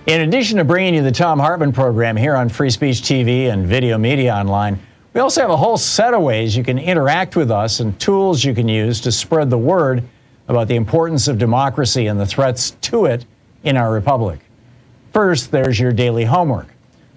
In addition to bringing you the Thom Hartmann Program here on Free Speech TV and Video Media Online, we also have a whole set of ways you can interact with us and tools you can use to spread the word about the importance of democracy and the threats to it in our republic. First, there's your daily homework.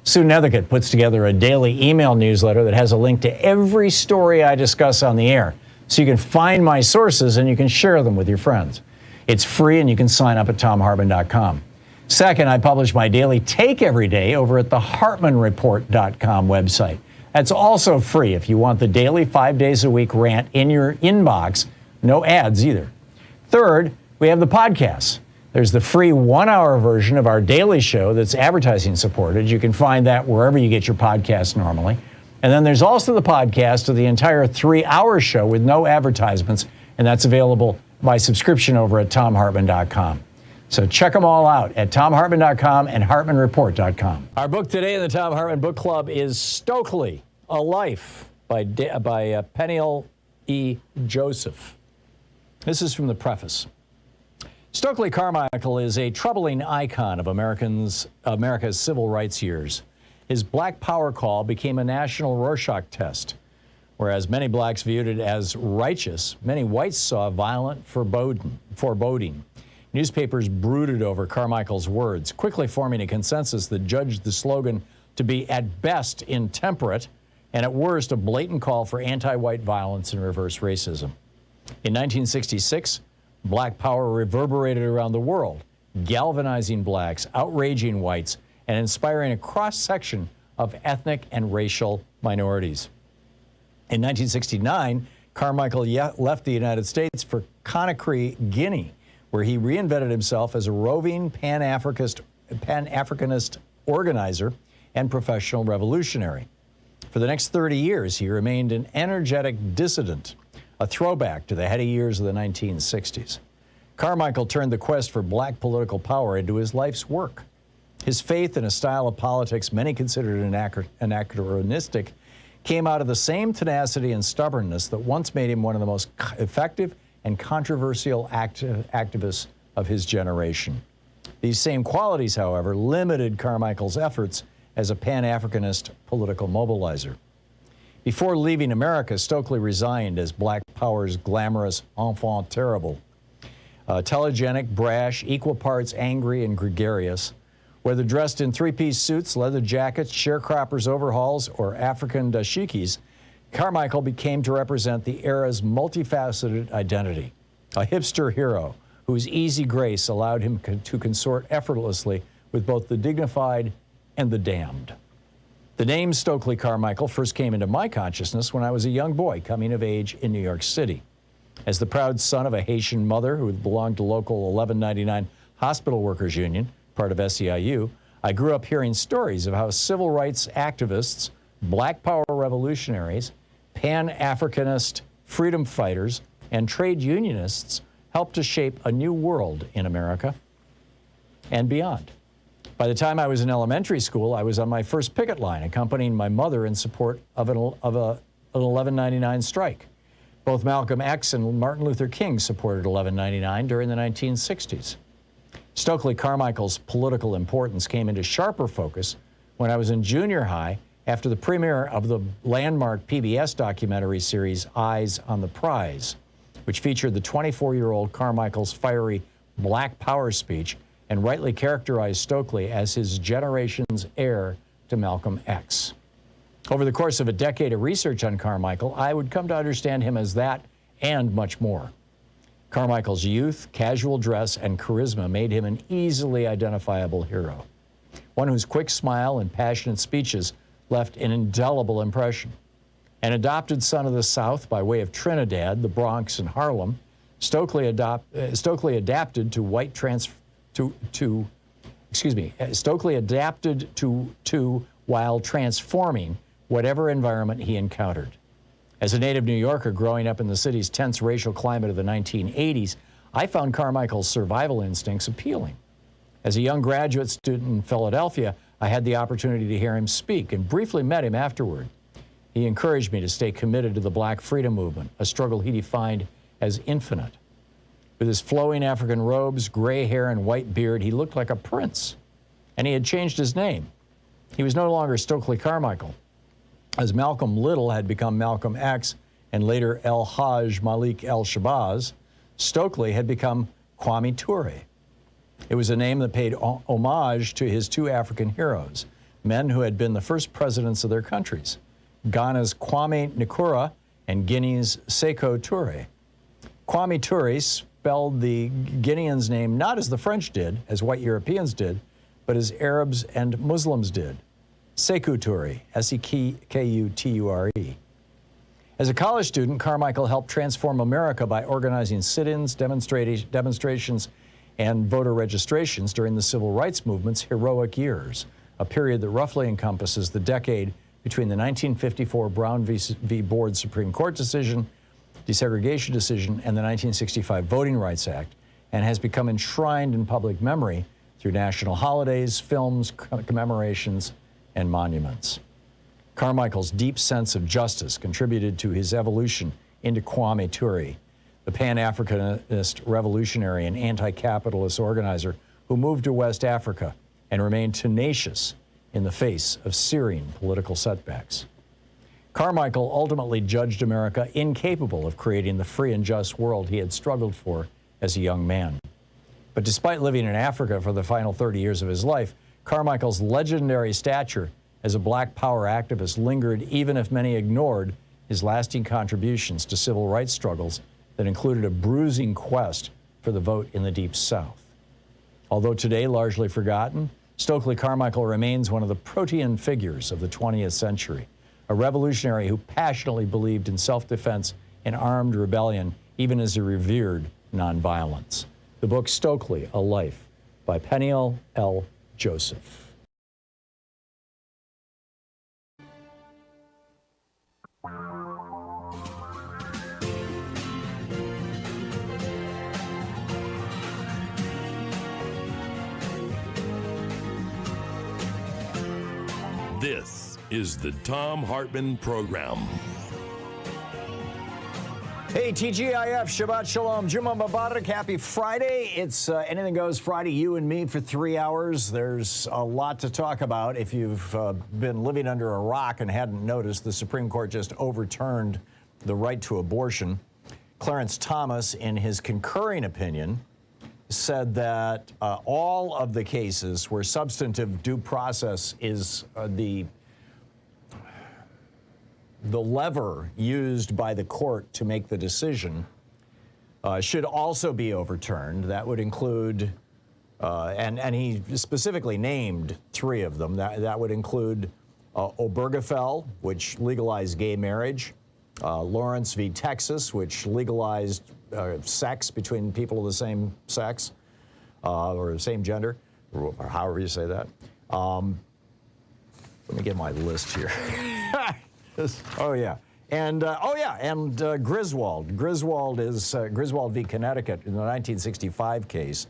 Sue Nethercutt puts together a daily email newsletter that has a link to every story I discuss on the air, so you can find my sources and you can share them with your friends. It's free and you can sign up at thomhartmann.com. Second, I publish my daily take every day over at the hartmannreport.com website. That's also free if you want the daily 5 days a week rant in your inbox. No ads either. Third, we have the podcasts. There's the free 1-hour version of our daily show that's advertising supported. You can find that wherever you get your podcasts normally. And then there's also the podcast of the entire 3-hour show with no advertisements, and that's available by subscription over at thomhartmann.com. So check them all out at thomhartmann.com and hartmannreport.com. Our book today in the Thom Hartmann Book Club is Stokely, A Life by Peniel E. Joseph. This is from the preface. Stokely Carmichael is a troubling icon of America's civil rights years. His Black Power call became a national Rorschach test. Whereas many blacks viewed it as righteous, many whites saw violent foreboding. Newspapers brooded over Carmichael's words, quickly forming a consensus that judged the slogan to be at best intemperate and at worst a blatant call for anti-white violence and reverse racism. In 1966, Black Power reverberated around the world, galvanizing blacks, outraging whites, and inspiring a cross-section of ethnic and racial minorities. In 1969, Carmichael left the United States for Conakry, Guinea, where he reinvented himself as a roving Pan-Africanist organizer and professional revolutionary. For the next 30 years, he remained an energetic dissident, a throwback to the heady years of the 1960s. Carmichael turned the quest for black political power into his life's work. His faith in a style of politics many considered anachronistic came out of the same tenacity and stubbornness that once made him one of the most effective and controversial activists of his generation. These same qualities, however, limited Carmichael's efforts as a Pan-Africanist political mobilizer. Before leaving America, Stokely resigned as Black Power's glamorous enfant terrible. Telegenic, brash, equal parts angry and gregarious. Whether dressed in three-piece suits, leather jackets, sharecroppers' overhauls, or African dashikis, Carmichael became to represent the era's multifaceted identity, a hipster hero whose easy grace allowed him to consort effortlessly with both the dignified and the damned. The name Stokely Carmichael first came into my consciousness when I was a young boy coming of age in New York City. As the proud son of a Haitian mother who belonged to local 1199 Hospital Workers Union, part of SEIU, I grew up hearing stories of how civil rights activists, Black Power revolutionaries, Pan-Africanist freedom fighters, and trade unionists helped to shape a new world in America and beyond. By the time I was in elementary school, I was on my first picket line, accompanying my mother in support of an 1199 strike. Both Malcolm X and Martin Luther King supported 1199 during the 1960s. Stokely Carmichael's political importance came into sharper focus when I was in junior high after the premiere of the landmark PBS documentary series Eyes on the Prize, which featured the 24-year-old Carmichael's fiery Black Power speech and rightly characterized Stokely as his generation's heir to Malcolm X. Over the course of a decade of research on Carmichael, I would come to understand him as that and much more. Carmichael's youth, casual dress, and charisma made him an easily identifiable hero, one whose quick smile and passionate speeches left an indelible impression. An adopted son of the South by way of Trinidad, the Bronx, and Harlem, Stokely adapted to while transforming whatever environment he encountered. As a native New Yorker growing up in the city's tense racial climate of the 1980s, I found Carmichael's survival instincts appealing. As a young graduate student in Philadelphia, I had the opportunity to hear him speak and briefly met him afterward. He encouraged me to stay committed to the Black freedom movement, a struggle he defined as infinite. With his flowing African robes, gray hair, and white beard, he looked like a prince. And he had changed his name. He was no longer Stokely Carmichael. As Malcolm Little had become Malcolm X and later El Hajj Malik El Shabazz, Stokely had become Kwame Ture. It was a name that paid homage to his two African heroes, men who had been the first presidents of their countries, Ghana's Kwame Nkrumah and Guinea's Sekou Touré. Kwame Ture spelled the Guinean's name not as the French did, as white Europeans did, but as Arabs and Muslims did. Sekou Touré, S-E-K-U-T-U-R-E. As a college student, Carmichael helped transform America by organizing sit-ins, demonstrations, and voter registrations during the Civil Rights Movement's heroic years, a period that roughly encompasses the decade between the 1954 Brown v. Board Supreme Court decision, desegregation decision, and the 1965 Voting Rights Act, and has become enshrined in public memory through national holidays, films, commemorations, and monuments. Carmichael's deep sense of justice contributed to his evolution into Kwame Ture, the Pan-Africanist revolutionary and anti-capitalist organizer who moved to West Africa and remained tenacious in the face of searing political setbacks. Carmichael ultimately judged America incapable of creating the free and just world he had struggled for as a young man. But despite living in Africa for the final 30 years of his life, Carmichael's legendary stature as a black power activist lingered even if many ignored his lasting contributions to civil rights struggles that included a bruising quest for the vote in the Deep South. Although today largely forgotten, Stokely Carmichael remains one of the protean figures of the 20th century, a revolutionary who passionately believed in self-defense and armed rebellion, even as he revered nonviolence. The book Stokely, A Life, by Peniel L. Joseph. This is the Thom Hartmann Program. Hey, TGIF, Shabbat Shalom, Juma Mubarak, happy Friday. It's Anything Goes Friday, you and me for 3 hours. There's a lot to talk about. If you've been living under a rock and hadn't noticed, the Supreme Court just overturned the right to abortion. Clarence Thomas, in his concurring opinion, said that all of the cases where substantive due process is the lever used by the court to make the decision should also be overturned. That would include, and he specifically named 3 of them. That would include Obergefell, which legalized gay marriage, Lawrence v. Texas, which legalized sex between people of the same sex or the same gender, or however you say that. Let me get my list here. And Griswold. Griswold is Griswold v. Connecticut in the 1965 case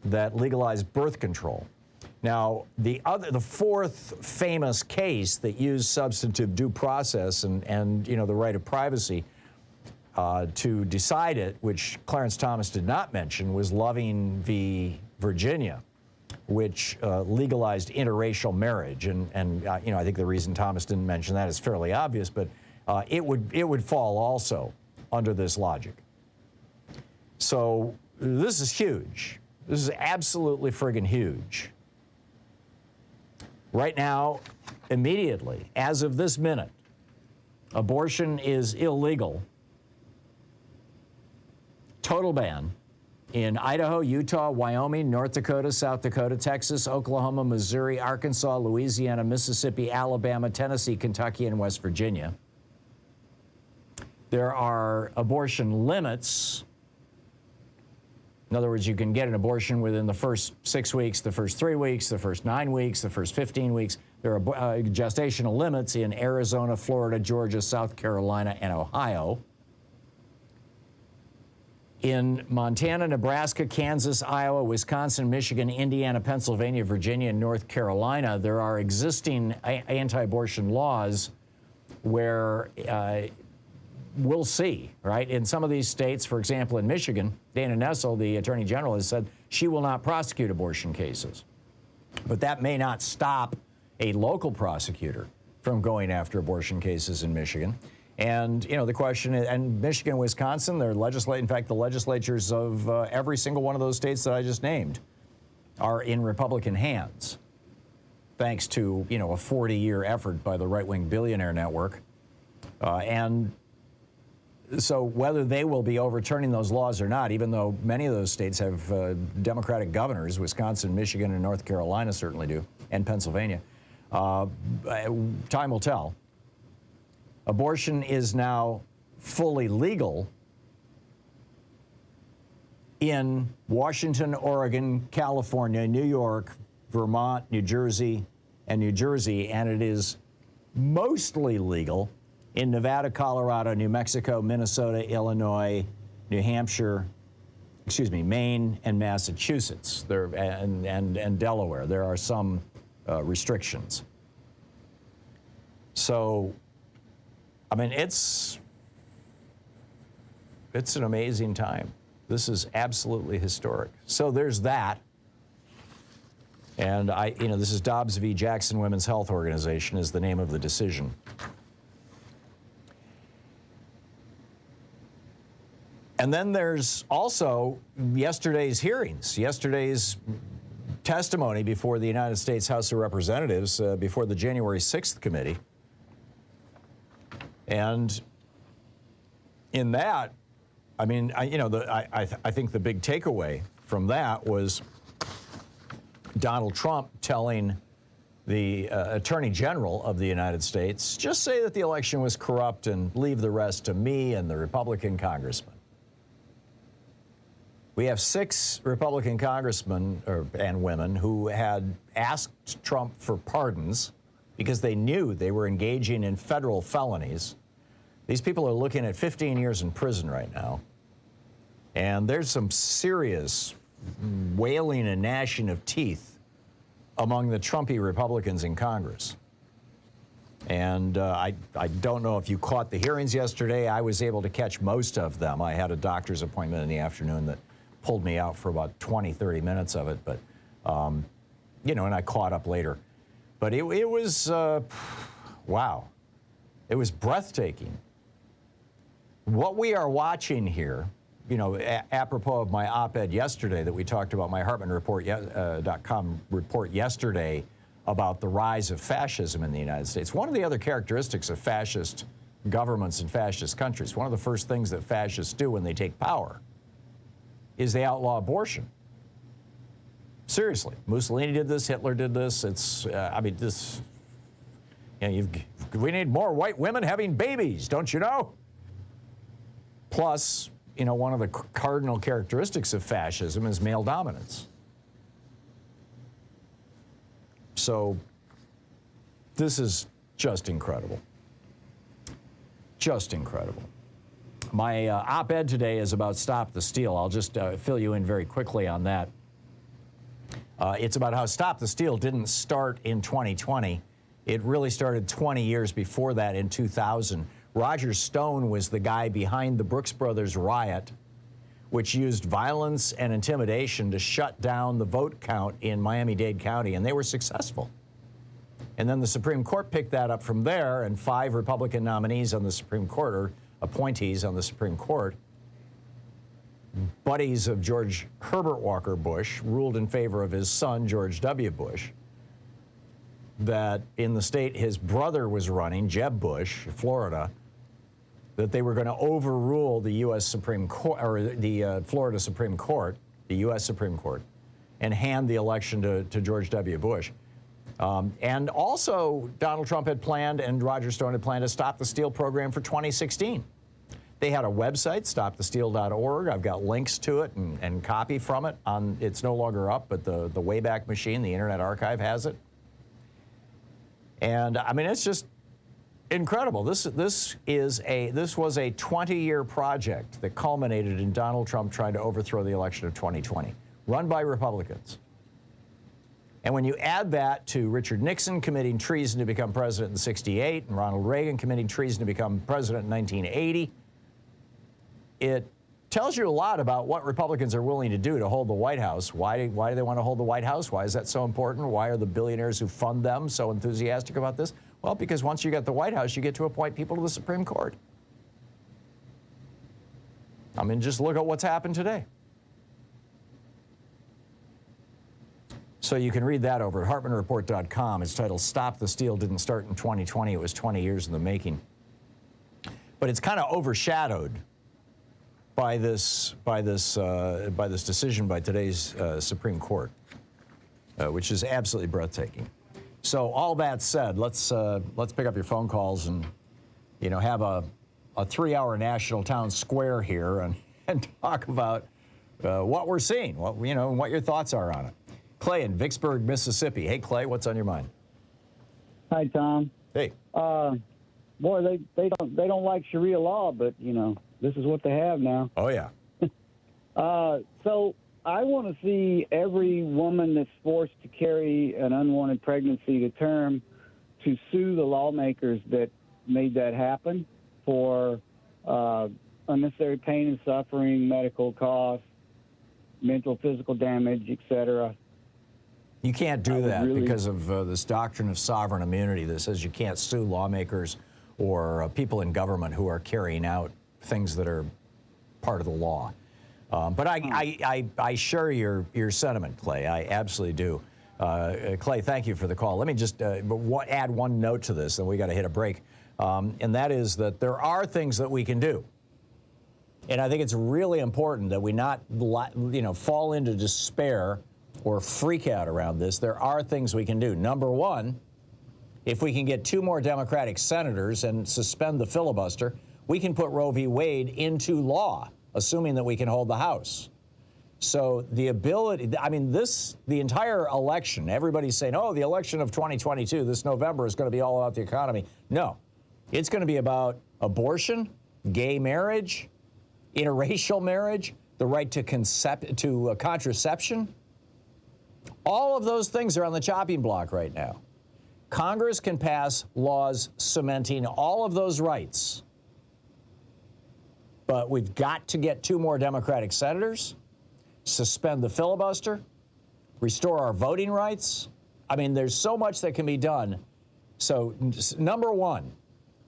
that legalized birth control. Now, the 4th famous case that used substantive due process and the right of privacy to decide it, which Clarence Thomas did not mention, was Loving v. Virginia, which legalized interracial marriage. And I think the reason Thomas didn't mention that is fairly obvious, but it would fall also under this logic. So this is huge. This is absolutely friggin' huge. Right now, immediately, as of this minute, abortion is illegal. Total ban in Idaho, Utah, Wyoming, North Dakota, South Dakota, Texas, Oklahoma, Missouri, Arkansas, Louisiana, Mississippi, Alabama, Tennessee, Kentucky, and West Virginia. There are abortion limits. In other words, you can get an abortion within the first 6 weeks, the first 3 weeks, the first 9 weeks, the first 15 weeks. There are gestational limits in Arizona, Florida, Georgia, South Carolina, and Ohio. In Montana, Nebraska, Kansas, Iowa, Wisconsin, Michigan, Indiana, Pennsylvania, Virginia, and North Carolina, there are existing anti-abortion laws where we'll see, right? In some of these states, for example, in Michigan, Dana Nessel, the Attorney General, has said she will not prosecute abortion cases. But that may not stop a local prosecutor from going after abortion cases in Michigan. And, you know, the question is, and Michigan, Wisconsin, in fact, the legislatures of every single one of those states that I just named are in Republican hands, thanks to, you know, a 40-year effort by the right-wing billionaire network. And so whether they will be overturning those laws or not, even though many of those states have Democratic governors, Wisconsin, Michigan, and North Carolina certainly do, and Pennsylvania, time will tell. Abortion is now fully legal in Washington, Oregon, California, New York, Vermont, New Jersey, and it is mostly legal in Nevada, Colorado, New Mexico, Minnesota, Illinois, New Hampshire, Maine, and Massachusetts, and Delaware. There are some restrictions. So, I mean, it's an amazing time. This is absolutely historic. So there's that. And this is Dobbs v. Jackson Women's Health Organization is the name of the decision. And then there's also yesterday's hearings, yesterday's testimony before the United States House of Representatives, before the January 6th committee. And in that, I mean, I think the big takeaway from that was Donald Trump telling the Attorney General of the United States, just say that the election was corrupt and leave the rest to me and the Republican congressmen. We have 6 Republican congressmen and women who had asked Trump for pardons because they knew they were engaging in federal felonies. These people are looking at 15 years in prison right now. And there's some serious wailing and gnashing of teeth among the Trumpy Republicans in Congress. And I don't know if you caught the hearings yesterday. I was able to catch most of them. I had a doctor's appointment in the afternoon that pulled me out for about 20, 30 minutes of it. But, and I caught up later. But it was, wow. It was breathtaking. What we are watching here, apropos of my op-ed yesterday that we talked about, my HartmannReport.com report yesterday about the rise of fascism in the United States. One of the other characteristics of fascist governments and fascist countries, one of the first things that fascists do when they take power is they outlaw abortion. Seriously. Mussolini did this, Hitler did this. We need more white women having babies, don't you know? Plus, one of the cardinal characteristics of fascism is male dominance. So this is just incredible. Just incredible. My op-ed today is about Stop the Steal. I'll just fill you in very quickly on that. It's about how Stop the Steal didn't start in 2020. It really started 20 years before that in 2000. Roger Stone was the guy behind the Brooks Brothers riot, which used violence and intimidation to shut down the vote count in Miami-Dade County, and they were successful. And then the Supreme Court picked that up from there, and 5 Republican nominees on the Supreme Court, or appointees on the Supreme Court, buddies of George Herbert Walker Bush, ruled in favor of his son, George W. Bush, that in the state his brother was running, Jeb Bush, Florida, that they were going to overrule the U.S. Supreme Court, or the Florida Supreme Court, the U.S. Supreme Court, and hand the election to George W. Bush. And also, Donald Trump had planned, and Roger Stone had planned, a Stop the Steal program for 2016. They had a website, stopthesteal.org. I've got links to it and copy from it. It's no longer up, but the Wayback Machine, the Internet Archive, has it. And I mean, it's just incredible. This was a 20-year project that culminated in Donald Trump trying to overthrow the election of 2020, run by Republicans. And when you add that to Richard Nixon committing treason to become president in '68 and Ronald Reagan committing treason to become president in 1980, it tells you a lot about what Republicans are willing to do to hold the White House. Why do they want to hold the White House? Why is that so important? Why are the billionaires who fund them so enthusiastic about this? Well, because once you get the White House, you get to appoint people to the Supreme Court. I mean, just look at what's happened today. So you can read that over at HartmannReport.com. It's titled "Stop the Steal Didn't Start in 2020. It was 20 years in the making." But it's kind of overshadowed by this decision by today's Supreme Court, which is absolutely breathtaking. So all that said, let's pick up your phone calls and have a 3-hour national town square here and talk about what we're seeing, what your thoughts are on it. Clay in Vicksburg, Mississippi. Hey, Clay, what's on your mind? Hi, Tom. Hey. Boy, they don't like Sharia law, but this is what they have now. Oh yeah. So I want to see every woman that's forced to carry an unwanted pregnancy to term to sue the lawmakers that made that happen for unnecessary pain and suffering, medical costs, mental, physical damage, etc. You can't do that because of this doctrine of sovereign immunity that says you can't sue lawmakers or people in government who are carrying out things that are part of the law. But I share your sentiment, Clay. I absolutely do. Clay, thank you for the call. Let me just add one note to this, then we got to hit a break. And that is that there are things that we can do. And I think it's really important that we not fall into despair or freak out around this. There are things we can do. Number one, if we can get 2 more Democratic senators and suspend the filibuster, we can put Roe v. Wade into law, assuming that we can hold the House. So the ability, the entire election, everybody's saying, oh, the election of 2022, this November, is going to be all about the economy. No, it's going to be about abortion, gay marriage, interracial marriage, the right to contraception. All of those things are on the chopping block right now. Congress can pass laws cementing all of those rights. But we've got to get 2 more Democratic senators, suspend the filibuster, restore our voting rights. There's so much that can be done. So, number one,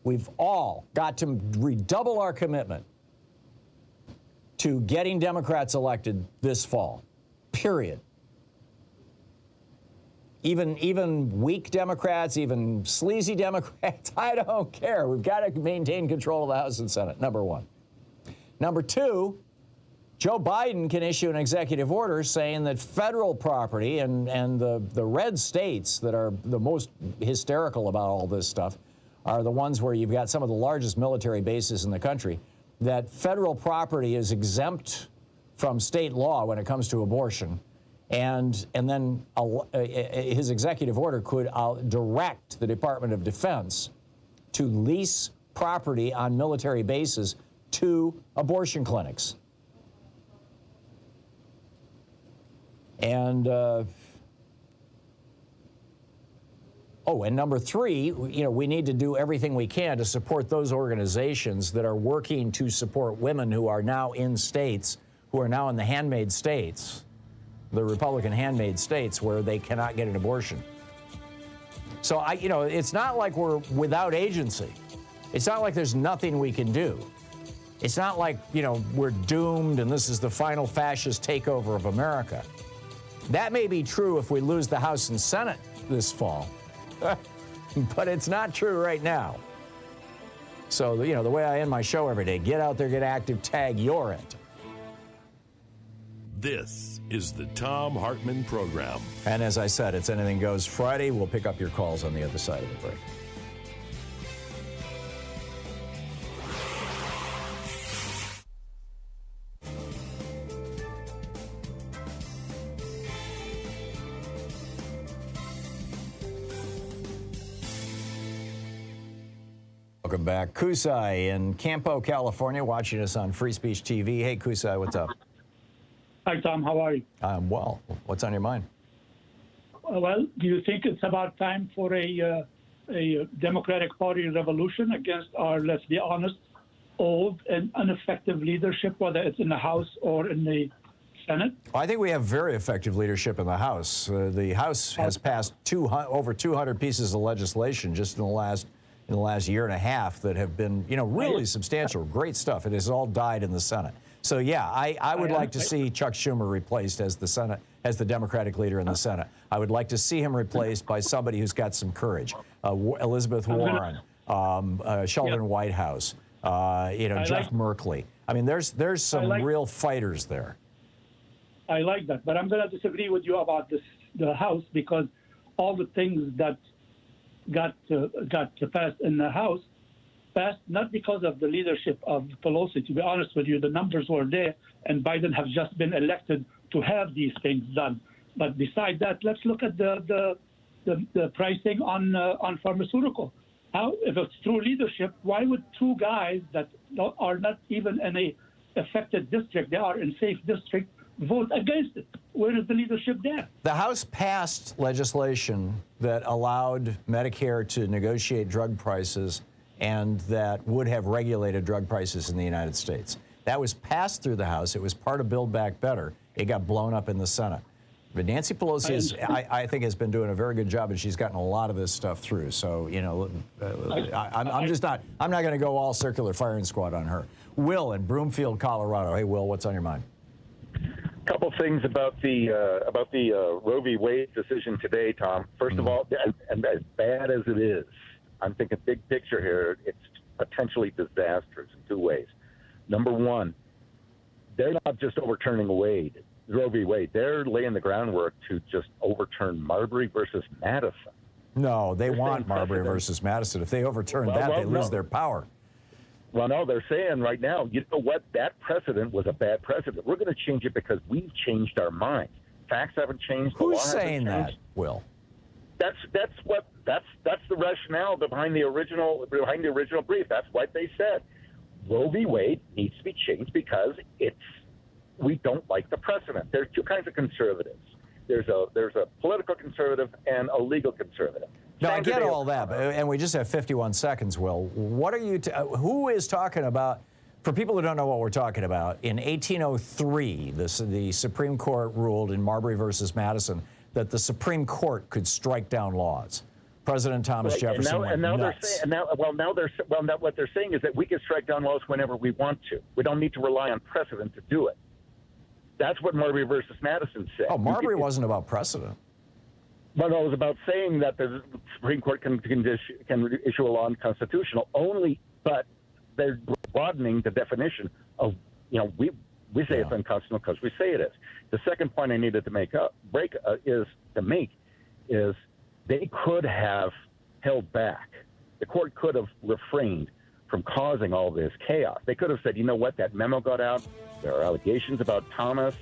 we've all got to redouble our commitment to getting Democrats elected this fall, period. Even weak Democrats, even sleazy Democrats, I don't care. We've got to maintain control of the House and Senate, number one. Number two, Joe Biden can issue an executive order saying that federal property and the red states that are the most hysterical about all this stuff are the ones where you've got some of the largest military bases in the country, that federal property is exempt from state law when it comes to abortion. And then his executive order could direct the Department of Defense to lease property on military bases to abortion clinics. And and number three, we need to do everything we can to support those organizations that are working to support women who are now in states, who are now in the handmaid states, the Republican handmaid states, where they cannot get an abortion. So it's not like we're without agency. It's not like there's nothing we can do. It's not like, we're doomed and this is the final fascist takeover of America. That may be true if we lose the House and Senate this fall, but it's not true right now. So, the way I end my show every day, get out there, get active, tag your it. This is the Thom Hartmann Program. And as I said, it's Anything Goes Friday. We'll pick up your calls on the other side of the break. Welcome back. Kusai in Campo, California, watching us on Free Speech TV. Hey, Kusai, what's up? Hi, Tom. How are you? I'm well. What's on your mind? Well, do you think it's about time for a Democratic Party revolution against our, let's be honest, old and ineffective leadership, whether it's in the House or in the Senate? I think we have very effective leadership in the House. The House has passed over 200 pieces of legislation just in the last year and a half that have been, really substantial, great stuff. It has all died in the Senate. So yeah, I would like to see Chuck Schumer replaced as the Democratic leader in the Senate. I would like to see him replaced by somebody who's got some courage. Elizabeth Warren, Sheldon Whitehouse, Jeff Merkley. I mean, there's some real fighters there. I like that, but I'm going to disagree with you about the House, because all the things that got passed in the House passed not because of the leadership of Pelosi. To be honest with you, the numbers were there, and Biden has just been elected to have these things done. But beside that, let's look at the pricing on pharmaceutical. How, if it's true leadership, why would two guys that are not even in a affected district, they are in safe district, vote against it? Where is the leadership there? The House passed legislation that allowed Medicare to negotiate drug prices and that would have regulated drug prices in the United States. That was passed through the House. It was part of Build Back Better. It got blown up in the Senate. But Nancy Pelosi, I think, has been doing a very good job, and she's gotten a lot of this stuff through. So, I'm not going to go all circular firing squad on her. Will in Broomfield, Colorado. Hey, Will, what's on your mind? Couple things about the Roe v. Wade decision today, Tom. First of all, and as bad as it is, I'm thinking big picture here. It's potentially disastrous in two ways. Number one, they're not just overturning Roe v. Wade. They're laying the groundwork to just overturn Marbury versus Madison. No, they want Marbury versus Madison. If they overturn that, they lose their power. Well, no, they're saying right now, you know what? That precedent was a bad precedent. We're going to change it because we've changed our minds. Facts haven't changed. Who's saying that, Will? That's the rationale behind the original brief. That's what they said. Roe v. Wade needs to be changed because we don't like the precedent. There's two kinds of conservatives. There's a political conservative and a legal conservative. No, I get all that, and we just have 51 seconds, Will. What are you? Who is talking about? For people who don't know what we're talking about, in 1803, the Supreme Court ruled in Marbury versus Madison that the Supreme Court could strike down laws. President Thomas Jefferson went nuts. What they're saying is that we can strike down laws whenever we want to. We don't need to rely on precedent to do it. That's what Marbury versus Madison said. Oh, Marbury wasn't about precedent. Well, no, it was about saying that the Supreme Court can issue a law unconstitutional only, but they're broadening the definition of, we say it's unconstitutional because we say it is. The second point I needed to is they could have held back. The court could have refrained from causing all this chaos. They could have said, you know what, that memo got out. There are allegations about Thomas.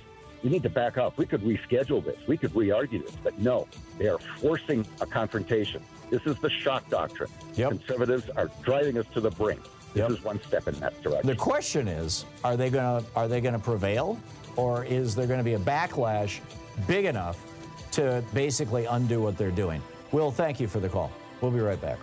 You need to back up. We could reschedule this. We could re-argue this. But no, they are forcing a confrontation. This is the shock doctrine. Yep. Conservatives are driving us to the brink. This is one step in that direction. The question is, are they going to prevail, or is there going to be a backlash big enough to basically undo what they're doing? Will, thank you for the call. We'll be right back.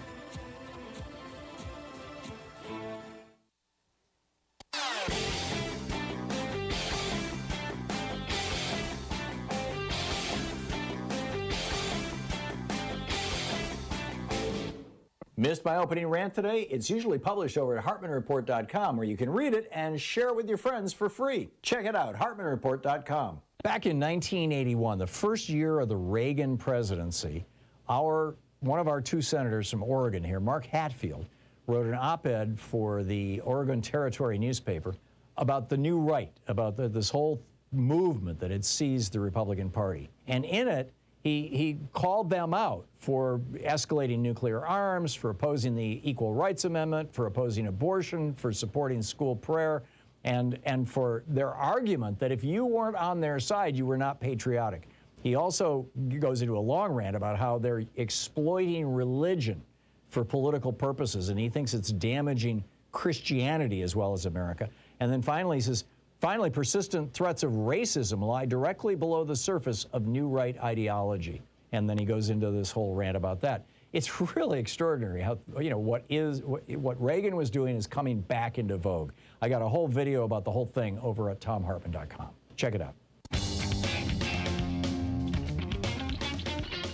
Missed my opening rant today? It's usually published over at HartmannReport.com, where you can read it and share it with your friends for free. Check it out, HartmannReport.com. Back in 1981, the first year of the Reagan presidency, one of our two senators from Oregon here, Mark Hatfield, wrote an op-ed for the Oregon Territory newspaper about the new right, about this whole movement that had seized the Republican Party. And in it, he called them out for escalating nuclear arms, for opposing the Equal Rights Amendment, for opposing abortion, for supporting school prayer, and for their argument that if you weren't on their side, you were not patriotic. He also goes into a long rant about how they're exploiting religion for political purposes, and he thinks it's damaging Christianity as well as America. And then finally he says, finally, persistent threats of racism lie directly below the surface of new right ideology. And then he goes into this whole rant about that. it's really extraordinary how, what Reagan was doing is coming back into vogue. I got a whole video about the whole thing over at thomhartmann.com. Check it out.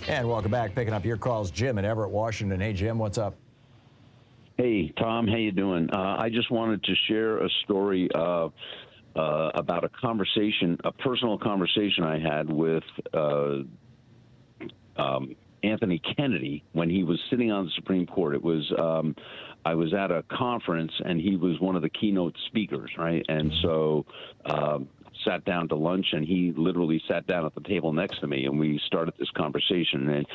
And welcome back. Picking up your calls, Jim in Everett, Washington. Hey, Jim, what's up? Hey, Tom, how you doing? I just wanted to share a story about a personal conversation I had with Anthony Kennedy when he was sitting on the Supreme Court. It was I was at a conference and he was one of the keynote speakers, right? And so sat down to lunch, and he literally sat down at the table next to me, and we started this conversation. And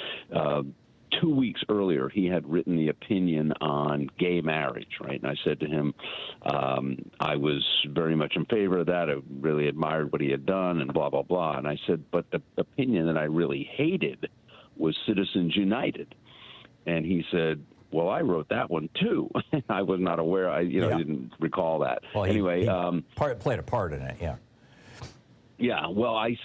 2 weeks earlier, he had written the opinion on gay marriage, right? And I said to him, I was very much in favor of that. I really admired what he had done and blah, blah, blah. And I said, but the opinion that I really hated was Citizens United. And he said, well, I wrote that one too. I was not aware. I didn't recall that. Well, anyway, he played a part in it, yeah. Yeah, well, I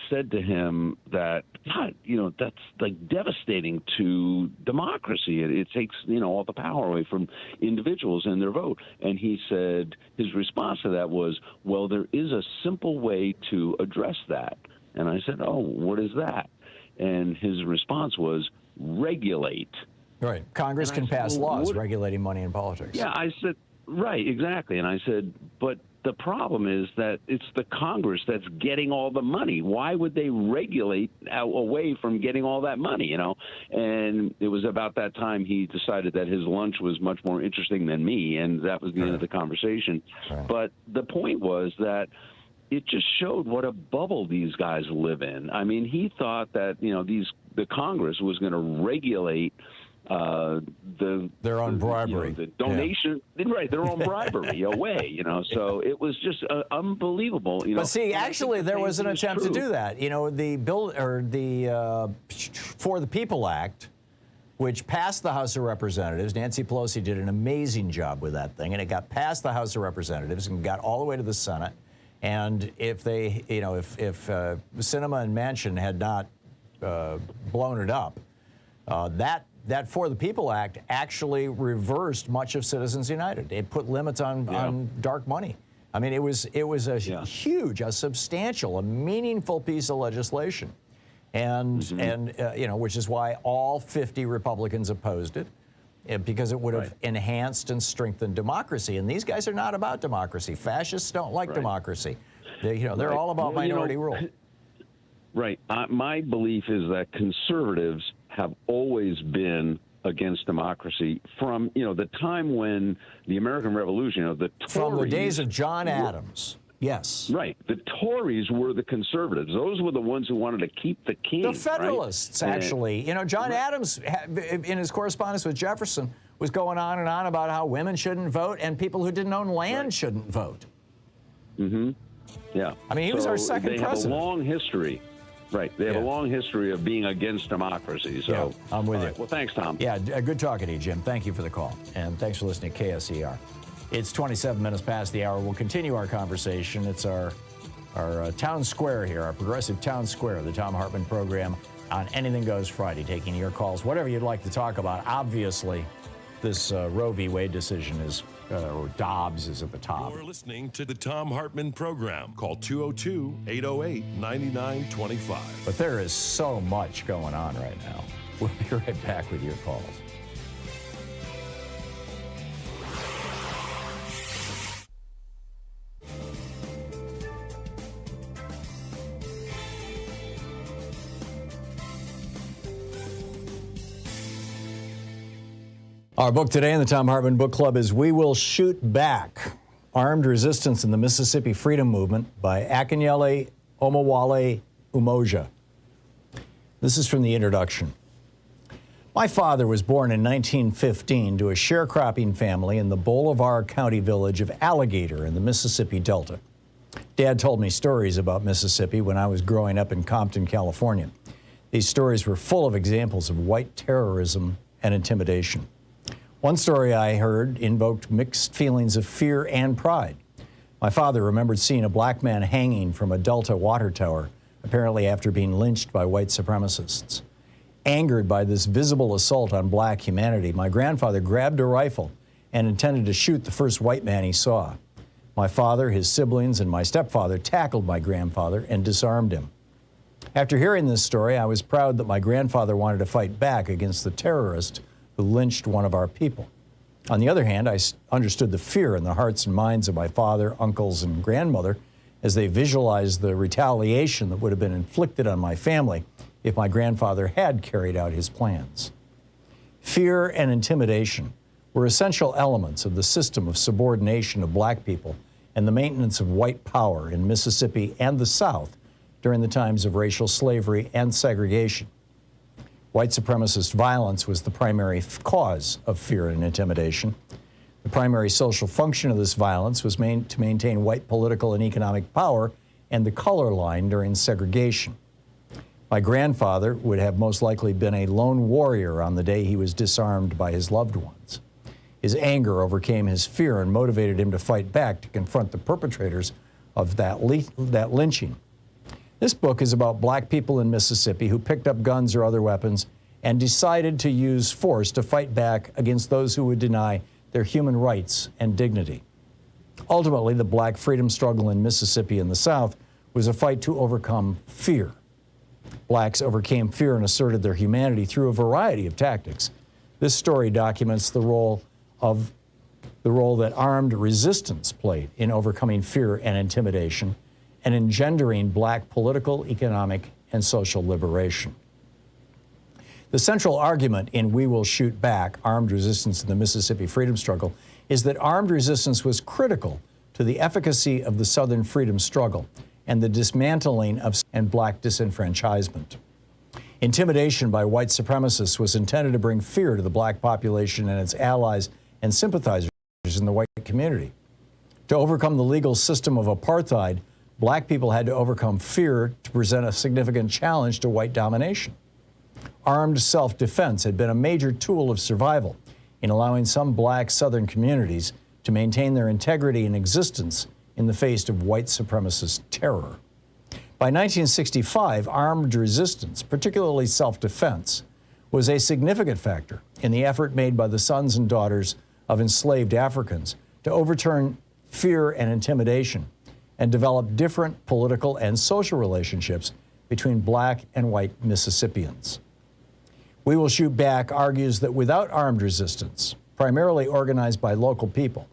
said to him that, God, that's like devastating to democracy. It takes, all the power away from individuals and their vote. And he said, his response to that was, well, there is a simple way to address that. And I said, oh, what is that? And his response was, regulate. Right. Congress can pass laws regulating money in politics. Yeah, I said, right, exactly. And I said, but the problem is that it's the Congress that's getting all the money. Why would they regulate away from getting all that money, And it was about that time he decided that his lunch was much more interesting than me, and that was the end of the conversation. Right. But the point was that it just showed what a bubble these guys live in. I mean, he thought that, the Congress was going to regulate their own bribery, the donation, right? Their own bribery away, So it was just unbelievable, But see, actually, there was an attempt to do that. The bill or the For the People Act, which passed the House of Representatives. Nancy Pelosi did an amazing job with that thing, and it got past the House of Representatives and got all the way to the Senate. And if they, if Sinema and Manchin had not blown it up, that For the People Act actually reversed much of Citizens United. It put limits on dark money. I mean, it was a huge, a substantial, a meaningful piece of legislation, and which is why all 50 Republicans opposed it, because it would have enhanced and strengthened democracy. And these guys are not about democracy. Fascists don't like democracy. They're all about minority rule. Right. My belief is that conservatives have always been against democracy from, the time when the American Revolution, the Tories... From the days of John Adams. Yes. Right. The Tories were the conservatives. Those were the ones who wanted to keep the king. The Federalists, actually. John Adams, in his correspondence with Jefferson, was going on and on about how women shouldn't vote and people who didn't own land shouldn't vote. Mm-hmm. Yeah. I mean, he was our second president. They have a long history. Right. They have a long history of being against democracy. So I'm with you. Well, thanks, Tom. Yeah, good talking to you, Jim. Thank you for the call. And thanks for listening to KSER. It's 27 minutes past the hour. We'll continue our conversation. It's our town square here, our progressive town square, the Thom Hartmann Program on Anything Goes Friday, taking your calls, whatever you'd like to talk about. Obviously, this Roe v. Wade decision is, or Dobbs is at the top. You're listening to the Thom Hartmann Program. Call 202-808-9925. But there is so much going on right now. We'll be right back with your calls. Our book today in the Thom Hartmann Book Club is We Will Shoot Back, Armed Resistance in the Mississippi Freedom Movement by Akinyele Omowale Umoja. This is from the introduction. My father was born in 1915 to a sharecropping family in the Bolivar County village of Alligator in the Mississippi Delta. Dad told me stories about Mississippi when I was growing up in Compton, California. These stories were full of examples of white terrorism and intimidation. One story I heard invoked mixed feelings of fear and pride. My father remembered seeing a black man hanging from a Delta water tower, apparently after being lynched by white supremacists. Angered by this visible assault on black humanity, my grandfather grabbed a rifle and intended to shoot the first white man he saw. My father, his siblings, and my stepfather tackled my grandfather and disarmed him. After hearing this story, I was proud that my grandfather wanted to fight back against the terrorist who lynched one of our people. On the other hand, I understood the fear in the hearts and minds of my father, uncles, and grandmother as they visualized the retaliation that would have been inflicted on my family if my grandfather had carried out his plans. Fear and intimidation were essential elements of the system of subordination of black people and the maintenance of white power in Mississippi and the South during the times of racial slavery and segregation. White supremacist violence was the primary cause of fear and intimidation. The primary social function of this violence was to maintain white political and economic power and the color line during segregation. My grandfather would have most likely been a lone warrior on the day he was disarmed by his loved ones. His anger overcame his fear and motivated him to fight back to confront the perpetrators of that lynching. This book is about black people in Mississippi who picked up guns or other weapons and decided to use force to fight back against those who would deny their human rights and dignity. Ultimately, the black freedom struggle in Mississippi and the South was a fight to overcome fear. Blacks overcame fear and asserted their humanity through a variety of tactics. This story documents the role that armed resistance played in overcoming fear and intimidation and engendering black political, economic, and social liberation. The central argument in We Will Shoot Back, Armed Resistance in the Mississippi Freedom Struggle, is that armed resistance was critical to the efficacy of the Southern freedom struggle and the dismantling of black disenfranchisement. Intimidation by white supremacists was intended to bring fear to the black population and its allies and sympathizers in the white community. To overcome the legal system of apartheid, black people had to overcome fear to present a significant challenge to white domination. Armed self-defense had been a major tool of survival in allowing some black Southern communities to maintain their integrity and existence in the face of white supremacist terror. By 1965, armed resistance, particularly self-defense, was a significant factor in the effort made by the sons and daughters of enslaved Africans to overturn fear and intimidation and develop different political and social relationships between black and white Mississippians. We Will Shoot Back argues that without armed resistance, primarily organized by local people,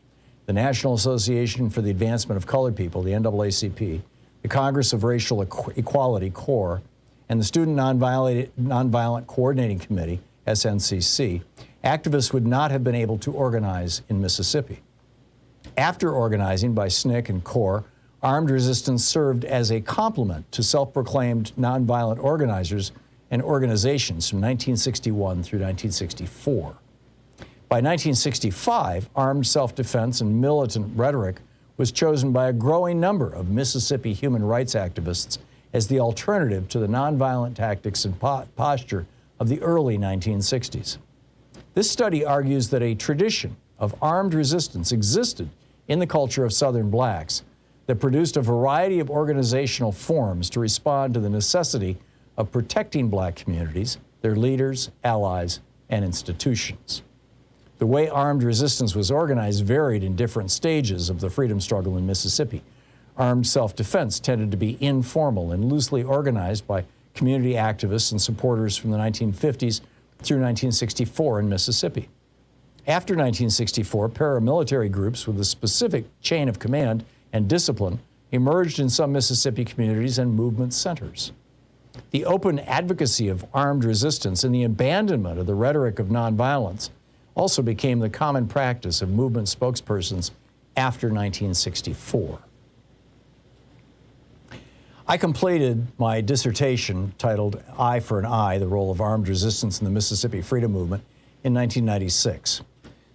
the National Association for the Advancement of Colored People, the NAACP, the Congress of Racial Equality, CORE, and the Student Nonviolent Coordinating Committee, SNCC, activists would not have been able to organize in Mississippi. After organizing by SNCC and CORE, armed resistance served as a complement to self-proclaimed nonviolent organizers and organizations from 1961 through 1964. By 1965, armed self-defense and militant rhetoric was chosen by a growing number of Mississippi human rights activists as the alternative to the nonviolent tactics and posture of the early 1960s. This study argues that a tradition of armed resistance existed in the culture of Southern blacks that produced a variety of organizational forms to respond to the necessity of protecting black communities, their leaders, allies, and institutions. The way armed resistance was organized varied in different stages of the freedom struggle in Mississippi. Armed self-defense tended to be informal and loosely organized by community activists and supporters from the 1950s through 1964 in Mississippi. After 1964, paramilitary groups with a specific chain of command and discipline emerged in some Mississippi communities and movement centers. The open advocacy of armed resistance and the abandonment of the rhetoric of nonviolence also became the common practice of movement spokespersons after 1964. I completed my dissertation titled Eye for an Eye, the Role of Armed Resistance in the Mississippi Freedom Movement in 1996.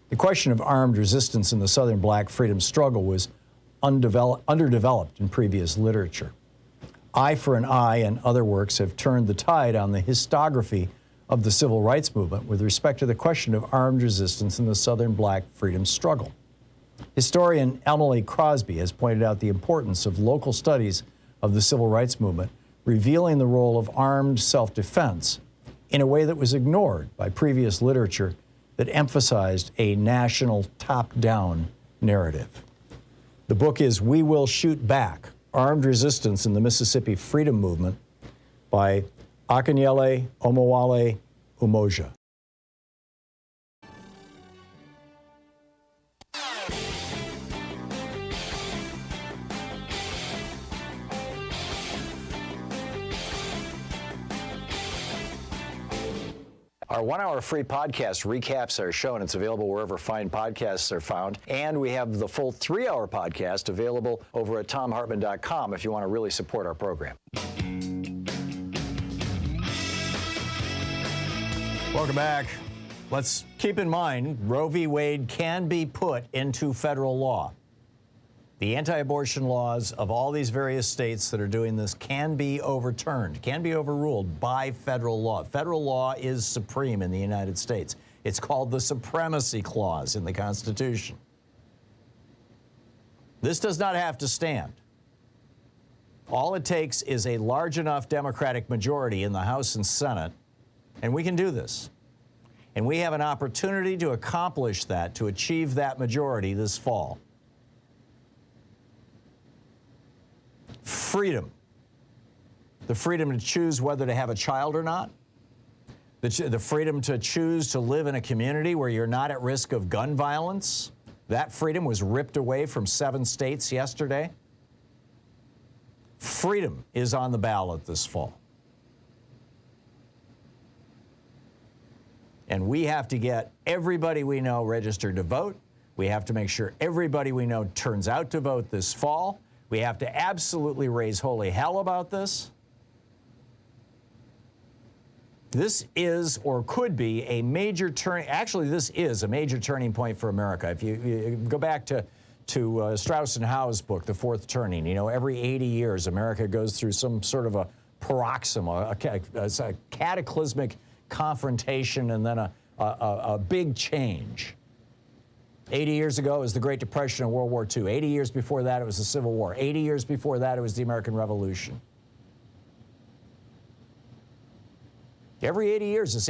The question of armed resistance in the Southern black freedom struggle was underdeveloped in previous literature. Eye for an Eye and other works have turned the tide on the historiography of the civil rights movement with respect to the question of armed resistance in the Southern black freedom struggle. Historian Emily Crosby has pointed out the importance of local studies of the civil rights movement, revealing the role of armed self-defense in a way that was ignored by previous literature that emphasized a national top-down narrative. The book is We Will Shoot Back, Armed Resistance in the Mississippi Freedom Movement by Akanyele Omowale Umoja. Our 1 hour free podcast recaps our show, and it's available wherever fine podcasts are found. And we have the full 3 hour podcast available over at thomhartmann.com if you want to really support our program. Welcome back. Let's keep in mind Roe v. Wade can be put into federal law. The anti-abortion laws of all these various states that are doing this can be overturned, can be overruled by federal law. Federal law is supreme in the United States. It's called the Supremacy Clause in the Constitution. This does not have to stand. All it takes is a large enough Democratic majority in the House and Senate, and we can do this. And we have an opportunity to accomplish that, to achieve that majority this fall. Freedom. The freedom to choose whether to have a child or not. The freedom to choose to live in a community where you're not at risk of gun violence. That freedom was ripped away from 7 states yesterday. Freedom is on the ballot this fall. And we have to get everybody we know registered to vote. We have to make sure everybody we know turns out to vote this fall. We have to absolutely raise holy hell about this. This is or could be a major actually, this is a major turning point for America. If you go back to Strauss and Howe's book, The Fourth Turning, you know, every 80 years, America goes through some sort of a paroxysm, a cataclysmic confrontation, and then a big change. 80 years ago, it was the Great Depression and World War II. 80 years before that, it was the Civil War. 80 years before that, it was the American Revolution. Every 80 years,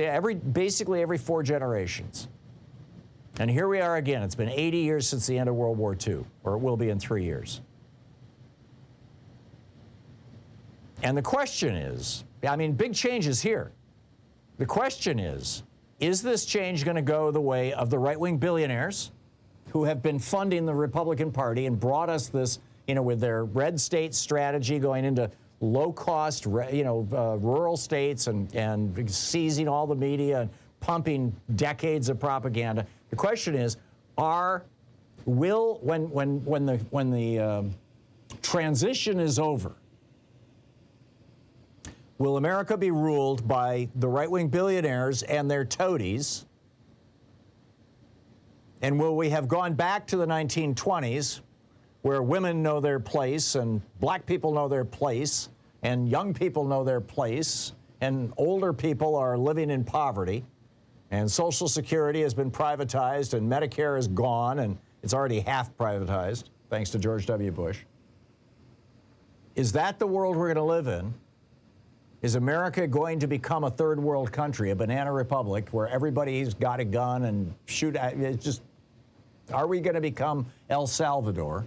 basically every 4 generations. And here we are again. It's been 80 years since the end of World War II, or it will be in 3 years. And the question is, I mean, big change is here. The question is this change going to go the way of the right-wing billionaires who have been funding the Republican Party and brought us this, you know, with their red state strategy going into low-cost, rural states and seizing all the media and pumping decades of propaganda? The question is, when the transition is over, will America be ruled by the right-wing billionaires and their toadies? And will we have gone back to the 1920s, where women know their place and black people know their place and young people know their place and older people are living in poverty and Social Security has been privatized and Medicare is gone and it's already half privatized, thanks to George W. Bush? Is that the world we're going to live in? Is America going to become a third world country, a banana republic, where everybody's got a gun and shoot at it? Are we going to become El Salvador?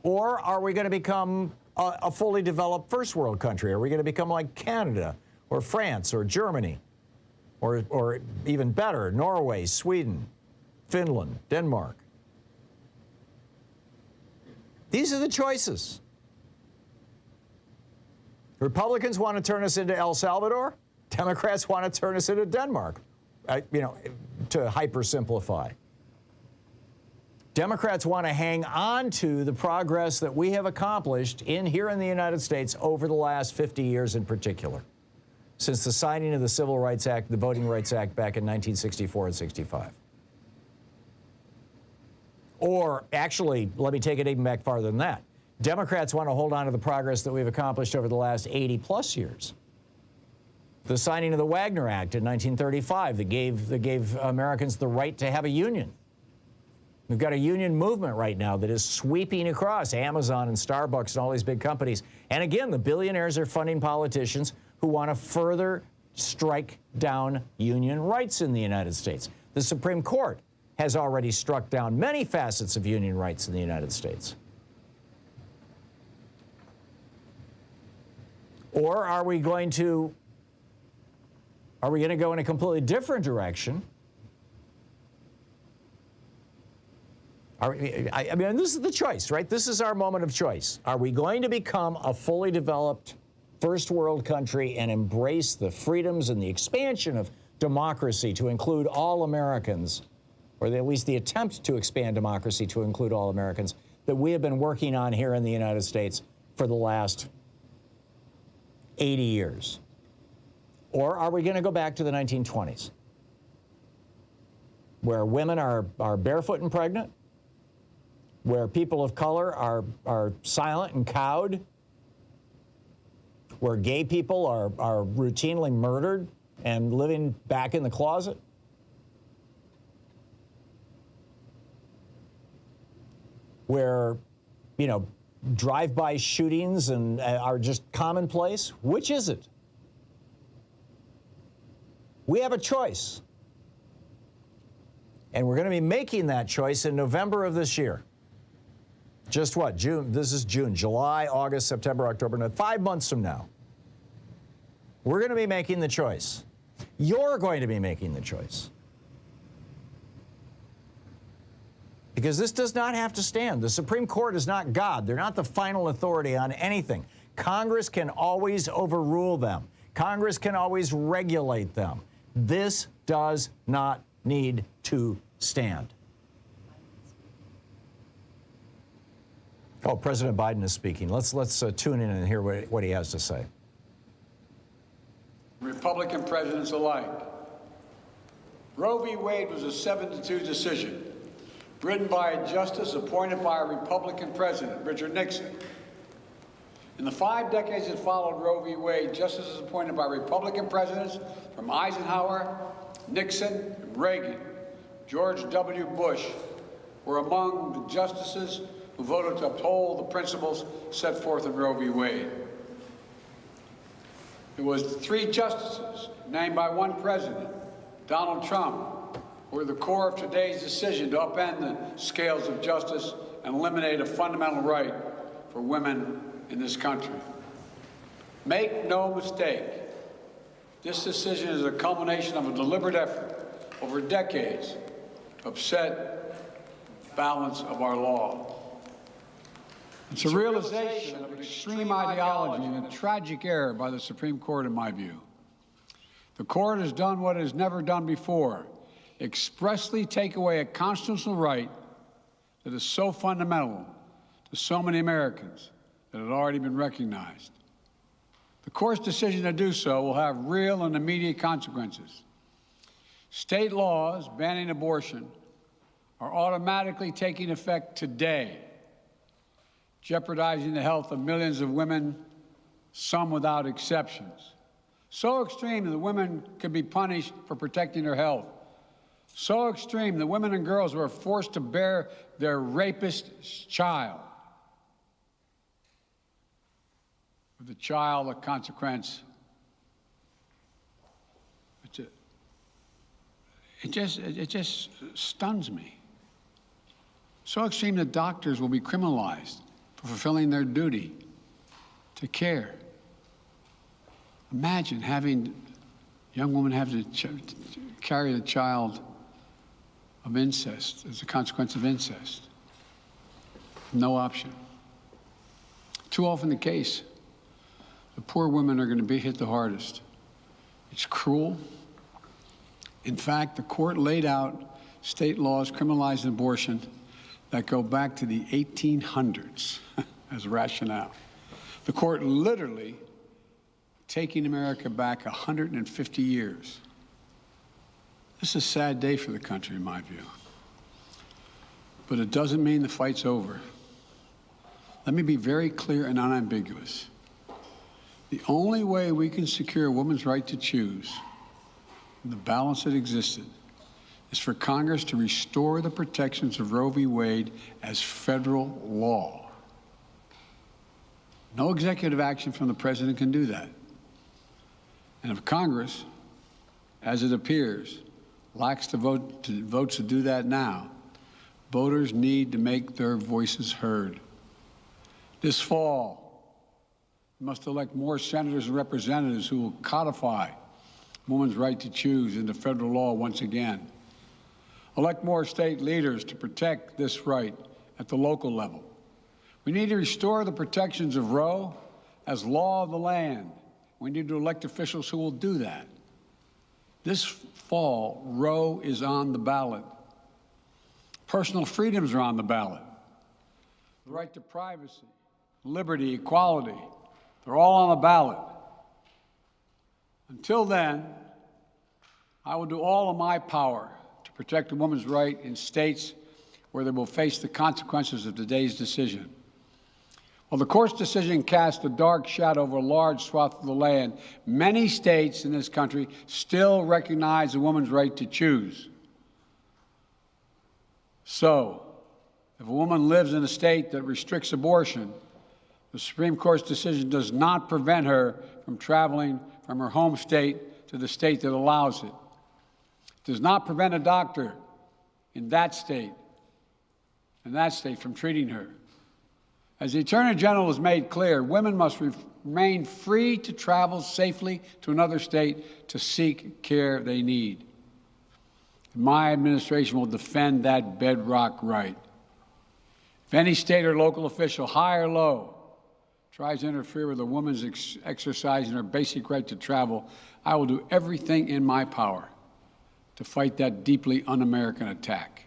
Or are we going to become a fully developed first world country? Are we going to become like Canada or France or Germany or even better, Norway, Sweden, Finland, Denmark? These are the choices. Republicans want to turn us into El Salvador. Democrats want to turn us into Denmark, to hypersimplify. Democrats want to hang on to the progress that we have accomplished here in the United States over the last 50 years in particular, since the signing of the Civil Rights Act, the Voting Rights Act back in 1964 and 65. Or actually, let me take it even back farther than that. Democrats want to hold on to the progress that we've accomplished over the last 80-plus years. The signing of the Wagner Act in 1935 that gave Americans the right to have a union. We've got a union movement right now that is sweeping across Amazon and Starbucks and all these big companies. And again, the billionaires are funding politicians who want to further strike down union rights in the United States. The Supreme Court has already struck down many facets of union rights in the United States. Or are we going to go in a completely different direction? I mean, this is the choice, right? This is our moment of choice. Are we going to become a fully developed first world country and embrace the freedoms and the expansion of democracy to include all Americans, or at least the attempt to expand democracy to include all Americans, that we have been working on here in the United States for the last 80 years? Or are we going to go back to the 1920s, where women are barefoot and pregnant, where people of color are silent and cowed, where gay people are routinely murdered and living back in the closet? Where, you know, drive-by shootings and are just commonplace? Which is it? We have a choice. And we're going to be making that choice in November of this year. Just what? June. This is June, July, August, September, October, 5 months from now. We're going to be making the choice. You're going to be making the choice. Because this does not have to stand. The Supreme Court is not God. They're not the final authority on anything. Congress can always overrule them. Congress can always regulate them. This does not need to stand. Oh, President Biden is speaking. Let's tune in and hear what he has to say. Republican presidents alike. Roe v. Wade was a 7-2 decision, written by a justice appointed by a Republican president, Richard Nixon. In the 5 decades that followed Roe v. Wade, justices appointed by Republican presidents from Eisenhower, Nixon, and Reagan, George W. Bush, were among the justices who voted to uphold the principles set forth in Roe v. Wade. It was 3 justices, named by 1 president, Donald Trump, who were the core of today's decision to upend the scales of justice and eliminate a fundamental right for women in this country. Make no mistake, this decision is a culmination of a deliberate effort over decades to upset the balance of our law. It's a realization of an extreme ideology and a tragic error by the Supreme Court, in my view. The court has done what it has never done before, expressly take away a constitutional right that is so fundamental to so many Americans that had already been recognized. The court's decision to do so will have real and immediate consequences. State laws banning abortion are automatically taking effect today, jeopardizing the health of millions of women, some without exceptions. So extreme that women could be punished for protecting their health. So extreme that women and girls were forced to bear their rapist's child. With the child a consequence. It just stuns me. So extreme that doctors will be criminalized for fulfilling their duty to care. Imagine having a young woman have to carry the child of incest as a consequence of incest. No option. Too often the case, the poor women are going to be hit the hardest. It's cruel. In fact, the court laid out state laws criminalizing abortion that go back to the 1800s as rationale. The court literally taking America back 150 years. This is a sad day for the country, in my view. But it doesn't mean the fight's over. Let me be very clear and unambiguous. The only way we can secure a woman's right to choose, and the balance that existed, is for Congress to restore the protections of Roe v. Wade as federal law. No executive action from the president can do that. And if Congress, as it appears, lacks the votes to do that now, voters need to make their voices heard. This fall, we must elect more senators and representatives who will codify women's right to choose into federal law once again. Elect more state leaders to protect this right at the local level. We need to restore the protections of Roe as law of the land. We need to elect officials who will do that. This fall, Roe is on the ballot. Personal freedoms are on the ballot. The right to privacy, liberty, equality, they're all on the ballot. Until then, I will do all of my power to protect a woman's right in states where they will face the consequences of today's decision. While the court's decision cast a dark shadow over a large swath of the land, many states in this country still recognize a woman's right to choose. So, if a woman lives in a state that restricts abortion, the Supreme Court's decision does not prevent her from traveling from her home state to the state that allows it. It does not prevent a doctor in that state from treating her. As the Attorney General has made clear, women must remain free to travel safely to another state to seek care they need. My administration will defend that bedrock right. If any state or local official, high or low, tries to interfere with a woman's exercising her basic right to travel, I will do everything in my power to fight that deeply un-American attack.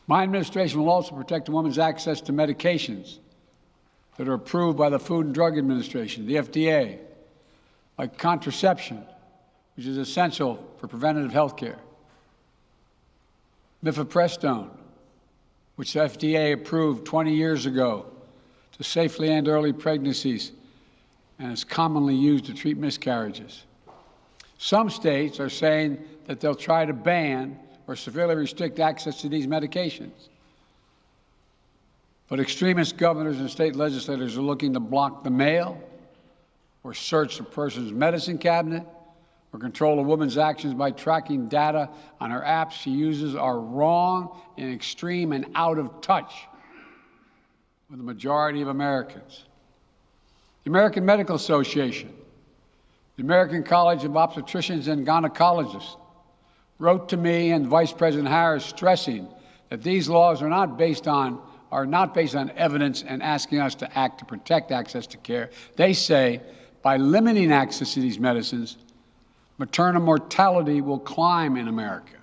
My administration will also protect a woman's access to medications that are approved by the Food and Drug Administration, the FDA, like contraception, which is essential for preventative health care, mifepristone, which the FDA approved 20 years ago to safely end early pregnancies and is commonly used to treat miscarriages. Some states are saying that they'll try to ban or severely restrict access to these medications. But extremist governors and state legislators are looking to block the mail or search a person's medicine cabinet or control a woman's actions by tracking data on her apps she uses are wrong and extreme and out of touch with the majority of Americans. The American Medical Association, the American College of Obstetricians and Gynecologists, wrote to me and Vice President Harris stressing that these laws are not based on evidence and asking us to act to protect access to care. They say by limiting access to these medicines, maternal mortality will climb in America.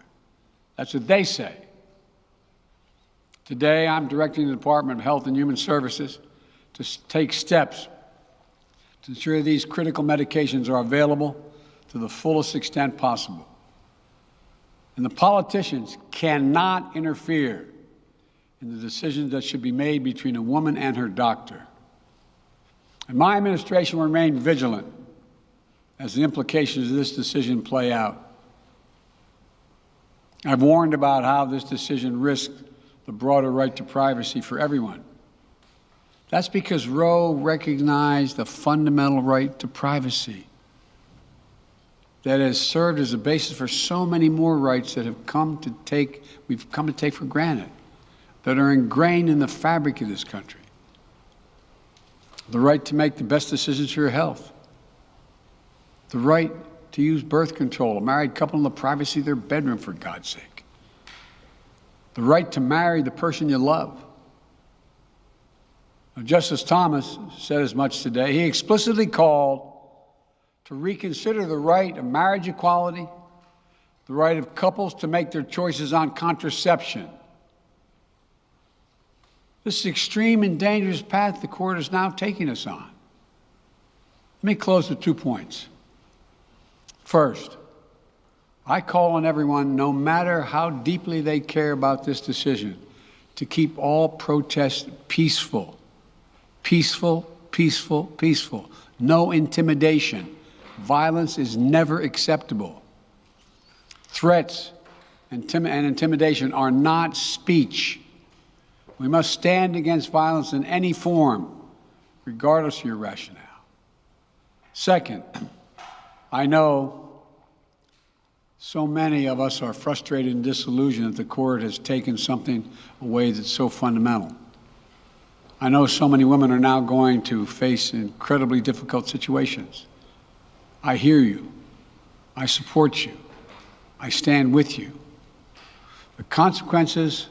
That's what they say. Today, I'm directing the Department of Health and Human Services to take steps to ensure these critical medications are available to the fullest extent possible. And the politicians cannot interfere in the decisions that should be made between a woman and her doctor. And my administration will remain vigilant as the implications of this decision play out. I've warned about how this decision risks the broader right to privacy for everyone. That's because Roe recognized the fundamental right to privacy that has served as a basis for so many more rights that we've come to take for granted, that are ingrained in the fabric of this country. The right to make the best decisions for your health. The right to use birth control, a married couple in the privacy of their bedroom, for God's sake. The right to marry the person you love. Now, Justice Thomas said as much today. He explicitly called to reconsider the right of marriage equality, the right of couples to make their choices on contraception. This is an extreme and dangerous path the court is now taking us on. Let me close with 2 points. First, I call on everyone, no matter how deeply they care about this decision, to keep all protests peaceful. Peaceful, peaceful, peaceful. No intimidation. Violence is never acceptable. Threats and intimidation are not speech. We must stand against violence in any form, regardless of your rationale. Second, I know so many of us are frustrated and disillusioned that the court has taken something away that's so fundamental. I know so many women are now going to face incredibly difficult situations. I hear you. I support you. I stand with you. The consequences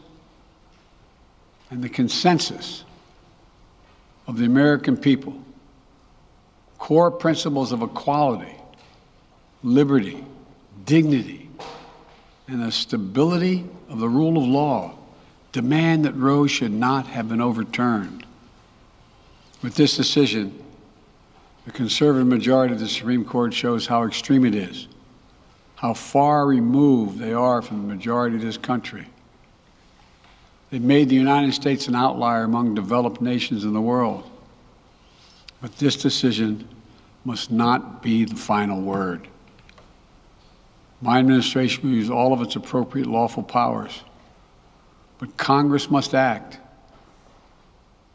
and the consensus of the American people, core principles of equality, liberty, dignity, and the stability of the rule of law demand that Roe should not have been overturned. With this decision, the conservative majority of the Supreme Court shows how extreme it is, how far removed they are from the majority of this country. They've made the United States an outlier among developed nations in the world. But this decision must not be the final word. My administration will use all of its appropriate lawful powers, but Congress must act.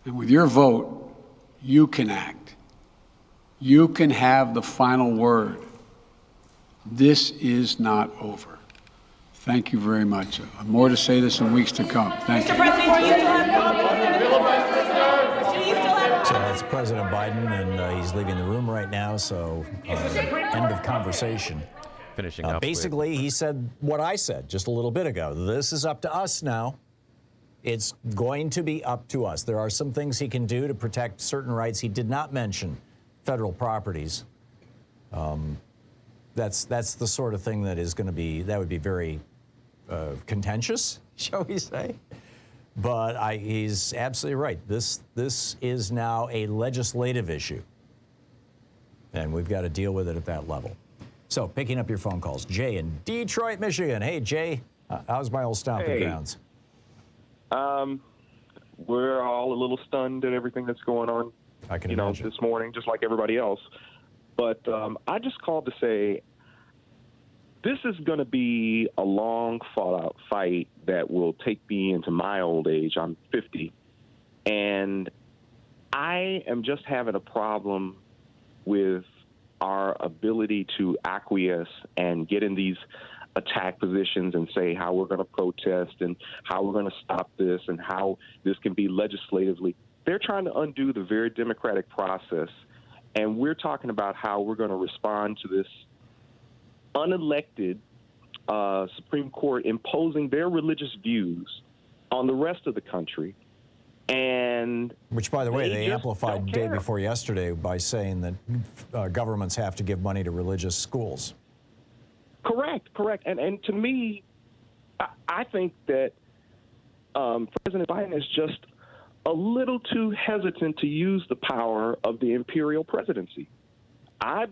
And with your vote, you can act. You can have the final word. This is not over. Thank you very much. More to say this in weeks to come. Thank you. So that's President Biden, and he's leaving the room right now, so end of conversation. Finishing up. Basically, he said what I said just a little bit ago. This is up to us now. It's going to be up to us. There are some things he can do to protect certain rights. He did not mention federal properties. That's the sort of thing that is going to be, that would be very contentious, shall we say. But he's absolutely right. This is now a legislative issue, and we've got to deal with it at that level. So, picking up your phone calls, Jay in Detroit, Michigan. Hey, Jay, how's my old stomping grounds? We're all a little stunned at everything that's going on, I can imagine. This morning, just like everybody else. But I just called to say this is going to be a long, fought-out fight that will take me into my old age. I'm 50. And I am just having a problem with our ability to acquiesce and get in these attack positions and say how we're going to protest and how we're going to stop this and how this can be legislatively. They're trying to undo the very democratic process, and we're talking about how we're going to respond to this unelected Supreme Court imposing their religious views on the rest of the country. And which, by the way, they just amplified don't day care. before yesterday by saying that governments have to give money to religious schools. Correct. And to me, I think that President Biden is just a little too hesitant to use the power of the imperial presidency. I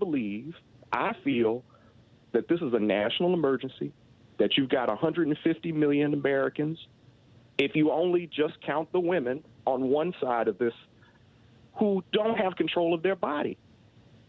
feel that this is a national emergency, that you've got 150 million Americans. If you only just count the women on one side of this who don't have control of their body.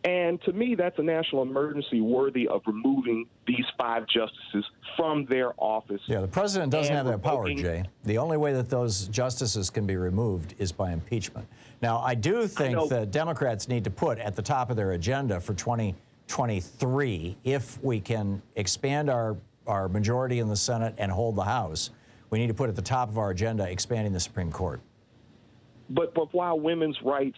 And to me, that's a national emergency worthy of removing these 5 justices from their office. Yeah, the president doesn't have that power, revoking- Jay. The only way that those justices can be removed is by impeachment. Now, I do think that Democrats need to put at the top of their agenda for 2023, if we can expand our majority in the Senate and hold the House, we need to put at the top of our agenda expanding the Supreme Court. But while women's rights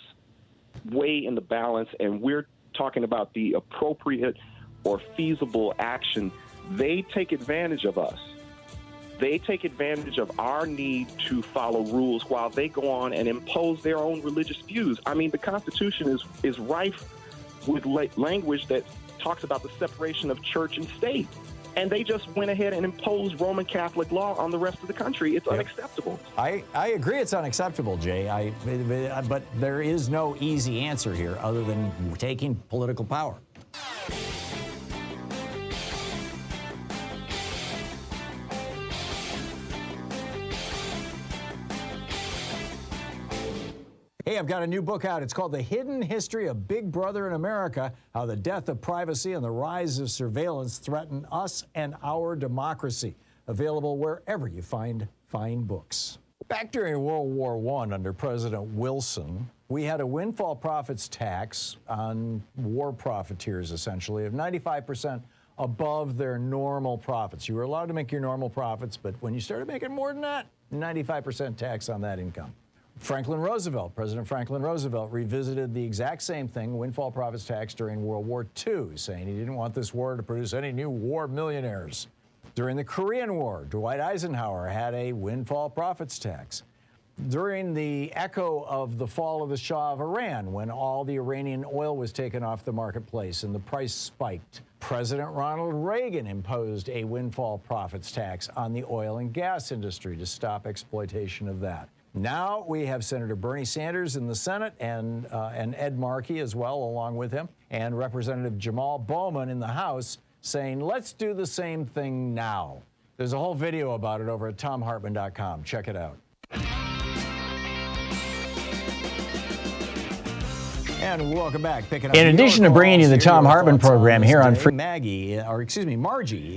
weigh in the balance and we're talking about the appropriate or feasible action, they take advantage of us. They take advantage of our need to follow rules while they go on and impose their own religious views. I mean, the Constitution is rife with language that talks about the separation of church and state. And they just went ahead and imposed Roman Catholic law on the rest of the country. It's unacceptable. I agree it's unacceptable, Jay, but there is no easy answer here other than taking political power. Hey, I've got a new book out. It's called The Hidden History of Big Brother in America, How the Death of Privacy and the Rise of Surveillance Threaten Us and Our Democracy. Available wherever you find fine books. Back during World War I under President Wilson, we had a windfall profits tax on war profiteers, essentially, of 95% above their normal profits. You were allowed to make your normal profits, but when you started making more than that, 95% tax on that income. President Franklin Roosevelt revisited the exact same thing, windfall profits tax, during World War II, saying he didn't want this war to produce any new war millionaires. During the Korean War, Dwight Eisenhower had a windfall profits tax. During the echo of the fall of the Shah of Iran, when all the Iranian oil was taken off the marketplace and the price spiked, President Ronald Reagan imposed a windfall profits tax on the oil and gas industry to stop exploitation of that. Now we have Senator Bernie Sanders in the Senate and Ed Markey as well, along with him, and Representative Jamal Bowman in the House, saying, let's do the same thing now. There's a whole video about it over at thomhartmann.com. Check it out. And welcome back. Picking up in addition to bringing you the Thom Hartmann Program here on Free Margie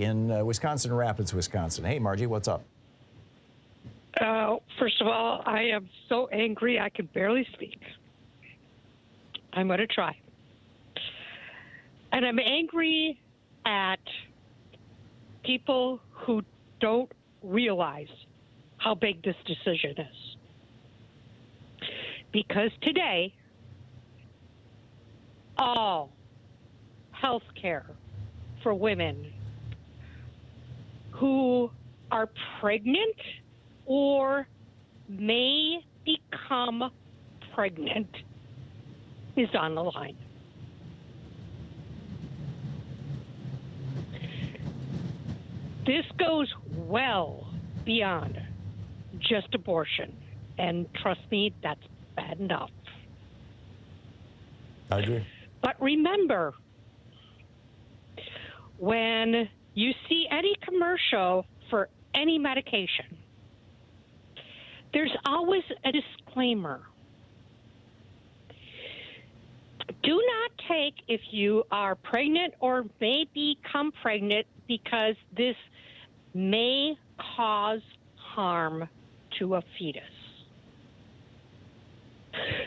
in Wisconsin Rapids, Wisconsin. Hey, Margie, what's up? First of all, I am so angry I can barely speak. I'm going to try. And I'm angry at people who don't realize how big this decision is. Because today, all health care for women who are pregnant or may become pregnant is on the line. This goes well beyond just abortion, and trust me, that's bad enough. I agree. But remember, when you see any commercial for any medication, there's always a disclaimer. Do not take if you are pregnant or may become pregnant, because this may cause harm to a fetus.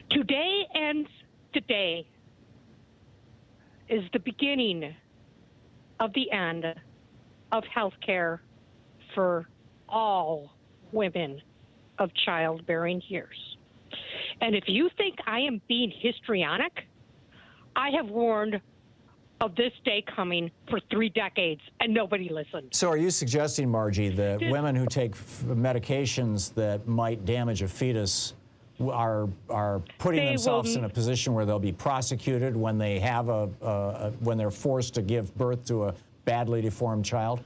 Today is the beginning of the end of health care for all women of childbearing years. And if you think I am being histrionic, I have warned of this day coming for 3 decades, and nobody listened. So are you suggesting, Margie, that women who take medications that might damage a fetus are putting themselves in a position where they'll be prosecuted when they have when they're forced to give birth to a badly deformed child?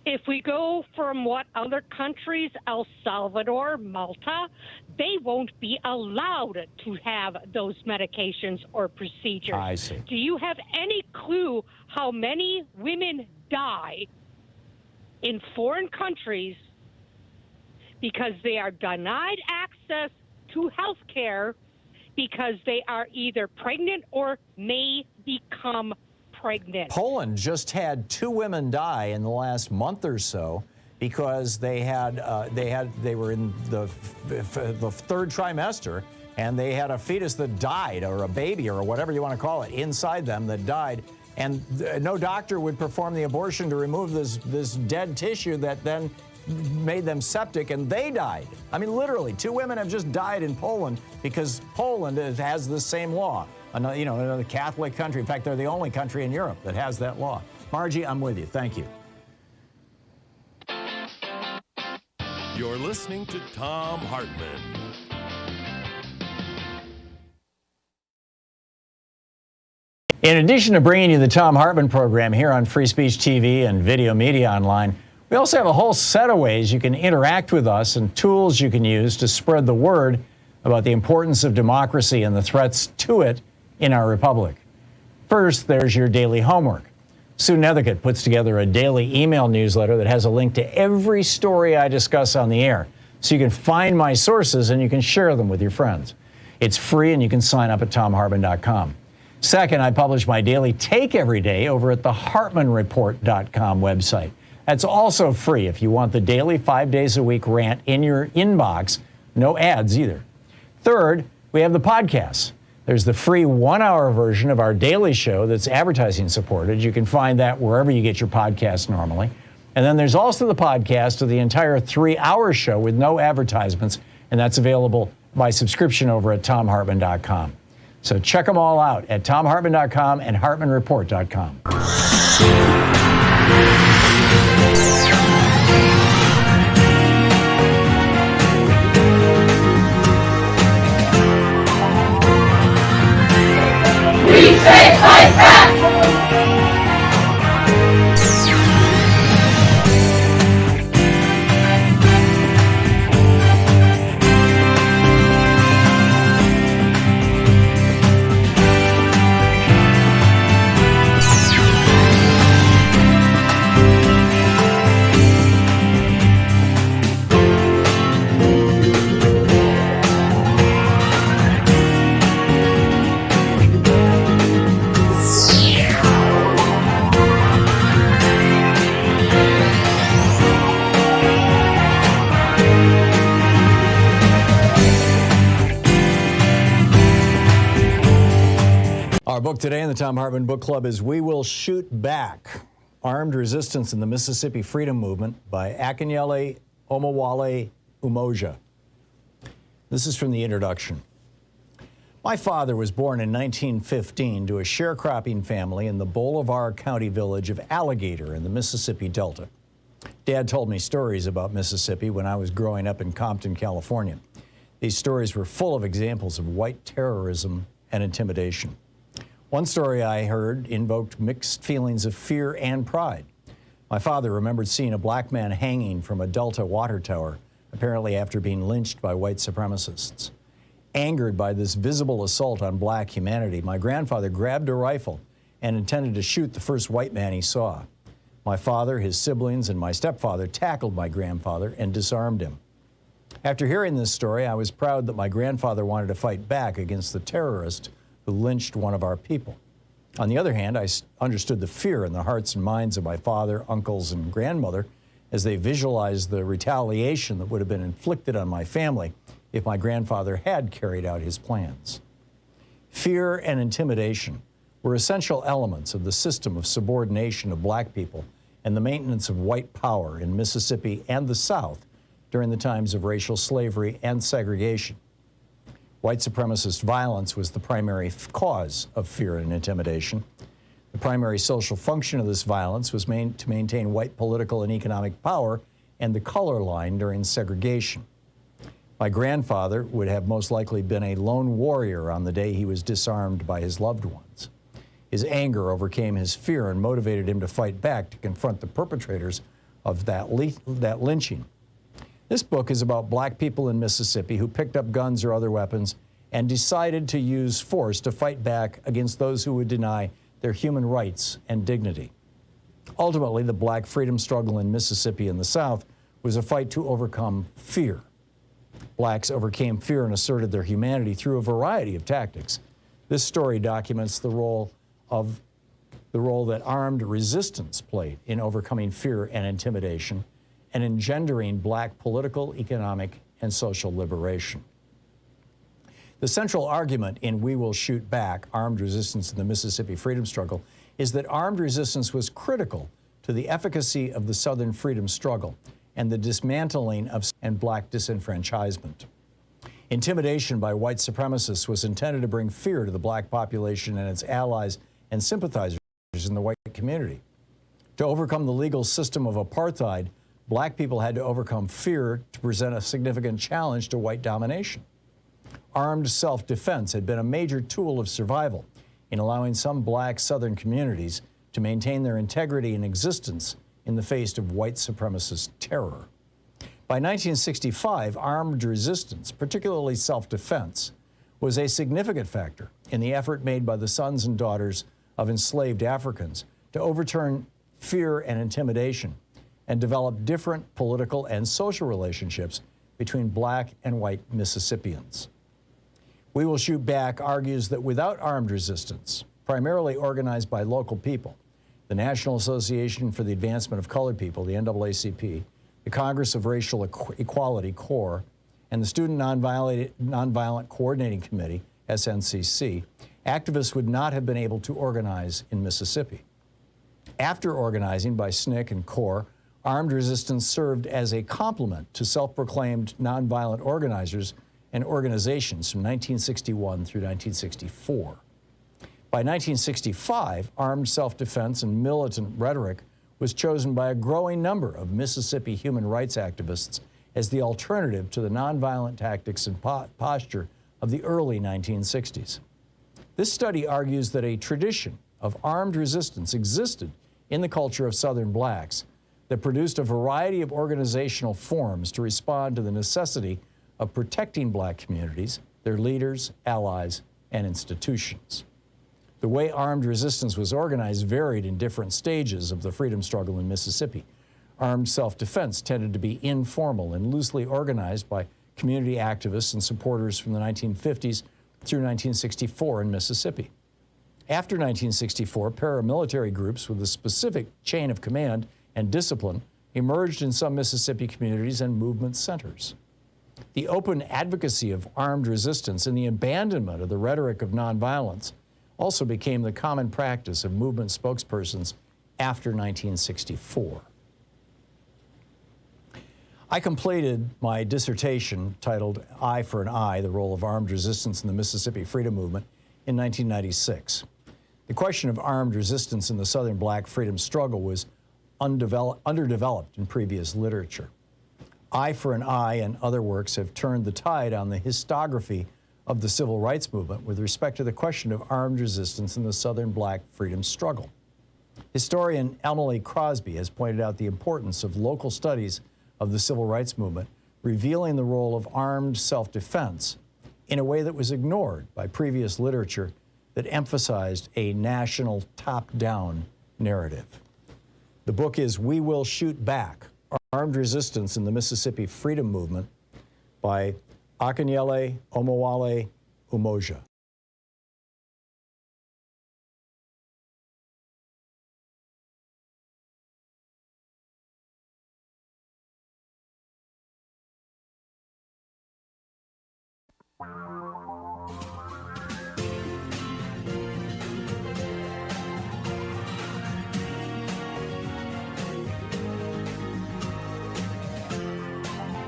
If we go from what other countries, El Salvador, Malta, they won't be allowed to have those medications or procedures. I see. Do you have any clue how many women die in foreign countries because they are denied access to health care because they are either pregnant or may become pregnant? Poland just had 2 women die in the last month or so because they were in the 3rd trimester, and they had a fetus that died, or a baby, or whatever you want to call it, inside them that died, and no doctor would perform the abortion to remove this dead tissue that then made them septic, and they died. I mean, literally, 2 women have just died in Poland because Poland has the same law. Another Catholic country. In fact, they're the only country in Europe that has that law. Margie, I'm with you. Thank you. You're listening to Thom Hartmann. In addition to bringing you the Thom Hartmann Program here on Free Speech TV and Video Media Online, we also have a whole set of ways you can interact with us and tools you can use to spread the word about the importance of democracy and the threats to it in our republic. First, there's your daily homework. Sue Nethercutt puts together a daily email newsletter that has a link to every story I discuss on the air, so you can find my sources and you can share them with your friends. It's free, and you can sign up at thomhartmann.com. Second, I publish my daily take every day over at the HartmannReport.com website. That's also free if you want the daily 5 days a week rant in your inbox. No ads either. Third, we have the podcasts. There's the free 1-hour version of our daily show that's advertising supported. You can find that wherever you get your podcasts normally. And then there's also the podcast of the entire 3-hour show with no advertisements, and that's available by subscription over at thomhartmann.com. So check them all out at thomhartmann.com and hartmannreport.com. We say fight back! Our book today in the Thom Hartmann Book Club is We Will Shoot Back, Armed Resistance in the Mississippi Freedom Movement by Akinyele Omowale Umoja. This is from the introduction. My father was born in 1915 to a sharecropping family in the Bolivar County village of Alligator in the Mississippi Delta. Dad told me stories about Mississippi when I was growing up in Compton, California. These stories were full of examples of white terrorism and intimidation. One story I heard invoked mixed feelings of fear and pride. My father remembered seeing a black man hanging from a Delta water tower, apparently after being lynched by white supremacists. Angered by this visible assault on black humanity, my grandfather grabbed a rifle and intended to shoot the first white man he saw. My father, his siblings, and my stepfather tackled my grandfather and disarmed him. After hearing this story, I was proud that my grandfather wanted to fight back against the terrorist who lynched one of our people. On the other hand, I understood the fear in the hearts and minds of my father, uncles, and grandmother as they visualized the retaliation that would have been inflicted on my family if my grandfather had carried out his plans. Fear and intimidation were essential elements of the system of subordination of black people and the maintenance of white power in Mississippi and the South during the times of racial slavery and segregation. White supremacist violence was the primary cause of fear and intimidation. The primary social function of this violence was to maintain white political and economic power and the color line during segregation. My grandfather would have most likely been a lone warrior on the day he was disarmed by his loved ones. His anger overcame his fear and motivated him to fight back to confront the perpetrators of that lynching. This book is about black people in Mississippi who picked up guns or other weapons and decided to use force to fight back against those who would deny their human rights and dignity. Ultimately, the black freedom struggle in Mississippi and the South was a fight to overcome fear. Blacks overcame fear and asserted their humanity through a variety of tactics. This story documents the role that armed resistance played in overcoming fear and intimidation and engendering black political, economic, and social liberation. The central argument in We Will Shoot Back, Armed Resistance in the Mississippi Freedom Struggle, is that armed resistance was critical to the efficacy of the Southern freedom struggle and the dismantling of black disenfranchisement. Intimidation by white supremacists was intended to bring fear to the black population and its allies and sympathizers in the white community. To overcome the legal system of apartheid, black people had to overcome fear to present a significant challenge to white domination. Armed self-defense had been a major tool of survival in allowing some black Southern communities to maintain their integrity and existence in the face of white supremacist terror. By 1965, armed resistance, particularly self-defense, was a significant factor in the effort made by the sons and daughters of enslaved Africans to overturn fear and intimidation and develop different political and social relationships between black and white Mississippians. We Will Shoot Back argues that without armed resistance, primarily organized by local people, the National Association for the Advancement of Colored People, the NAACP, the Congress of Racial Equality, CORE, and the Student Nonviolent Coordinating Committee, SNCC, activists would not have been able to organize in Mississippi. After organizing by SNCC and CORE, armed resistance served as a complement to self-proclaimed nonviolent organizers and organizations from 1961 through 1964. By 1965, armed self-defense and militant rhetoric was chosen by a growing number of Mississippi human rights activists as the alternative to the nonviolent tactics and posture of the early 1960s. This study argues that a tradition of armed resistance existed in the culture of Southern blacks that produced a variety of organizational forms to respond to the necessity of protecting black communities, their leaders, allies, and institutions. The way armed resistance was organized varied in different stages of the freedom struggle in Mississippi. Armed self-defense tended to be informal and loosely organized by community activists and supporters from the 1950s through 1964 in Mississippi. After 1964, paramilitary groups with a specific chain of command and discipline emerged in some Mississippi communities and movement centers. The open advocacy of armed resistance and the abandonment of the rhetoric of nonviolence also became the common practice of movement spokespersons after 1964. I completed my dissertation titled Eye for an Eye, the Role of Armed Resistance in the Mississippi Freedom Movement in 1996. The question of armed resistance in the Southern black freedom struggle was underdeveloped in previous literature. Eye for an Eye and other works have turned the tide on the historiography of the civil rights movement with respect to the question of armed resistance in the Southern black freedom struggle. Historian Emily Crosby has pointed out the importance of local studies of the civil rights movement, revealing the role of armed self-defense in a way that was ignored by previous literature that emphasized a national top-down narrative. The book is We Will Shoot Back, Armed Resistance in the Mississippi Freedom Movement by Akanyele Omowale Umoja.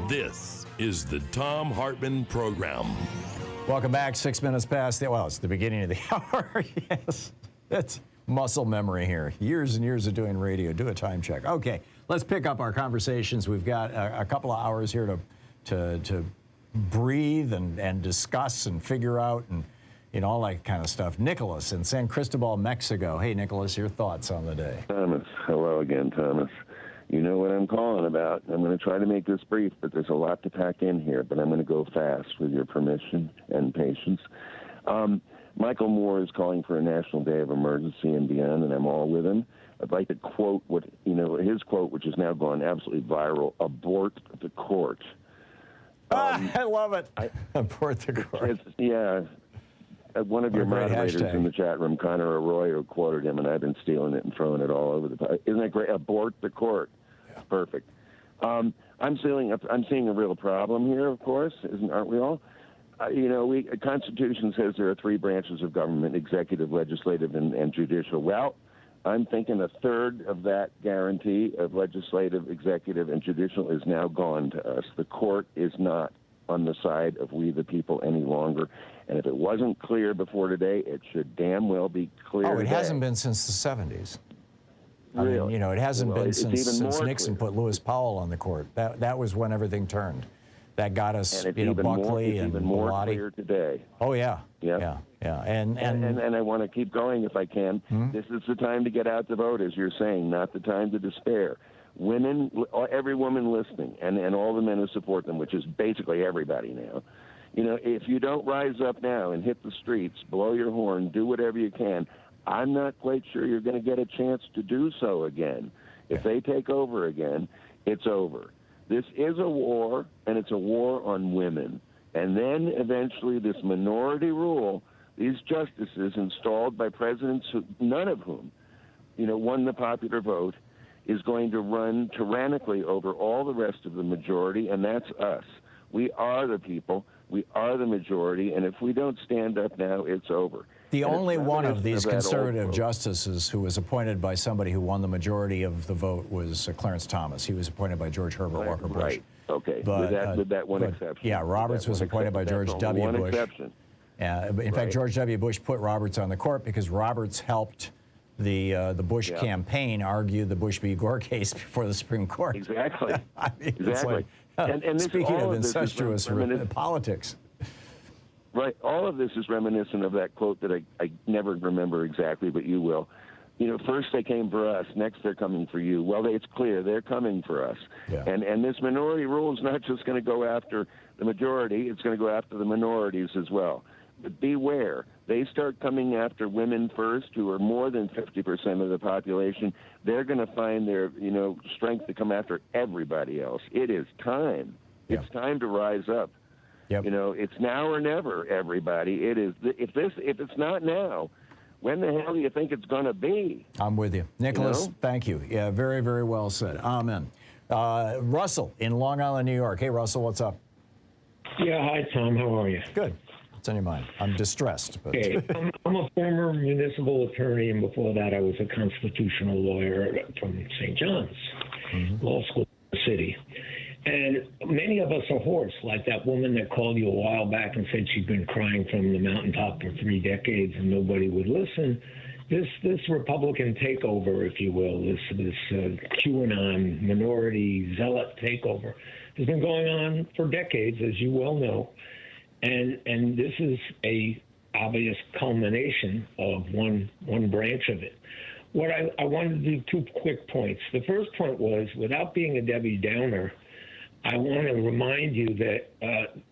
This is the Thom Hartmann Program. Welcome back. 6 minutes past the, well, it's the beginning of the hour. Yes, it's muscle memory here. Years and years of doing radio. Do a time check. Okay, let's pick up our conversations. We've got a couple of hours here to breathe and discuss and figure out and all that kind of stuff. Nicholas in San Cristobal, Mexico. Hey, Nicholas, your thoughts on the day? Thomas, hello again, Thomas. You know what I'm calling about. I'm going to try to make this brief, but there's a lot to pack in here, but I'm going to go fast with your permission and patience. Michael Moore is calling for a national day of emergency and beyond, and I'm all with him. I'd like to quote his quote, which has now gone absolutely viral: abort the court. I love it. Abort the court. Yeah. One of your moderators hashtag in the chat room, Connor Arroyo, quoted him, and I've been stealing it and throwing it all over the place. Isn't that great? Abort the court. Yeah. Perfect. I'm seeing a real problem here, of course, aren't we all? The Constitution says there are three branches of government: executive, legislative, and judicial. Well, I'm thinking a third of that guarantee of legislative, executive, and judicial is now gone to us. The court is not on the side of we the people any longer. And if it wasn't clear before today, it should damn well be clear today. It hasn't been since the 70s. Really? I mean, it hasn't been since Nixon clear. Put Lewis Powell on the court. That was when everything turned. That got us, and it's Buckley and even more Bellotti. Clear today. Oh, yeah. Yep. Yeah. And I want to keep going if I can. This is the time to get out to vote, as you're saying, not the time to despair. Women, every woman listening, and all the men who support them, which is basically everybody now, if you don't rise up now and hit the streets, blow your horn, do whatever you can, I'm not quite sure you're going to get a chance to do so again. If they take over again, it's over. This is a war, and it's a war on women. And then eventually this minority rule, these justices installed by presidents, none of whom won the popular vote, is going to run tyrannically over all the rest of the majority, and that's us. We are the people. We are the majority, and if we don't stand up now, it's over. The only one of these that conservative justices who was appointed by somebody who won the majority of the vote was Clarence Thomas. He was appointed by George Herbert Walker Bush. Right. Okay. But, with that one exception. Yeah, Roberts was appointed by George W. Bush. One exception. In fact, George W. Bush put Roberts on the court because Roberts helped the Bush campaign argue the Bush v. Gore case before the Supreme Court. Exactly. I mean, exactly. And speaking of incestuous politics. Right. All of this is reminiscent of that quote that I never remember exactly, but you will. First they came for us, next they're coming for you. Well, it's clear they're coming for us. Yeah. And this minority rule is not just going to go after the majority, it's going to go after the minorities as well. But beware, they start coming after women first, who are more than 50% of the population. They're going to find their, strength to come after everybody else. It is time. Yeah. It's time to rise up. Yep. It's now or never, everybody. It is. If it's not now, when the hell do you think it's going to be? I'm with you. Nicholas, thank you. Yeah, very, very well said. Amen. Russell in Long Island, New York. Hey, Russell, what's up? Yeah, hi, Tom. How are you? Good. What's on your mind? I'm distressed. But Okay, I'm a former municipal attorney, and before that I was a constitutional lawyer from St. John's Law School in the city. And many of us are hoarse, like that woman that called you a while back and said she'd been crying from the mountaintop for 3 decades and nobody would listen. This Republican takeover, if you will, this QAnon minority zealot takeover, has been going on for decades, as you well know. And this is a obvious culmination of one branch of it. What I wanted to do 2 quick points. The first point was, without being a Debbie Downer, I want to remind you that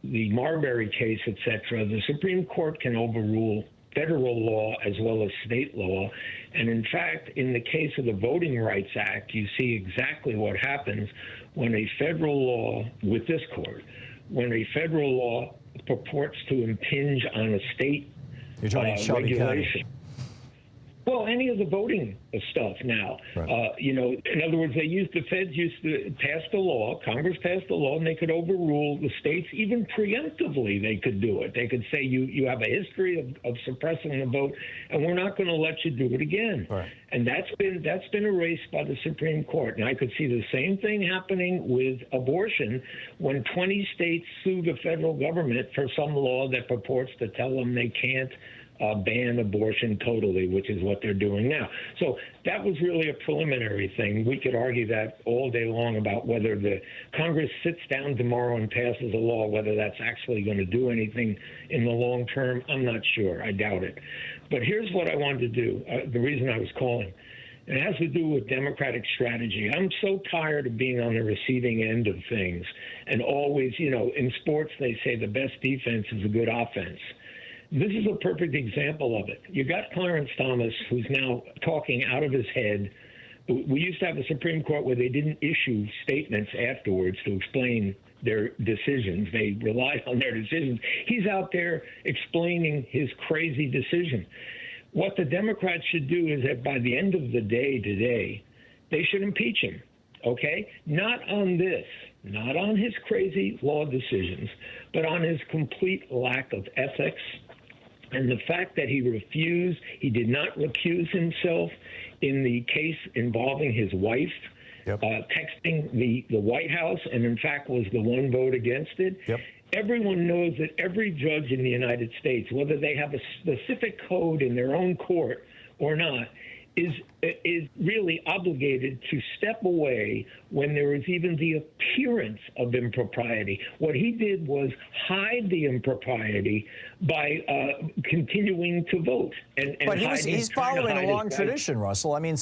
the Marbury case, et cetera, the Supreme Court can overrule federal law as well as state law. And in fact, in the case of the Voting Rights Act, you see exactly what happens when a federal law, with this court, when a federal law purports to impinge on a state regulation. Well, any of the voting stuff now. Right. In other words, the feds used to pass the law, Congress passed the law, and they could overrule the states. Even preemptively, they could do it. They could say, you have a history of suppressing the vote, and we're not going to let you do it again. Right. And that's been erased by the Supreme Court. And I could see the same thing happening with abortion when 20 states sue the federal government for some law that purports to tell them they can't ban abortion totally, which is what they're doing now. So that was really a preliminary thing. We could argue that all day long about whether the Congress sits down tomorrow and passes a law, whether that's actually going to do anything in the long term. I'm not sure. I doubt it. But here's what I wanted to do. The reason I was calling. It has to do with Democratic strategy. I'm so tired of being on the receiving end of things. And always, in sports, they say the best defense is a good offense. This is a perfect example of it. You got Clarence Thomas, who's now talking out of his head. We used to have a Supreme Court where they didn't issue statements afterwards to explain their decisions. They relied on their decisions. He's out there explaining his crazy decision. What the Democrats should do is that by the end of the day today, they should impeach him, okay? Not on this, not on his crazy law decisions, but on his complete lack of ethics. And the fact that he did not recuse himself in the case involving his wife, texting the White House, and in fact was the one vote against it. Yep. Everyone knows that every judge in the United States, whether they have a specific code in their own court or not, is really obligated to step away when there is even the appearance of impropriety. What he did was hide the impropriety by continuing to But he's following a long tradition, Russell. I mean,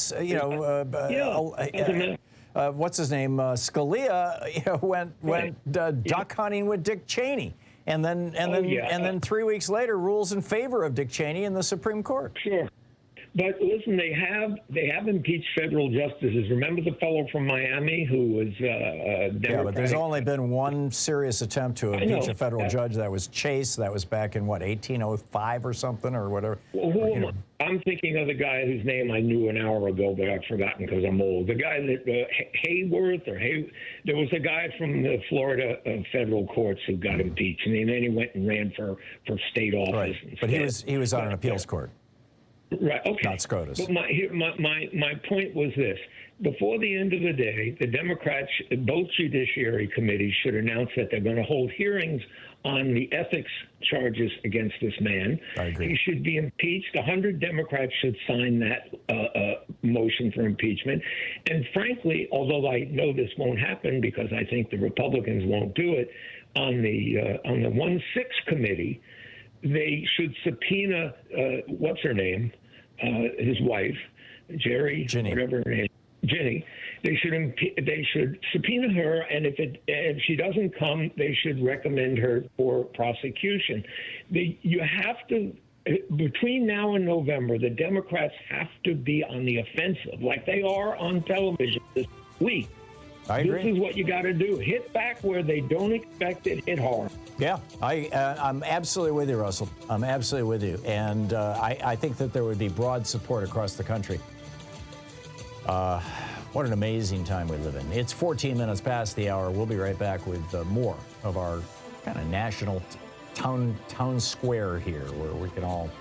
what's his name? Scalia went duck hunting with Dick Cheney, and then 3 weeks later rules in favor of Dick Cheney in the Supreme Court. Sure. But listen, they have impeached federal justices. Remember the fellow from Miami who was Democratic? Yeah, but there's only been one serious attempt to impeach a federal judge. That was Chase. That was back in, 1805 or something or whatever. Well, I'm thinking of the guy whose name I knew an hour ago, but I've forgotten because I'm old. The guy that there was a guy from the Florida federal courts who got impeached, and then he went and ran for state office. Right, but he was on an appeals court. Right. Okay. Not SCOTUS. But my point was this: before the end of the day, the Democrats, both judiciary committees, should announce that they're going to hold hearings on the ethics charges against this man. I agree. He should be impeached. 100 Democrats should sign that motion for impeachment. And frankly, although I know this won't happen because I think the Republicans won't do it, on the 1-6 committee, they should subpoena what's her name, his wife, Ginny. Whatever her name, Ginny. They should subpoena her, and if she doesn't come, they should recommend her for prosecution. You have to. Between now and November, the Democrats have to be on the offensive, like they are on television this week. I agree. This is what you got to do. Hit back where they don't expect it. Hit hard. Yeah, I'm absolutely with you, Russell. I'm absolutely with you. And I think that there would be broad support across the country. What an amazing time we live in. It's 14 minutes past the hour. We'll be right back with more of our kind of national town square here where we can all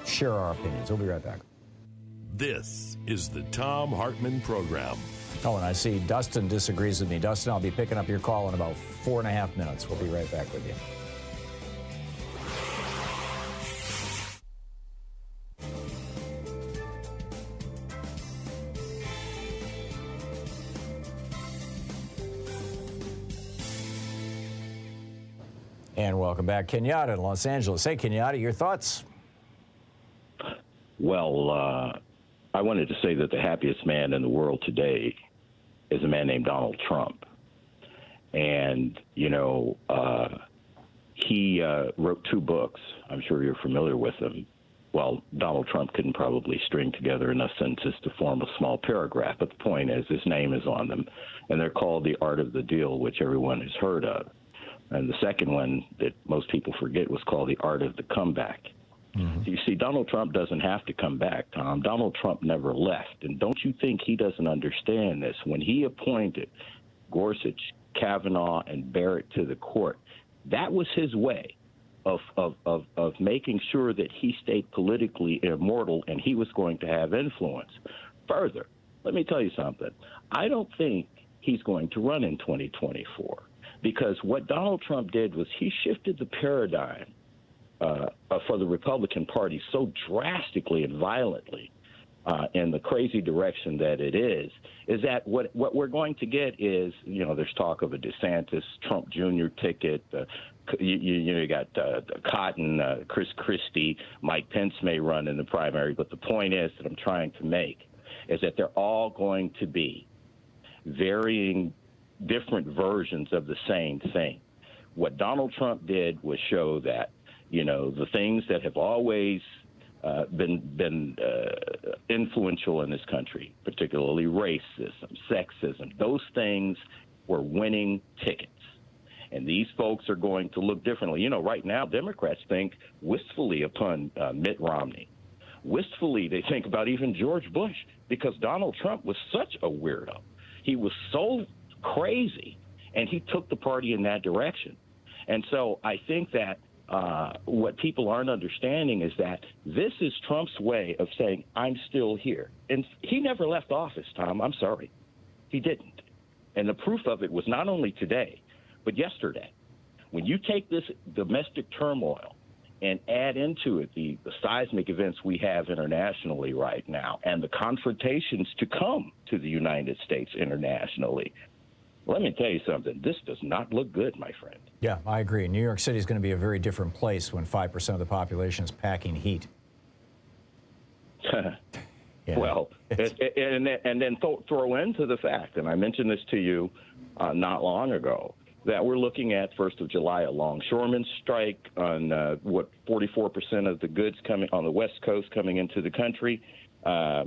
share our opinions. We'll be right back. This is the Thom Hartmann Program. Oh, and I see Dustin disagrees with me. Dustin, I'll be picking up your call in about 4.5 minutes. We'll be right back with you. And welcome back, Kenyatta in Los Angeles. Hey, Kenyatta, your thoughts? Well, I wanted to say that the happiest man in the world today is a man named Donald Trump. And, you know, he wrote 2 books. I'm sure you're familiar with them. Well, Donald Trump couldn't probably string together enough sentences to form a small paragraph, but the point is his name is on them. And they're called The Art of the Deal, which everyone has heard of. And the second one that most people forget was called The Art of the Comeback. Mm-hmm. You see, Donald Trump doesn't have to come back, Tom. Donald Trump never left. And don't you think he doesn't understand this? When he appointed Gorsuch, Kavanaugh, and Barrett to the court, that was his way of making sure that he stayed politically immortal and he was going to have influence. Further, let me tell you something. I don't think he's going to run in 2024. Because what Donald Trump did was he shifted the paradigm for the Republican Party so drastically and violently in the crazy direction that it is that what we're going to get is, you know, there's talk of a DeSantis, Trump Jr. ticket. You got Cotton, Chris Christie, Mike Pence may run in the primary. But the point is that I'm trying to make is that they're all going to be varying different versions of the same thing. What Donald Trump did was show that, you know, the things that have always been influential in this country, particularly racism, sexism, those things were winning tickets. And these folks are going to look differently. You know, right now, Democrats think wistfully upon Mitt Romney. Wistfully, they think about even George Bush because Donald Trump was such a weirdo. He was so crazy, and he took the party in that direction. And so I think that what people aren't understanding is that this is Trump's way of saying, I'm still here. And he never left office, Tom. I'm sorry. He didn't. And the proof of it was not only today, but yesterday. When you take this domestic turmoil and add into it the seismic events we have internationally right now and the confrontations to come to the United States internationally, let me tell you something. This does not look good, my friend. Yeah, I agree. New York City is going to be a very different place when 5% of the population is packing heat. Yeah. Well, and then throw into the fact, and I mentioned this to you not long ago, that we're looking at 1st of July, a longshoreman strike on 44% of the goods coming on the West Coast coming into the country. I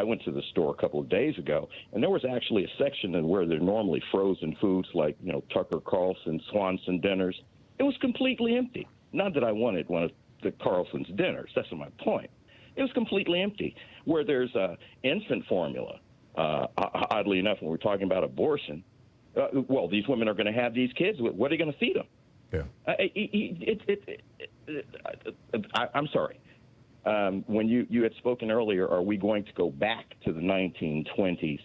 went to the store a couple of days ago, and there was actually a section in where there are normally frozen foods like, you know, Tucker Carlson, Swanson dinners. It was completely empty. Not that I wanted one of the Carlson's dinners. That's my point. It was completely empty. Where there's infant formula, oddly enough, when we're talking about abortion, well, these women are going to have these kids. What are they going to feed them? Yeah. I'm sorry. When you had spoken earlier, are we going to go back to the 1920s?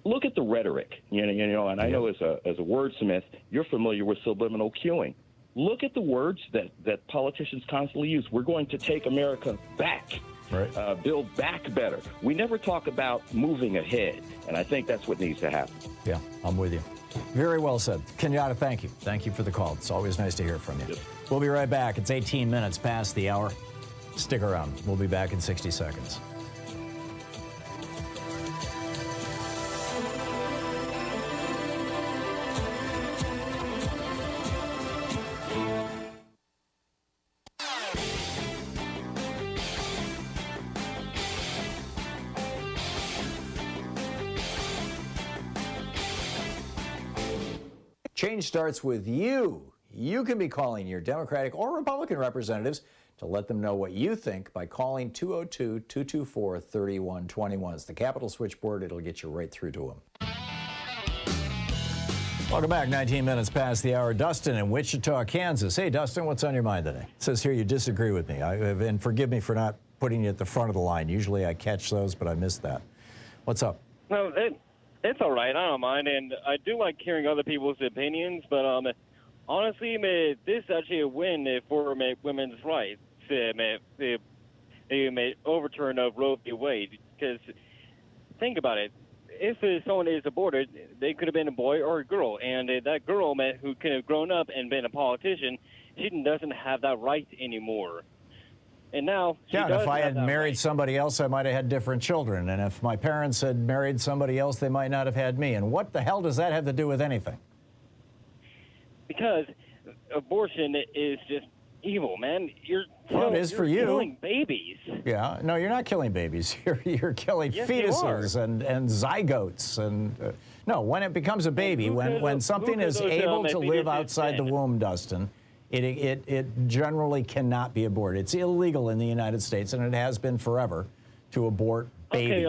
Look at the rhetoric, and I know as a wordsmith, you're familiar with subliminal cueing. Look at the words that politicians constantly use. We're going to take America back, right. Build back better. We never talk about moving ahead, and I think that's what needs to happen. Yeah, I'm with you. Very well said. Kenyatta, thank you. Thank you for the call. It's always nice to hear from you. Yes. We'll be right back. It's 18 minutes past the hour. Stick around. We'll be back in 60 seconds. Change starts with you. You can be calling your Democratic or Republican representatives to let them know what you think by calling 202-224-3121. It's the Capitol switchboard. It'll get you right through to them. Welcome back. 19 minutes past the hour. Dustin in Wichita, Kansas. Hey, Dustin, what's on your mind today? It says here you disagree with me. And forgive me for not putting you at the front of the line. Usually I catch those, but I missed that. What's up? No, it's all right. I don't mind, and I do like hearing other people's opinions. But honestly, this is actually a win for women's rights. The overturn of Roe v. Wade. Because think about it. If someone is aborted, they could have been a boy or a girl, and that girl who could have grown up and been a politician, she doesn't have that right anymore. And now, and if I had married somebody else, I might have had different children. And if my parents had married somebody else, they might not have had me. And what the hell does that have to do with anything? Because abortion is just evil, man. Well, it is for you. Killing babies. Yeah, no, you're not killing babies. You're killing fetuses and zygotes. And no, when it becomes a baby, when something is able to live outside the womb, Dustin, it generally cannot be aborted. It's illegal in the United States, and it has been forever, to abort babies.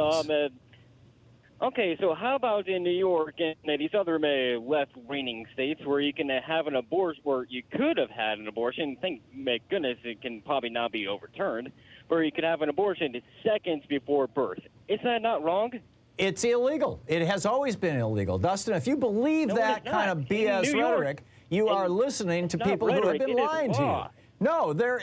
Okay, so how about in New York and these other left-leaning states where you can have an abortion, where you could have had an abortion, thank goodness it can probably not be overturned, where you could have an abortion seconds before birth. Is that not wrong? It's illegal. It has always been illegal. Dustin, if you believe that kind of BS rhetoric, you are listening to people who have been lying to you. No, there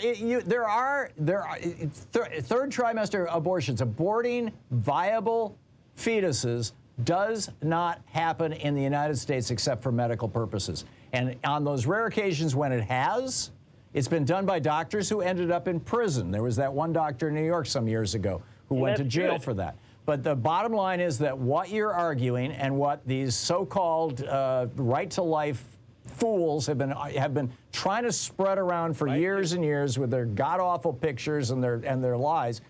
are third trimester abortions. Aborting viable fetuses does not happen in the United States except for medical purposes. And on those rare occasions when it has, it's been done by doctors who ended up in prison. There was that one doctor in New York some years ago who went to jail for that. But the bottom line is that what you're arguing and what these so-called right-to-life fools have been trying to spread around for years and years with their god-awful pictures and their lies,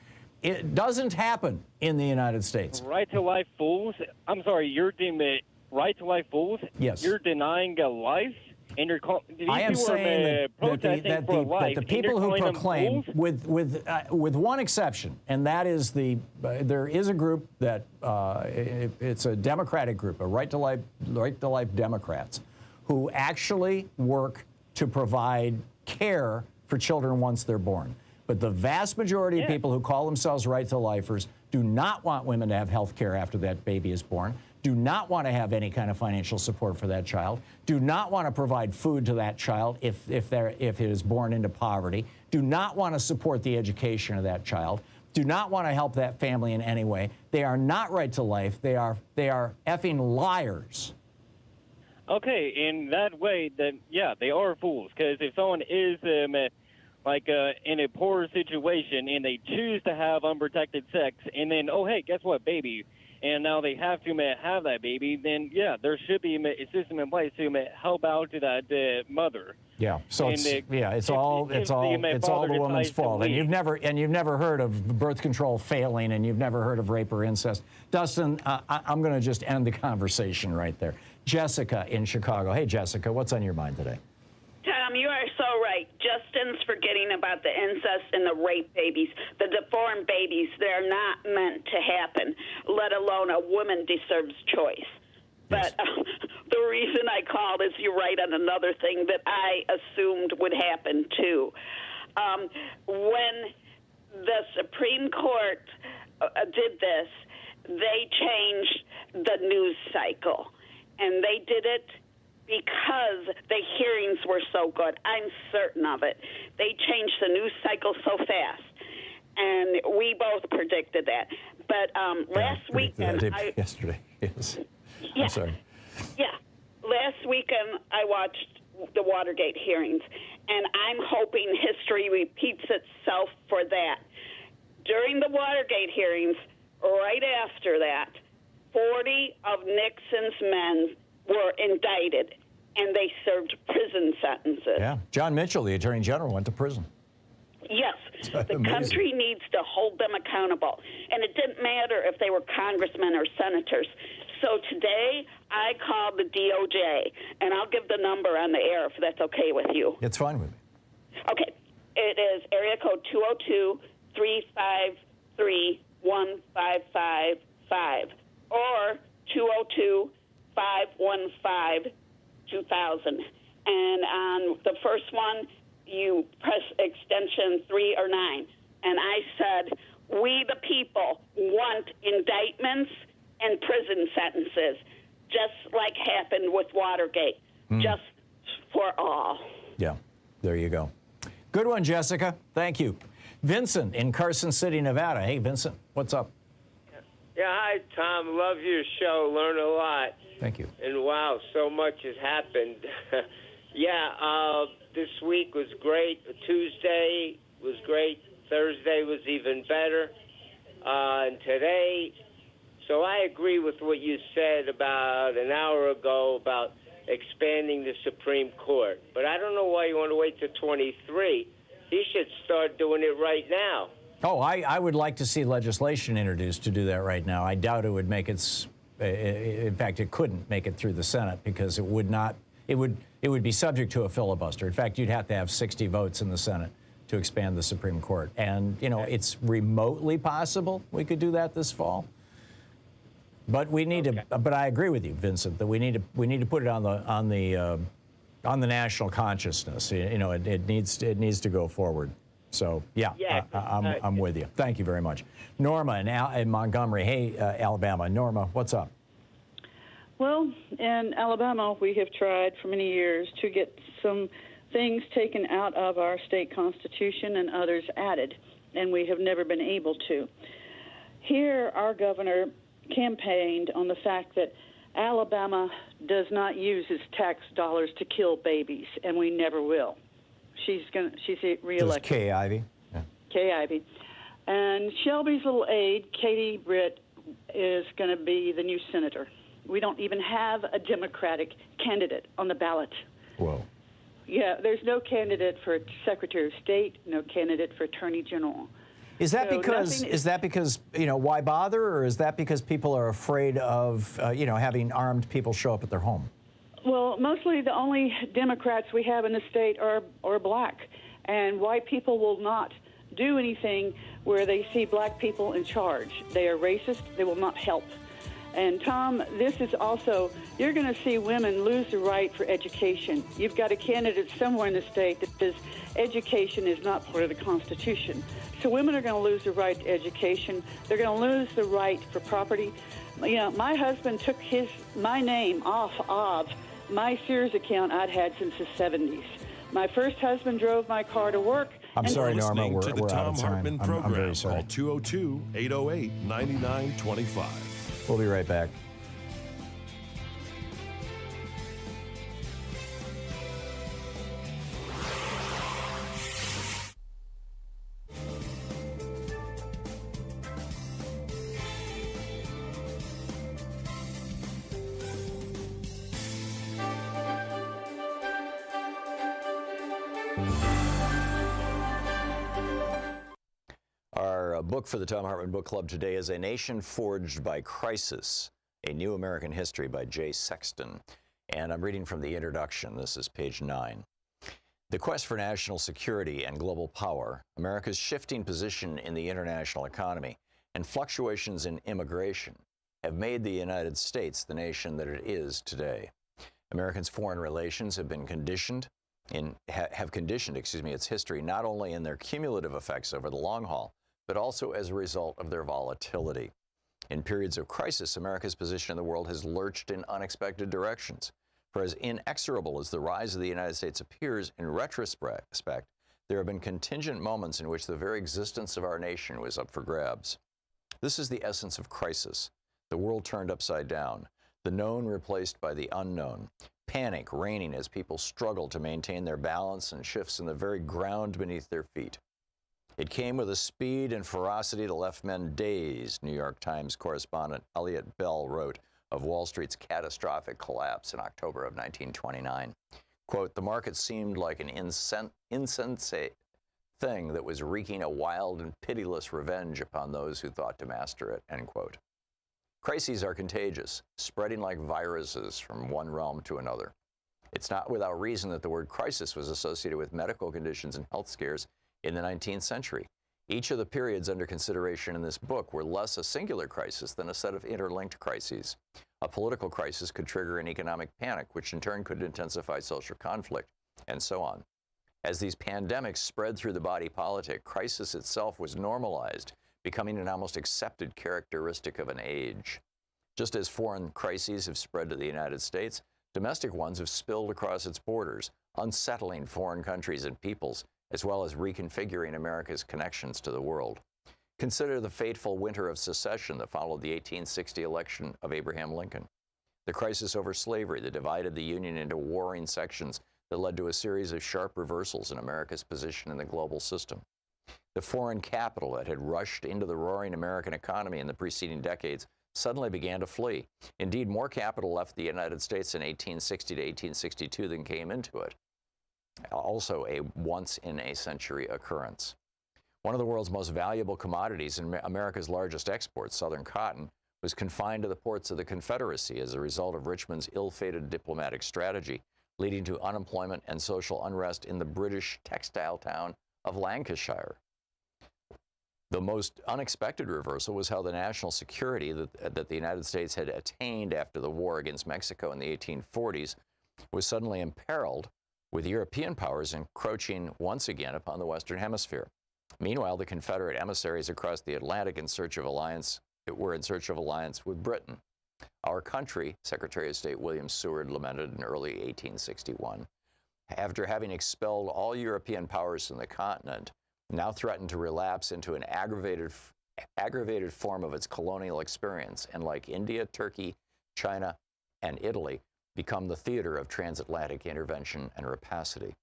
it doesn't happen in the United States. Right-to-life fools? I'm sorry, you're denying right-to-life fools? Yes. You're denying a life? And you're I am saying that the people who proclaim, with one exception, and that is there is a group that it's a Democratic group, a right to life Democrats, who actually work to provide care for children once they're born. But the vast majority of people who call themselves right-to-lifers do not want women to have health care after that baby is born, do not want to have any kind of financial support for that child, do not want to provide food to that child if it is born into poverty, do not want to support the education of that child, do not want to help that family in any way. They are not right to life. They are effing liars. Okay, in that way, then, yeah, they are fools. Because if someone is in a poor situation and they choose to have unprotected sex, and then, oh, hey, guess what, baby, and now they have to have that baby, then, yeah, there should be a system in place to help out to that mother. Yeah, so it's all the woman's fault. And you've never heard of birth control failing, and you've never heard of rape or incest. Dustin, I'm going to just end the conversation right there. Jessica in Chicago. Hey, Jessica, what's on your mind today? Tom, Tom, you are so right. Justin's forgetting about the incest and the rape babies, the deformed babies. They're not meant to happen, let alone a woman deserves choice. But the reason I called is you're right on another thing that I assumed would happen, too. When the Supreme Court did this, they changed the news cycle. And they did it because the hearings were so good. I'm certain of it. They changed the news cycle so fast. And we both predicted that. But last weekend... yesterday, yes. Yeah. I'm sorry. Yeah. Last weekend, I watched the Watergate hearings, and I'm hoping history repeats itself for that. During the Watergate hearings, right after that, 40 of Nixon's men were indicted, and they served prison sentences. Yeah. John Mitchell, the Attorney General, went to prison. Yes, the country needs to hold them accountable. And it didn't matter if they were congressmen or senators. So today, I called the DOJ, and I'll give the number on the air if that's okay with you. It's fine with me. Okay. It is area code 202-353-1555 or 202-515-2000. And on the first one, you press extension 3 or 9. And I said, we the people want indictments and prison sentences, just like happened with Watergate, just for all. Yeah, there you go. Good one, Jessica. Thank you. Vincent in Carson City, Nevada. Hey, Vincent, what's up? Yeah, hi, Tom. Love your show. Learn a lot. Thank you. And wow, so much has happened. This week was great. Tuesday was great. Thursday was even better. And today, so I agree with what you said about an hour ago about expanding the Supreme Court. But I don't know why you want to wait till 23. He should start doing it right now. Oh, I would like to see legislation introduced to do that right now. I doubt it would make its, in fact, it couldn't make it through the Senate because it would not, it would be subject to a filibuster. In fact, you'd have to have 60 votes in the Senate to expand the Supreme Court. And, you know, it's remotely possible we could do that this fall. But we need to, but I agree with you, Vincent, that we need to put it on the national consciousness. You know, it needs to go forward. So yeah, I'm with you. Thank you very much, Norma in Montgomery. Hey, Alabama, Norma, what's up? Well, in Alabama, we have tried for many years to get some things taken out of our state constitution and others added, and we have never been able to. Here, our governor campaigned on the fact that Alabama does not use its tax dollars to kill babies, and we never will. She's reelected. Kay Ivey. Yeah. Kay Ivey. And Shelby's little aide, Katie Britt, is going to be the new senator. We don't even have a Democratic candidate on the ballot. Whoa. Yeah, there's no candidate for Secretary of State, no candidate for Attorney General. Is that because you know, why bother, or is that because people are afraid of you know, having armed people show up at their home? Well, mostly the only Democrats we have in the state are black, and white people will not do anything where they see black people in charge. They are racist. They will not help. And, Tom, this is also, you're going to see women lose the right for education. You've got a candidate somewhere in the state that says education is not part of the Constitution. So women are going to lose the right to education. They're going to lose the right for property. You know, my husband took my name off of my Sears account I'd had since the 70s. My first husband drove my car to work. I'm sorry, Norma, we're to the out Thom of time. Hartmann Program. I'm very sorry. Call 202-808-9925. We'll be right back. Our book for the Thom Hartmann Book Club today is A Nation Forged by Crisis, A New American History by Jay Sexton. And I'm reading from the introduction. This is page 9. The quest for national security and global power, America's shifting position in the international economy, and fluctuations in immigration have made the United States the nation that it is today. Americans' foreign relations have been conditioned its history not only in their cumulative effects over the long haul, but also as a result of their volatility. In periods of crisis, America's position in the world has lurched in unexpected directions. For as inexorable as the rise of the United States appears in retrospect, there have been contingent moments in which the very existence of our nation was up for grabs. This is the essence of crisis. The world turned upside down, the known replaced by the unknown, panic reigning as people struggle to maintain their balance and shifts in the very ground beneath their feet. It came with a speed and ferocity that left men dazed, New York Times correspondent Elliot Bell wrote of Wall Street's catastrophic collapse in October of 1929. Quote, "The market seemed like an insensate thing that was wreaking a wild and pitiless revenge upon those who thought to master it," end quote. Crises are contagious, spreading like viruses from one realm to another. It's not without reason that the word crisis was associated with medical conditions and health scares in the 19th century. Each of the periods under consideration in this book were less a singular crisis than a set of interlinked crises. A political crisis could trigger an economic panic, which in turn could intensify social conflict, and so on. As these pandemics spread through the body politic, crisis itself was normalized, becoming an almost accepted characteristic of an age. Just as foreign crises have spread to the United States, domestic ones have spilled across its borders, unsettling foreign countries and peoples, as well as reconfiguring America's connections to the world. Consider the fateful winter of secession that followed the 1860 election of Abraham Lincoln. The crisis over slavery that divided the Union into warring sections that led to a series of sharp reversals in America's position in the global system. The foreign capital that had rushed into the roaring American economy in the preceding decades suddenly began to flee. Indeed, more capital left the United States in 1860 to 1862 than came into it. Also a once-in-a-century occurrence. One of the world's most valuable commodities and America's largest exports, Southern cotton, was confined to the ports of the Confederacy as a result of Richmond's ill-fated diplomatic strategy, leading to unemployment and social unrest in the British textile town of Lancashire. The most unexpected reversal was how the national security that the United States had attained after the war against Mexico in the 1840s was suddenly imperiled, with European powers encroaching once again upon the Western Hemisphere. Meanwhile, the Confederate emissaries across the Atlantic were in search of alliance with Britain. Our country, Secretary of State William Seward lamented in early 1861, after having expelled all European powers from the continent, now threatened to relapse into an aggravated form of its colonial experience, and like India, Turkey, China, and Italy, become the theater of transatlantic intervention and rapacity.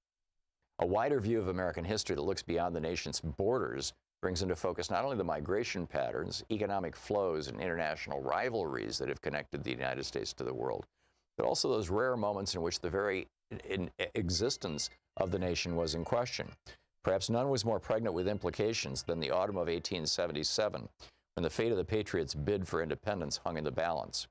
A wider view of American history that looks beyond the nation's borders brings into focus not only the migration patterns, economic flows, and international rivalries that have connected the United States to the world, but also those rare moments in which the very existence of the nation was in question. Perhaps none was more pregnant with implications than the autumn of 1877, when the fate of the Patriots' bid for independence hung in the balance.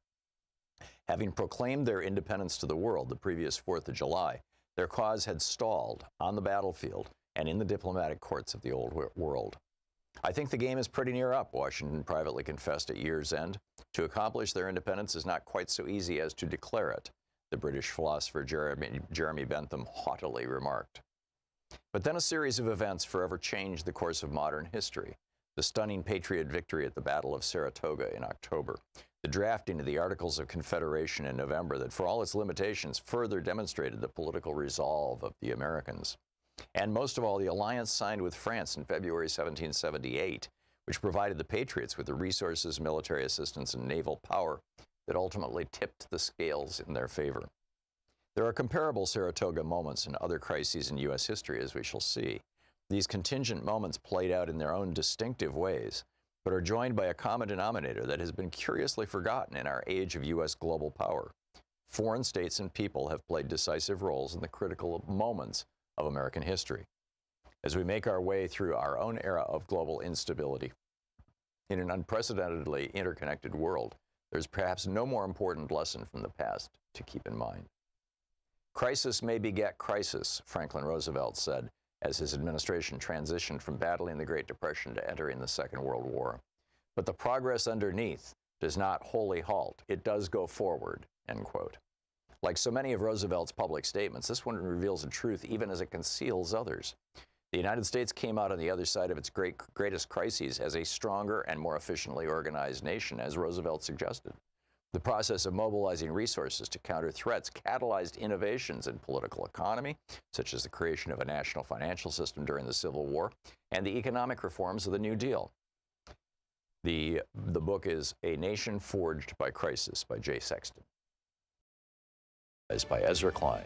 Having proclaimed their independence to the world the previous 4th of July, their cause had stalled on the battlefield and in the diplomatic courts of the old world. "I think the game is pretty near up," Washington privately confessed at year's end. "To accomplish their independence is not quite so easy as to declare it," the British philosopher Jeremy Bentham haughtily remarked. But then a series of events forever changed the course of modern history. The stunning Patriot victory at the Battle of Saratoga in October, the drafting of the Articles of Confederation in November that, for all its limitations, further demonstrated the political resolve of the Americans. And most of all, the alliance signed with France in February 1778, which provided the Patriots with the resources, military assistance, and naval power that ultimately tipped the scales in their favor. There are comparable Saratoga moments in other crises in U.S. history, as we shall see. These contingent moments played out in their own distinctive ways, but are joined by a common denominator that has been curiously forgotten in our age of U.S. global power. Foreign states and people have played decisive roles in the critical moments of American history. As we make our way through our own era of global instability, in an unprecedentedly interconnected world, there's perhaps no more important lesson from the past to keep in mind. Crisis may beget crisis, Franklin Roosevelt said, as his administration transitioned from battling the Great Depression to entering the Second World War. But the progress underneath does not wholly halt. It does go forward, end quote. Like so many of Roosevelt's public statements, this one reveals the truth even as it conceals others. The United States came out on the other side of its greatest crises as a stronger and more efficiently organized nation, as Roosevelt suggested. The process of mobilizing resources to counter threats catalyzed innovations in political economy, such as the creation of a national financial system during the Civil War, and the economic reforms of the New Deal. The book is A Nation Forged by Crisis by Jay Sexton. By Ezra Klein.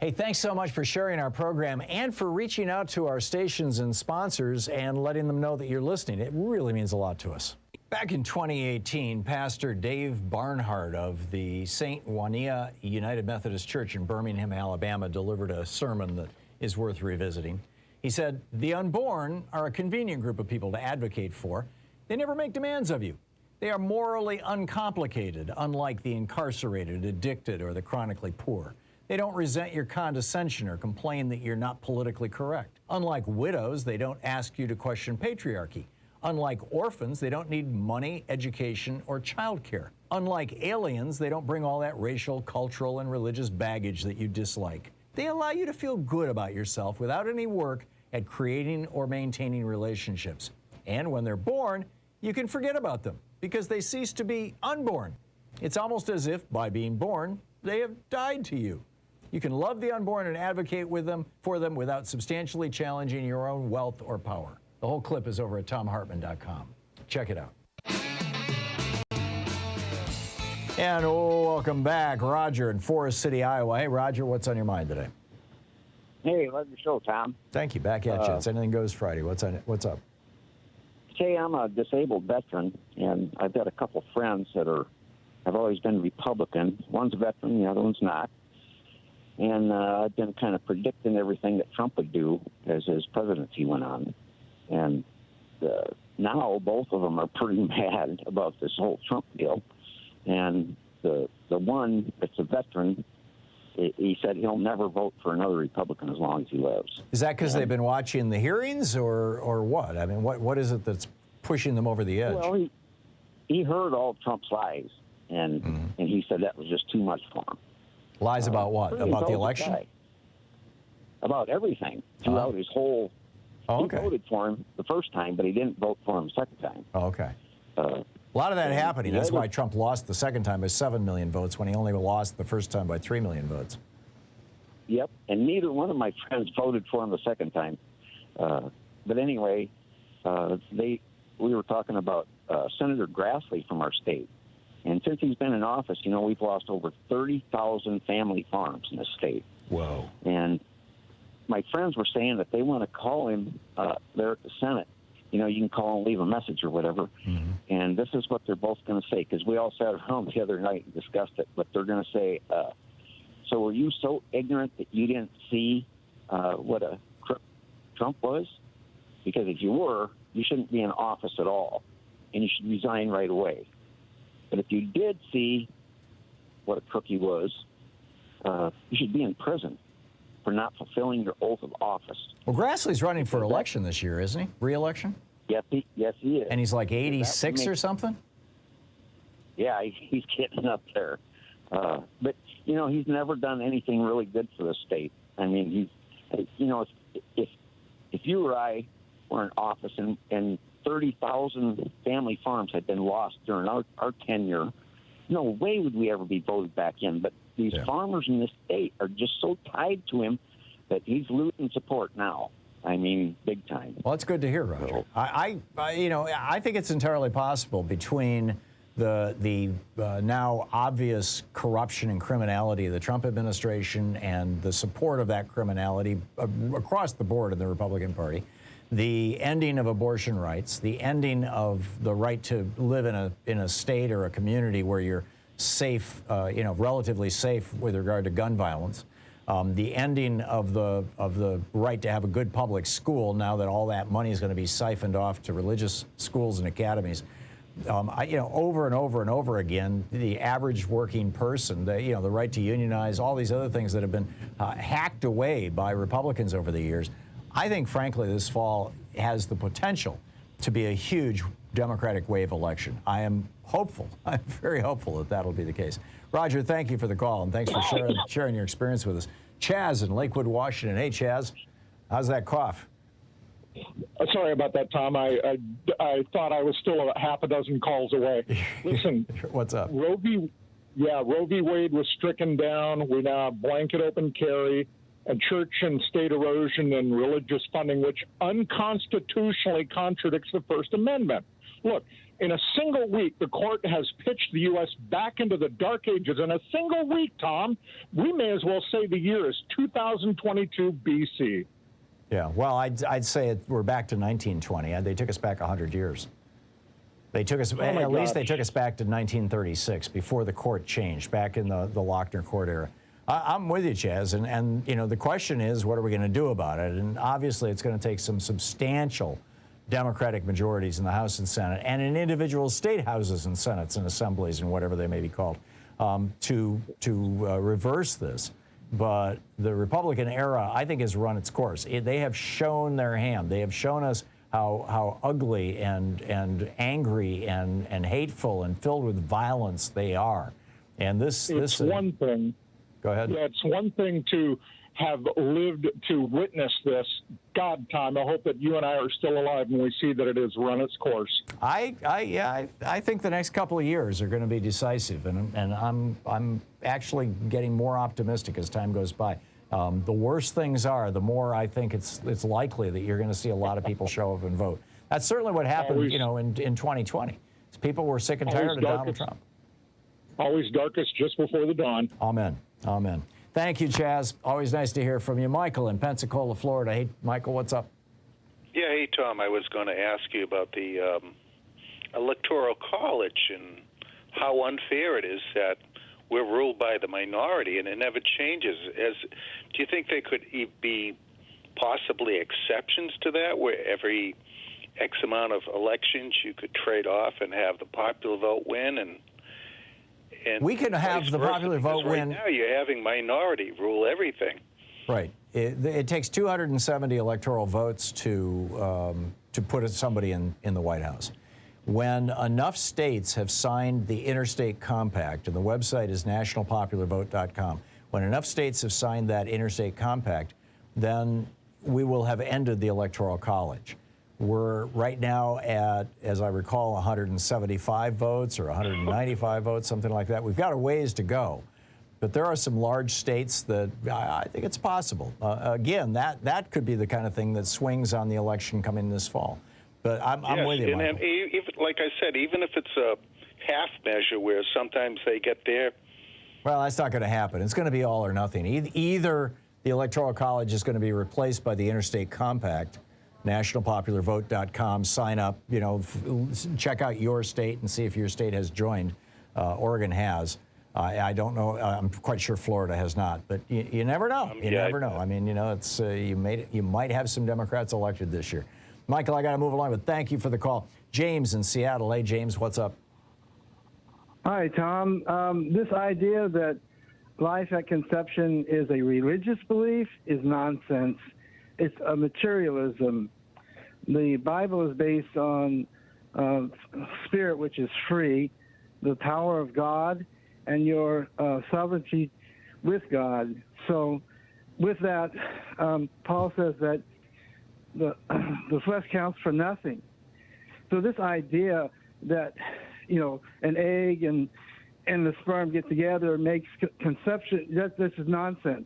Hey, thanks so much for sharing our program and for reaching out to our stations and sponsors and letting them know that you're listening. It really means a lot to us. Back in 2018, Pastor Dave Barnhart of the St. Juania United Methodist Church in Birmingham, Alabama, delivered a sermon that is worth revisiting. He said, "The unborn are a convenient group of people to advocate for. They never make demands of you. They are morally uncomplicated, unlike the incarcerated, addicted, or the chronically poor. They don't resent your condescension or complain that you're not politically correct. Unlike widows, they don't ask you to question patriarchy. Unlike orphans, they don't need money, education, or childcare. Unlike aliens, they don't bring all that racial, cultural, and religious baggage that you dislike. They allow you to feel good about yourself without any work at creating or maintaining relationships. And when they're born, you can forget about them because they cease to be unborn. It's almost as if, by being born, they have died to you. You can love the unborn and advocate for them without substantially challenging your own wealth or power." The whole clip is over at thomhartmann.com. Check it out. And welcome back, Roger in Forest City, Iowa. Hey, Roger, what's on your mind today? Hey, love your show, Tom. Thank you. Back at you. It's Anything Goes Friday. What's up? Say, I'm a disabled veteran, and I've got a couple friends that have always been Republican. One's a veteran, the other one's not. And I've been kind of predicting everything that Trump would do as his presidency went on. And now both of them are pretty mad about this whole Trump deal. And the one that's a veteran, he said he'll never vote for another Republican as long as he lives. Is that because they've been watching the hearings or what? I mean, what is it that's pushing them over the edge? Well, he heard all Trump's lies, and he said that was just too much for him. Lies about what? About the election? About everything throughout his whole. Oh, okay. He voted for him the first time, but he didn't vote for him the second time. Oh, okay. A lot of that happening. That's why Trump lost the second time by 7 million votes when he only lost the first time by 3 million votes. Yep, and neither one of my friends voted for him the second time. But anyway, we were talking about Senator Grassley from our state. And since he's been in office, we've lost over 30,000 family farms in the state. Whoa. And my friends were saying that they want to call him there at the Senate. You can call and leave a message or whatever. Mm-hmm. And this is what they're both going to say, because we all sat around the other night and discussed it. But they're going to say, so were you so ignorant that you didn't see what a crook Trump was? Because if you were, you shouldn't be in office at all, and you should resign right away. But if you did see what a crook he was, you should be in prison for not fulfilling your oath of office. Well, Grassley's running for election this year, isn't he? Re-election? Yes, he is. And he's like 86 or something? Yeah, he's getting up there. But, he's never done anything really good for the state. I mean, if you or I were in office and 30,000 family farms had been lost during our tenure, no way would we ever be voted back in. But these farmers in this state are just so tied to him that he's losing support now. I mean, big time. Well, it's good to hear, Roger. I think it's entirely possible between the now obvious corruption and criminality of the Trump administration and the support of that criminality across the board in the Republican Party, the ending of abortion rights, the ending of the right to live in a state or a community where you're safe, relatively safe with regard to gun violence, the ending of the right to have a good public school, now that all that money is going to be siphoned off to religious schools and academies. Over and over and over again, the average working person, the right to unionize, all these other things that have been hacked away by Republicans over the years. I think, frankly, this fall has the potential to be a huge Democratic wave election. I am hopeful. I'm very hopeful that that'll be the case. Roger, thank you for the call, and thanks for sharing your experience with us. Chaz in Lakewood, Washington. Hey, Chaz, how's that cough? Sorry about that, Tom. I thought I was still a half a dozen calls away. Listen, what's up? Roe v. Wade was stricken down. We now have blanket open carry and church and state erosion and religious funding, which unconstitutionally contradicts the First Amendment. Look, in a single week, the court has pitched the U.S. back into the dark ages. In a single week, Tom, we may as well say the year is 2022 BC. Yeah, well, I'd say we're back to 1920. They took us back 100 years. They took us, at least they took us back to 1936, before the court changed, back in the Lochner court era. I'm with you, Chaz, and the question is, what are we going to do about it? And obviously, it's going to take some substantial Democratic majorities in the House and Senate, and in individual state houses and senates and assemblies and whatever they may be called, to reverse this. But the Republican era, I think, has run its course. They have shown their hand. They have shown us how ugly and angry and hateful and filled with violence they are. And this one thing. Go ahead. Yeah, it's one thing to have lived to witness this. God, Tom, I hope that you and I are still alive when we see that it has run its course. I think the next couple of years are going to be decisive, and I'm actually getting more optimistic as time goes by. The worse things are, the more I think it's likely that you're going to see a lot of people show up and vote. That's certainly what happened, in 2020. People were sick and tired of Donald Trump. Always darkest just before the dawn. Amen. Amen. Thank you, Chaz. Always nice to hear from you. Michael in Pensacola, Florida. Hey, Michael, what's up? Yeah, hey, Tom. I was going to ask you about the Electoral College and how unfair it is that we're ruled by the minority and it never changes. Do you think there could be possibly exceptions to that, where every X amount of elections you could trade off and have the popular vote win? And we can have the popular vote win. Right now you're having minority rule everything. Right. It takes 270 electoral votes to put somebody in the White House. When enough states have signed the Interstate Compact, and the website is nationalpopularvote.com, when enough states have signed that Interstate Compact, then we will have ended the Electoral College. We're right now at, as I recall, 175 votes or 195 votes, something like that. We've got a ways to go. But there are some large states that I think it's possible. Again, that could be the kind of thing that swings on the election coming this fall. But I'm with you, Michael. And even, like I said, even if it's a half measure where sometimes they get there. Well, that's not going to happen. It's going to be all or nothing. Either the Electoral College is going to be replaced by the Interstate Compact, nationalpopularvote.com, sign up, check out your state and see if your state has joined. Oregon has. I don't know. I'm quite sure Florida has not, but you never know. You never know. I mean, it's you might have some Democrats elected this year. Michael, I got to move along, but thank you for the call. James in Seattle. Hey, James, what's up? Hi, Tom. This idea that life at conception is a religious belief is nonsense. It's a materialism. The Bible is based on spirit, which is free, the power of God, and your sovereignty with God. So with that, Paul says that the flesh counts for nothing. So this idea that, an egg and the sperm get together makes conception, this is nonsense.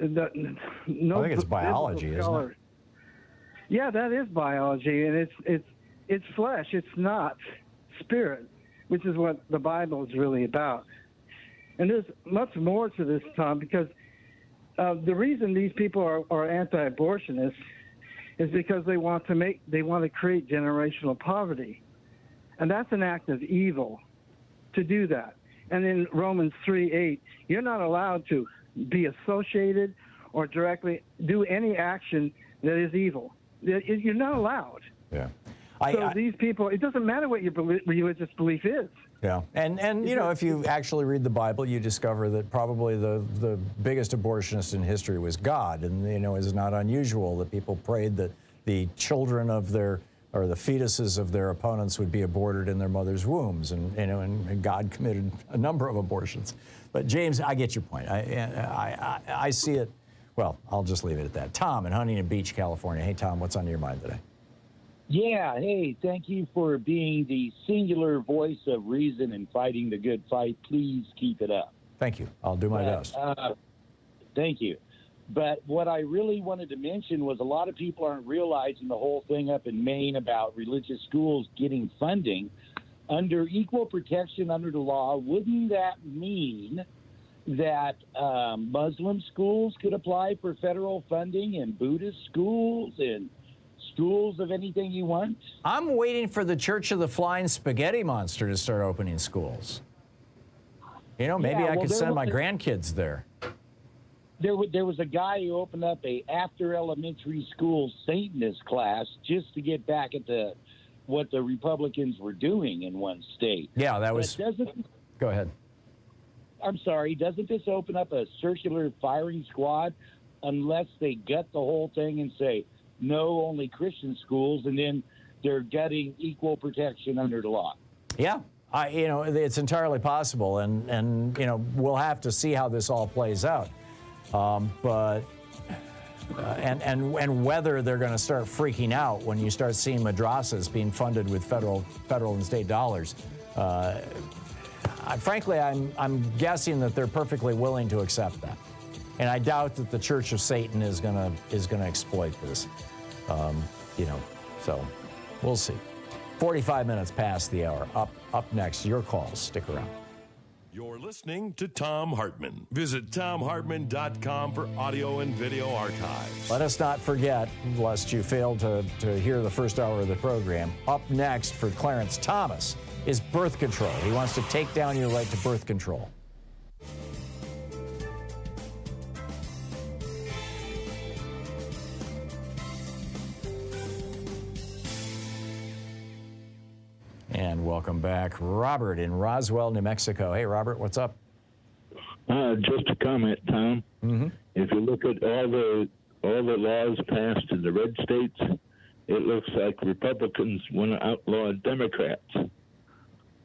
I think it's biology, isn't it? Yeah, that is biology, and it's flesh. It's not spirit, which is what the Bible is really about. And there's much more to this, Tom, because the reason these people are anti-abortionists is because they want to create generational poverty, and that's an act of evil to do that. And in Romans 3:8, you're not allowed to be associated or directly do any action that is evil. You're not allowed. Yeah. So these people, it doesn't matter what your religious belief is. Yeah, and you know, if you actually read the Bible, you discover that probably the biggest abortionist in history was God, and you know, it's not unusual that people prayed that the children of their, or the fetuses of their opponents would be aborted in their mother's wombs, and you know, and God committed a number of abortions. But James, I get your point. I see it. Well, I'll just leave it at that. Tom in Huntington Beach, California. Hey, Tom, what's on your mind today? Yeah, hey, thank you for being the singular voice of reason and fighting the good fight. Please keep it up. Thank you. I'll do my best. Thank you. But what I really wanted to mention was a lot of people aren't realizing the whole thing up in Maine about religious schools getting funding. Under equal protection under the law, wouldn't that mean that Muslim schools could apply for federal funding and Buddhist schools and schools of anything you want? I'm waiting for the Church of the Flying Spaghetti Monster to start opening schools. You know, maybe I could send my grandkids there. There was a guy who opened up a after elementary school Satanist class just to get back at what the Republicans were doing in one state. Yeah, that was. Go ahead. I'm sorry. Doesn't this open up a circular firing squad unless they gut the whole thing and say, no, only Christian schools, and then they're getting equal protection under the law? Yeah, you know, it's entirely possible, and you know, we'll have to see how this all plays out. But whether they're going to start freaking out when you start seeing madrasas being funded with federal and state dollars. Frankly, I'm guessing that they're perfectly willing to accept that. And I doubt that the Church of Satan is gonna exploit this, you know. So we'll see. 45 minutes past the hour. Up next, your calls. Stick around. You're listening to Thom Hartmann. Visit thomhartmann.com for audio and video archives. Let us not forget, lest you fail to hear the first hour of the program. Up next for Clarence Thomas is birth control. He wants to take down your right to birth control. And welcome back, Robert in Roswell, New Mexico. Hey, Robert, what's up? Just a comment, Tom. Mm-hmm. If you look at all the laws passed in the red states, it looks like Republicans want to outlaw Democrats.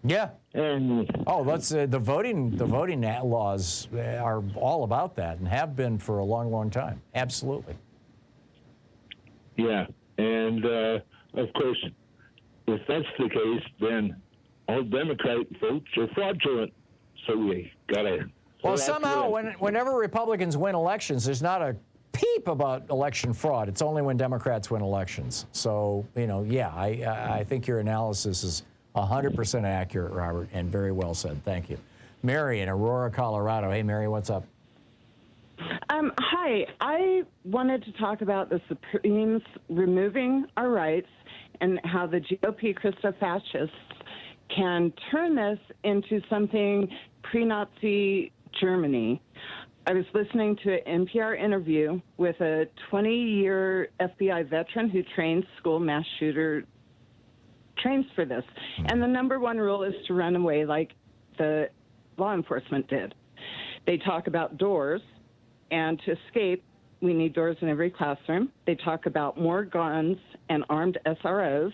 Yeah. And that's the voting laws are all about that and have been for a long, long time. Absolutely. Yeah, and of course, if that's the case, then all Democrat votes are fraudulent. So we gotta. Well, somehow, whenever Republicans win elections, there's not a peep about election fraud. It's only when Democrats win elections. So, you know, yeah, I think your analysis is 100% accurate, Robert, and very well said. Thank you. Mary in Aurora, Colorado. Hey, Mary, what's up? Hi. I wanted to talk about the Supremes removing our rights and how the GOP Christo-fascists can turn this into something pre-Nazi Germany. I was listening to an NPR interview with a 20-year FBI veteran who trains school mass shooter trains for this. And the number one rule is to run away like the law enforcement did. They talk about doors, and to escape, we need doors in every classroom. They talk about more guns and armed SROs,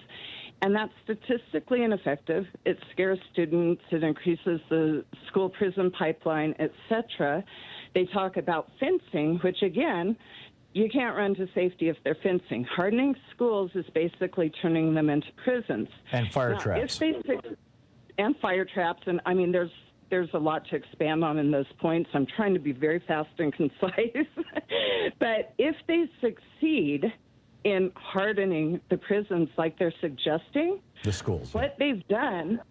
and that's statistically ineffective. It scares students. It increases the school-prison pipeline, etc. They talk about fencing, which, again, you can't run to safety if they're fencing. Hardening schools is basically turning them into prisons. And fire traps. And fire traps. And, I mean, there's a lot to expand on in those points. I'm trying to be very fast and concise. But if they succeed in hardening the prisons like they're suggesting, the schools, what they've done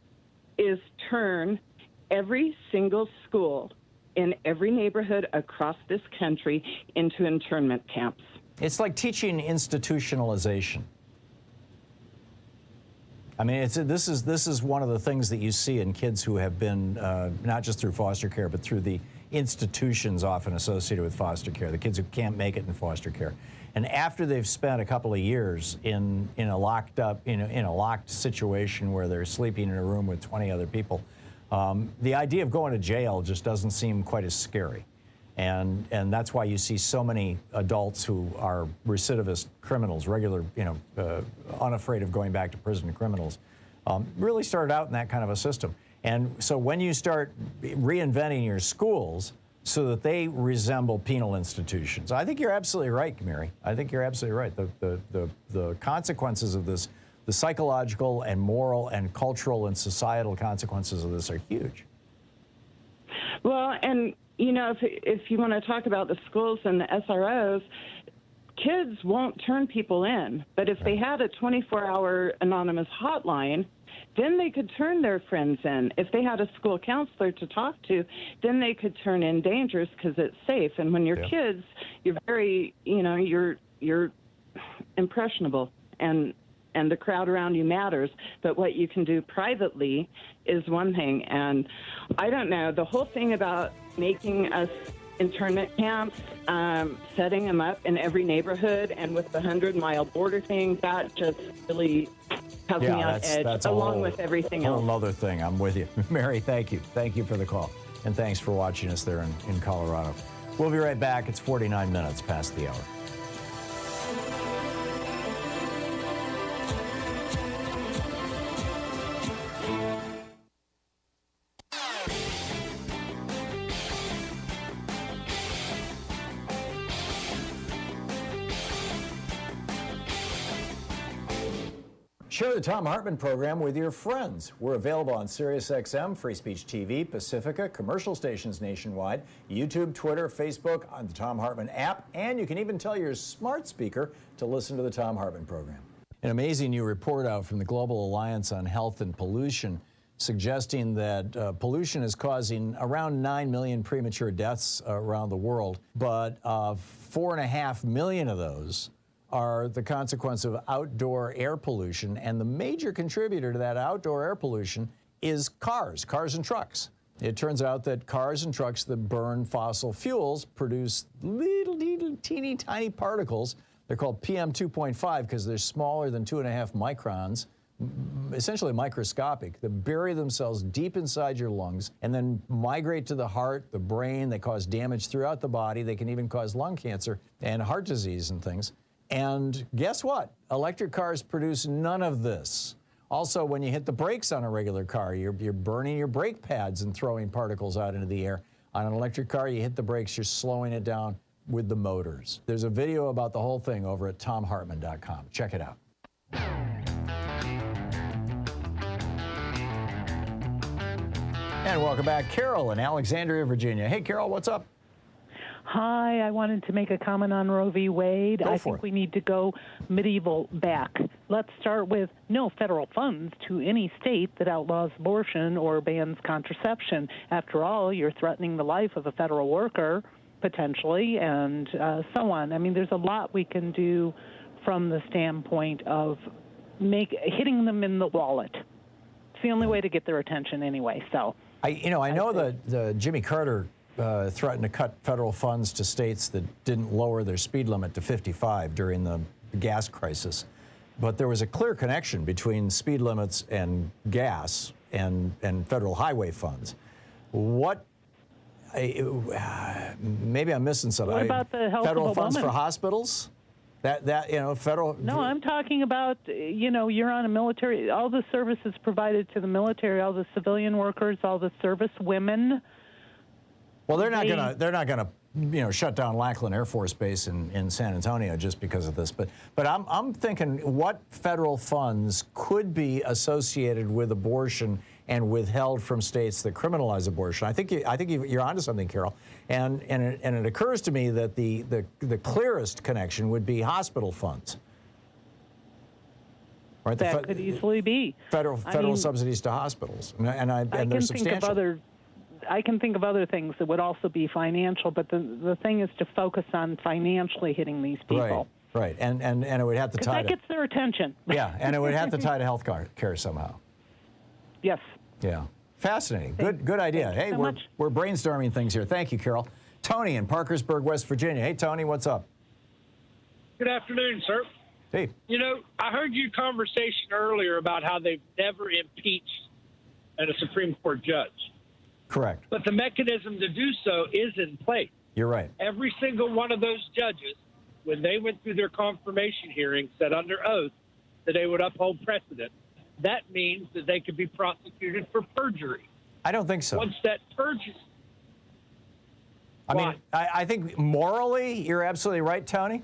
is turn every single school in every neighborhood across this country into internment camps. It's like teaching institutionalization. I mean, this is one of the things that you see in kids who have been, not just through foster care, but through the institutions often associated with foster care, the kids who can't make it in foster care. And after they've spent a couple of years in a locked situation where they're sleeping in a room with 20 other people, the idea of going to jail just doesn't seem quite as scary. And that's why you see so many adults who are recidivist criminals, regular, unafraid of going back to prison criminals, really started out in that kind of a system. And so when you start reinventing your schools so that they resemble penal institutions, I think you're absolutely right, Mary. I think you're absolutely right. The consequences of this, the psychological and moral and cultural and societal consequences of this are huge. Well, and if you want to talk about the schools and the SROs, kids won't turn people in. But if they had a 24-hour anonymous hotline, then they could turn their friends in. If they had a school counselor to talk to, then they could turn in dangers because it's safe. And when you're kids, you're very, you're impressionable, and the crowd around you matters. But what you can do privately is one thing. And I don't know, the whole thing about making us internment camps, setting them up in every neighborhood, and with the 100-mile border thing, that just really has me on edge, that's along with everything else. A whole other thing. I'm with you. Mary, thank you. Thank you for the call. And thanks for watching us there in Colorado. We'll be right back. It's 49 minutes past the hour. Share the Thom Hartmann Program with your friends. We're available on SiriusXM, Free Speech TV, Pacifica, commercial stations nationwide, YouTube, Twitter, Facebook, on the Thom Hartmann app, and you can even tell your smart speaker to listen to the Thom Hartmann Program. An amazing new report out from the Global Alliance on Health and Pollution suggesting that pollution is causing around 9 million premature deaths around the world, but 4.5 million of those are the consequence of outdoor air pollution, and the major contributor to that outdoor air pollution is cars and trucks. It turns out that cars and trucks that burn fossil fuels produce little teeny tiny particles. They're called PM 2.5 because they're smaller than 2.5 microns, essentially microscopic, that bury themselves deep inside your lungs and then migrate to the heart, the brain. They cause damage throughout the body. They can even cause lung cancer and heart disease and things. And guess what? Electric cars produce none of this. Also, when you hit the brakes on a regular car, you're burning your brake pads and throwing particles out into the air. On an electric car, you hit the brakes, you're slowing it down with the motors. There's a video about the whole thing over at thomhartmann.com. Check it out. And welcome back, Carol in Alexandria, Virginia. Hey, Carol, what's up? Hi, I wanted to make a comment on Roe v. Wade. I think we need to go medieval back. Let's start with no federal funds to any state that outlaws abortion or bans contraception. After all, you're threatening the life of a federal worker, potentially, and so on. I mean, there's a lot we can do from the standpoint of hitting them in the wallet. It's the only way to get their attention anyway. So I know that Jimmy Carter threatened to cut federal funds to states that didn't lower their speed limit to 55 during the gas crisis. But there was a clear connection between speed limits and gas and federal highway funds. Maybe I'm missing something. What about the health federal of a funds woman? For hospitals? Federal. No, I'm talking about, you're on a military, all the services provided to the military, all the civilian workers, all the service women. Well, they're not gonna shut down Lackland Air Force Base in San Antonio just because of this. But I'm thinking what federal funds could be associated with abortion and withheld from states that criminalize abortion. I think you're onto something, Carol. And it occurs to me that the clearest connection would be hospital funds. Right? That could easily be Federal subsidies to hospitals, and they're substantial. I can think of other things that would also be financial, but the thing is to focus on financially hitting these people. Right, and it would have to tie that gets their attention. Yeah, and it would have to tie to health care somehow. Yes. Yeah. Fascinating. Good idea. Hey, we're brainstorming things here. Thank you, Carol. Tony in Parkersburg, West Virginia. Hey, Tony, what's up? Good afternoon, sir. Hey. You know, I heard your conversation earlier about how they've never impeached a Supreme Court judge. Correct. But the mechanism to do so is in place. You're right. Every single one of those judges, when they went through their confirmation hearing, said under oath that they would uphold precedent. That means that they could be prosecuted for perjury. I don't think so. Once that perjury... I mean, I think morally, you're absolutely right, Tony.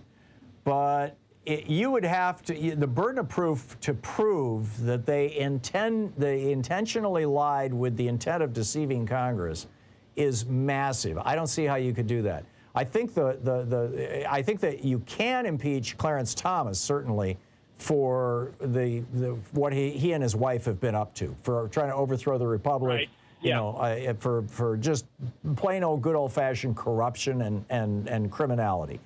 But you would have to, the burden of proof to prove that they intentionally lied with the intent of deceiving Congress is massive. I don't see how you could do that. I think I think that you can impeach Clarence Thomas, certainly, for what he and his wife have been up to, for trying to overthrow the republic. Right. You know, for just plain old good old-fashioned corruption and criminality.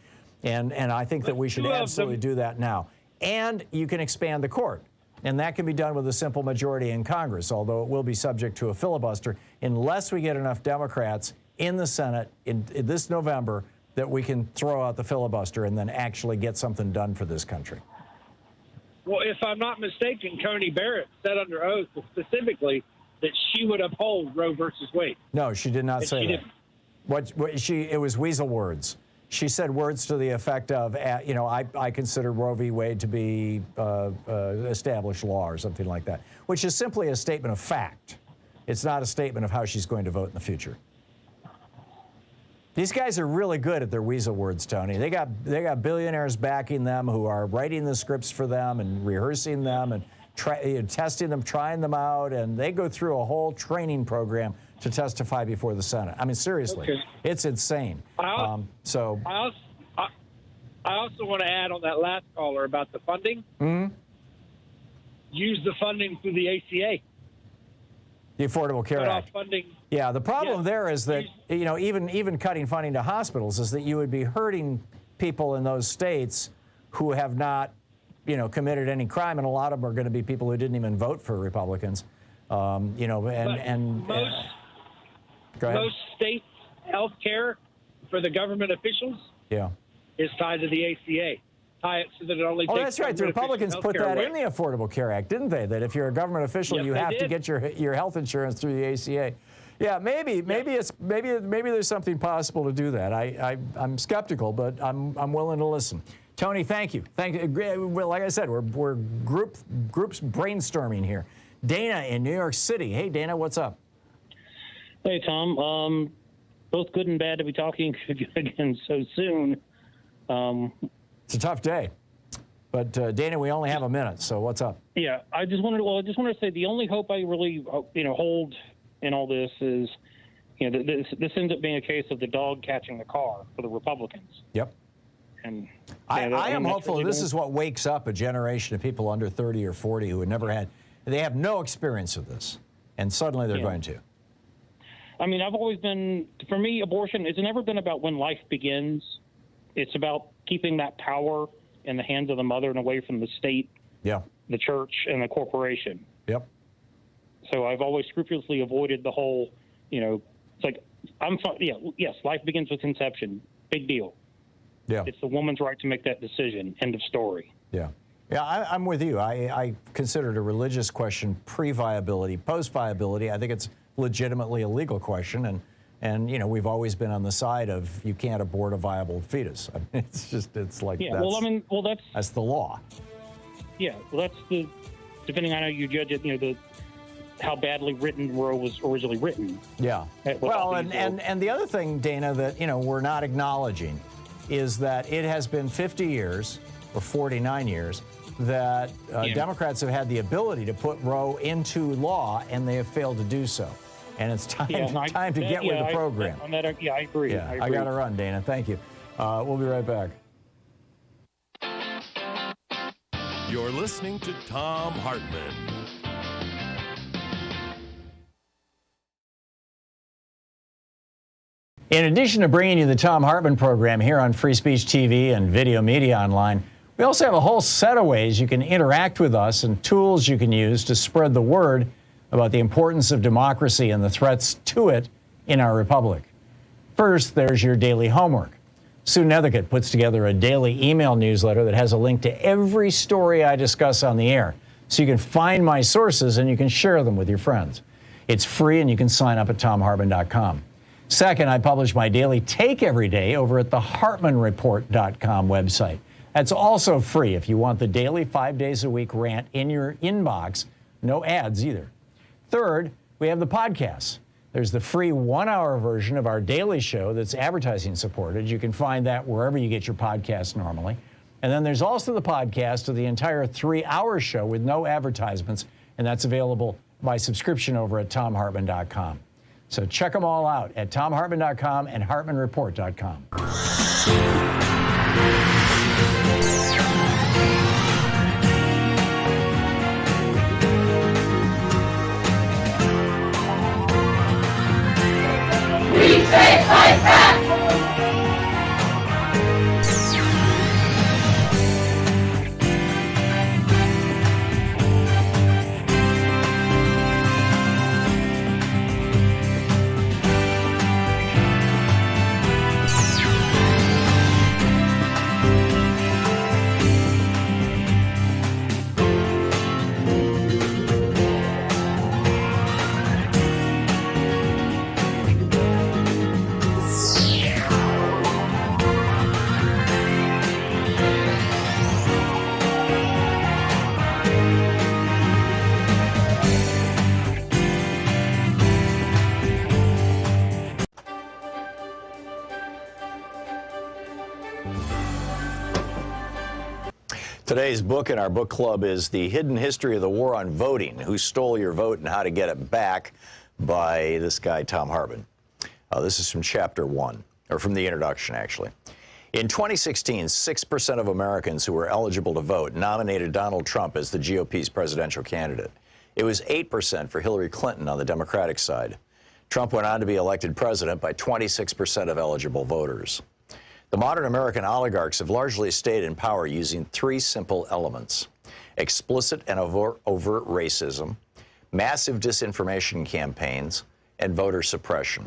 And I think that we should absolutely do that now. And you can expand the court. And that can be done with a simple majority in Congress, although it will be subject to a filibuster, unless we get enough Democrats in the Senate in this November that we can throw out the filibuster and then actually get something done for this country. Well, if I'm not mistaken, Coney Barrett said under oath specifically that she would uphold Roe versus Wade. No, she did not say that. It was weasel words. She said words to the effect of, you know, I consider Roe v. Wade to be established law or something like that, which is simply a statement of fact. It's not a statement of how she's going to vote in the future. These guys are really good at their weasel words, Tony. They got billionaires backing them who are writing the scripts for them and rehearsing them and testing them, trying them out, and they go through a whole training program to testify before the Senate. I mean, seriously, it's insane. I also want to add on that last caller about the funding. Mm-hmm. Use the funding through the ACA. The Affordable Care Cut Act. off funding. Yeah, the problem there is that, you know, even cutting funding to hospitals is that you would be hurting people in those states who have not, you know, committed any crime, and a lot of them are going to be people who didn't even vote for Republicans. You know, most states' health care for the government officials is tied to the ACA. Tie it so that it only takes. Oh, that's right. The Republicans put that in the Affordable Care Act, didn't they? That if you're a government official, you have to get your health insurance through the ACA. Yeah, maybe there's something possible to do that. I'm skeptical, but I'm willing to listen. Tony, thank you. Like I said, we're groups brainstorming here. Dana in New York City. Hey, Dana, what's up? Hey, Tom. Both good and bad to be talking again so soon. It's a tough day, but Dana, we only have a minute, so what's up? Yeah, I just wanted to say the only hope I really hold in all this is, you know, this ends up being a case of the dog catching the car for the Republicans. Yep. And I am hopeful this is what wakes up a generation of people under 30 or 40 who had never had, they have no experience of this, and suddenly they're going to. I mean, I've always been, for me, abortion, it's never been about when life begins. It's about keeping that power in the hands of the mother and away from the state, the church, and the corporation. Yep. So I've always scrupulously avoided the whole, you know, it's like, yes, life begins with conception. Big deal. Yeah. It's the woman's right to make that decision. End of story. Yeah. Yeah, I'm with you. I consider it a religious question pre-viability. Post-viability, I think it's legitimately a legal question, and you know, we've always been on the side of you can't abort a viable fetus. I mean, it's like that's the law. Yeah, well, that's the, depending on how you judge it, you know, how badly written Roe was originally written. Yeah. Well, and the other thing, Dana, that, you know, we're not acknowledging is that it has been 50 years or 49 years that Democrats have had the ability to put Roe into law, and they have failed to do so. And it's time to get with the program. I agree. Yeah, I got to run, Dana. Thank you. We'll be right back. You're listening to Thom Hartmann. In addition to bringing you the Thom Hartmann Program here on Free Speech TV and Video Media Online, we also have a whole set of ways you can interact with us and tools you can use to spread the word about the importance of democracy and the threats to it in our republic. First, there's your daily homework. Sue Nethercutt puts together a daily email newsletter that has a link to every story I discuss on the air, so you can find my sources and you can share them with your friends. It's free and you can sign up at thomhartmann.com. Second, I publish my daily take every day over at the hartmannreport.com website. That's also free if you want the daily 5 days a week rant in your inbox. No ads either. Third, we have the podcasts. There's the free 1-hour version of our daily show that's advertising supported. You can find that wherever you get your podcasts normally. And then there's also the podcast of the entire 3-hour show with no advertisements, and that's available by subscription over at thomhartmann.com. So check them all out at thomhartmann.com and hartmannreport.com. We say fight back! Today's book in our book club is The Hidden History of the War on Voting, Who Stole Your Vote and How to Get It Back, by this guy, Thom Hartmann. This is from chapter 1, or from the introduction, actually. In 2016, 6% of Americans who were eligible to vote nominated Donald Trump as the GOP's presidential candidate. It was 8% for Hillary Clinton on the Democratic side. Trump went on to be elected president by 26% of eligible voters. The modern American oligarchs have largely stayed in power using 3 simple elements: explicit and overt racism, massive disinformation campaigns, and voter suppression.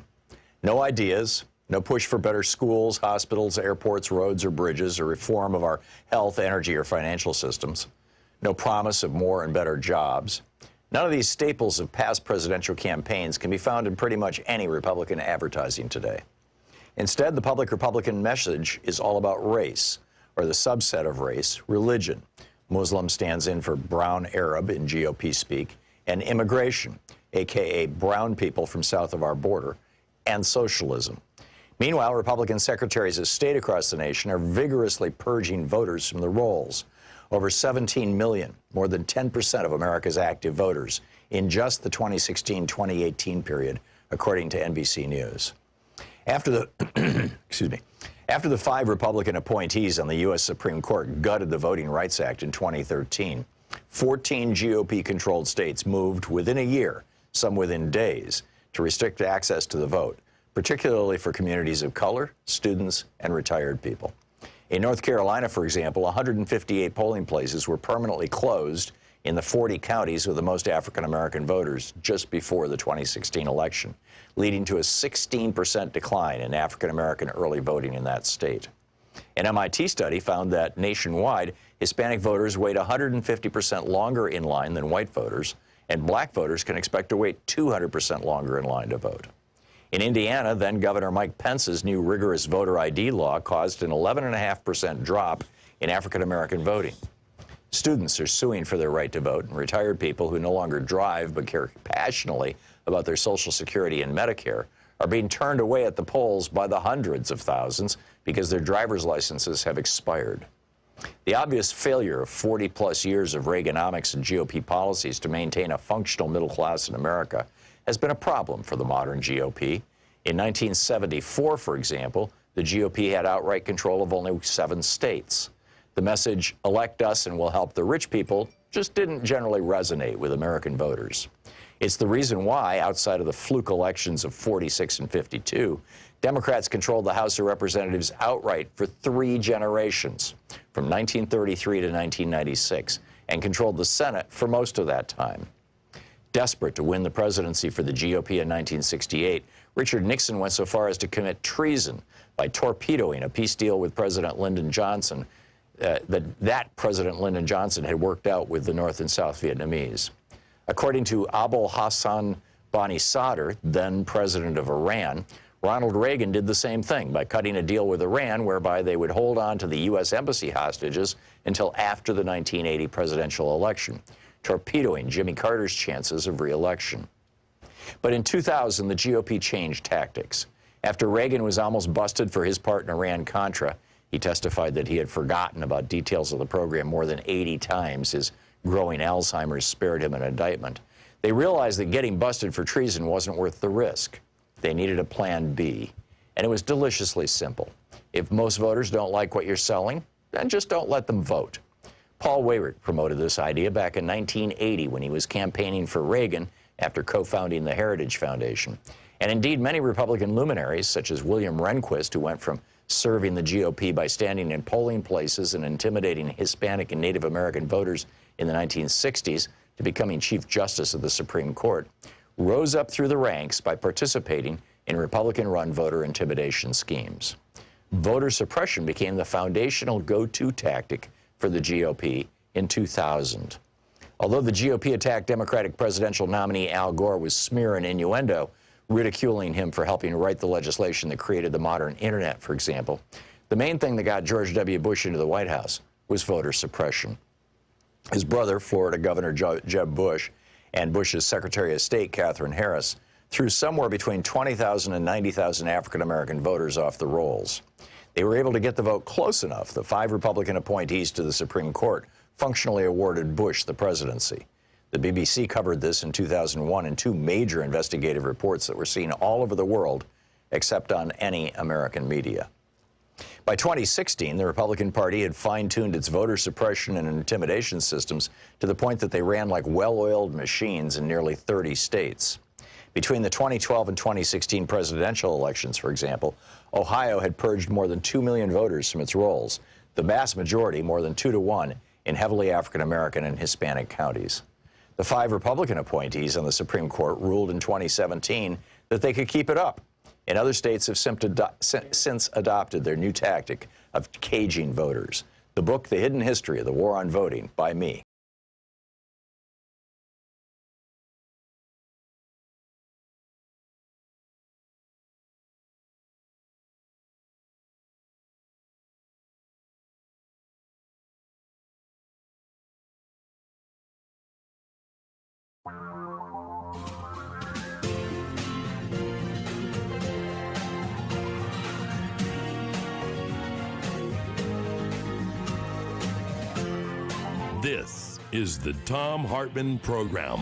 No ideas, no push for better schools, hospitals, airports, roads, or bridges, or reform of our health, energy, or financial systems. No promise of more and better jobs. None of these staples of past presidential campaigns can be found in pretty much any Republican advertising today. Instead, the public Republican message is all about race, or the subset of race, religion. Muslim stands in for brown Arab in GOP speak, and immigration, a.k.a. brown people from south of our border, and socialism. Meanwhile, Republican secretaries of state across the nation are vigorously purging voters from the rolls. Over 17 million, more than 10% of America's active voters, in just the 2016-2018 period, according to NBC News. After the, after the 5 Republican appointees on the U.S. Supreme Court gutted the Voting Rights Act in 2013, 14 GOP-controlled states moved within a year, some within days, to restrict access to the vote, particularly for communities of color, students, and retired people. In North Carolina, for example, 158 polling places were permanently closed in the 40 counties with the most African-American voters just before the 2016 election, leading to a 16% decline in African-American early voting in that state. An MIT study found that nationwide, Hispanic voters wait 150% longer in line than white voters, and black voters can expect to wait 200% longer in line to vote. In Indiana, then Governor Mike Pence's new rigorous voter ID law caused an 11.5% drop in African-American voting. Students are suing for their right to vote, and retired people who no longer drive but care passionately about their Social Security and Medicare are being turned away at the polls by the hundreds of thousands because their driver's licenses have expired. The obvious failure of 40-plus years of Reaganomics and GOP policies to maintain a functional middle class in America has been a problem for the modern GOP. In 1974, for example, the GOP had outright control of only 7 states. The message, elect us and we'll help the rich people, just didn't generally resonate with American voters. It's the reason why, outside of the fluke elections of 46 and 52, Democrats controlled the House of Representatives outright for 3 generations, from 1933 to 1996, and controlled the Senate for most of that time. Desperate to win the presidency for the GOP in 1968, Richard Nixon went so far as to commit treason by torpedoing a peace deal with President Lyndon Johnson that President Lyndon Johnson had worked out with the North and South Vietnamese. According to Abul Hassan Bani Sadr, then president of Iran, Ronald Reagan did the same thing by cutting a deal with Iran whereby they would hold on to the U.S. embassy hostages until after the 1980 presidential election, torpedoing Jimmy Carter's chances of re-election. But in 2000, the GOP changed tactics. After Reagan was almost busted for his part in Iran-Contra, he testified that he had forgotten about details of the program more than 80 times. His growing Alzheimer's spared him an indictment. They realized that getting busted for treason wasn't worth the risk. They needed a plan B, and it was deliciously simple. If most voters don't like what you're selling, then just don't let them vote. Paul Weyrich promoted this idea back in 1980 when he was campaigning for Reagan after co-founding the Heritage Foundation. And indeed, many Republican luminaries, such as William Rehnquist, who went from serving the GOP by standing in polling places and intimidating Hispanic and Native American voters in the 1960s, to becoming Chief Justice of the Supreme Court, rose up through the ranks by participating in Republican-run voter intimidation schemes. Voter suppression became the foundational go-to tactic for the GOP in 2000. Although the GOP attacked Democratic presidential nominee Al Gore with smear and innuendo, ridiculing him for helping write the legislation that created the modern internet, for example, the main thing that got George W. Bush into the White House was voter suppression. His brother, Florida Governor Jeb Bush, and Bush's Secretary of State, Katherine Harris, threw somewhere between 20,000 and 90,000 African-American voters off the rolls. They were able to get the vote close enough. The 5 Republican appointees to the Supreme Court functionally awarded Bush the presidency. The BBC covered this in 2001 in 2 major investigative reports that were seen all over the world, except on any American media. By 2016, the Republican Party had fine-tuned its voter suppression and intimidation systems to the point that they ran like well-oiled machines in nearly 30 states. Between the 2012 and 2016 presidential elections, for example, Ohio had purged more than 2 million voters from its rolls, the vast majority, more than 2 to 1, in heavily African-American and Hispanic counties. The 5 Republican appointees on the Supreme Court ruled in 2017 that they could keep it up. And other states have since adopted their new tactic of caging voters. The book, The Hidden History of the War on Voting, by me. This is the Thom Hartmann Program.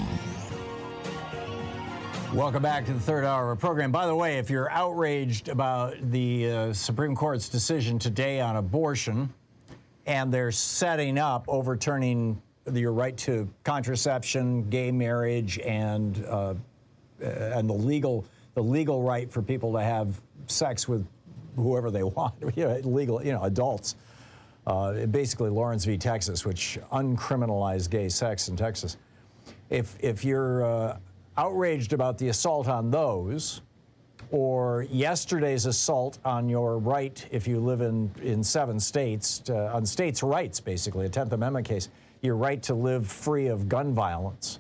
Welcome back to the third hour of our program. By the way, if you're outraged about the Supreme Court's decision today on abortion, and they're setting up overturning your right to contraception, gay marriage, and the legal right for people to have sex with whoever they want, adults. Basically Lawrence v. Texas, which uncriminalized gay sex in Texas. If you're outraged about the assault on those, or yesterday's assault on your right, if you live in 7 states, on states' rights, basically, a 10th Amendment case, your right to live free of gun violence.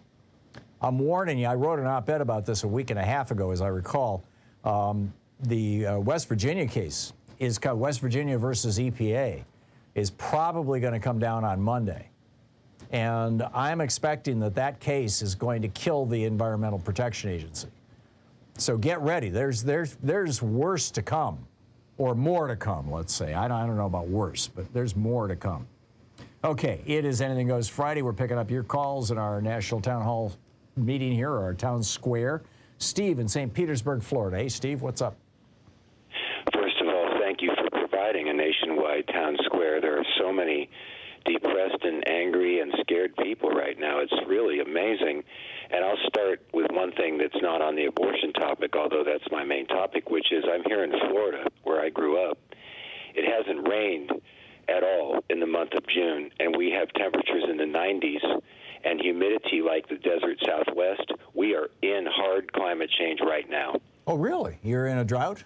I'm warning you, I wrote an op-ed about this a week and a half ago, as I recall. The West Virginia case is called West Virginia versus EPA. Is probably going to come down on Monday. And I'm expecting that case is going to kill the Environmental Protection Agency. So get ready. There's worse to come, or more to come, let's say. I don't know about worse, but there's more to come. Okay, it is Anything Goes Friday. We're picking up your calls in our National Town Hall meeting here, our town square. Steve in St. Petersburg, Florida. Hey, Steve, what's up? First of all, thank you for providing a nationwide town square. There are so many depressed and angry and scared people right now. It's really amazing. And I'll start with one thing that's not on the abortion topic, although that's my main topic, which is I'm here in Florida, where I grew up. It hasn't rained at all in the month of June, and we have temperatures in the 90s. and humidity like the desert Southwest, we are in hard climate change right now. Oh, really? You're in a drought?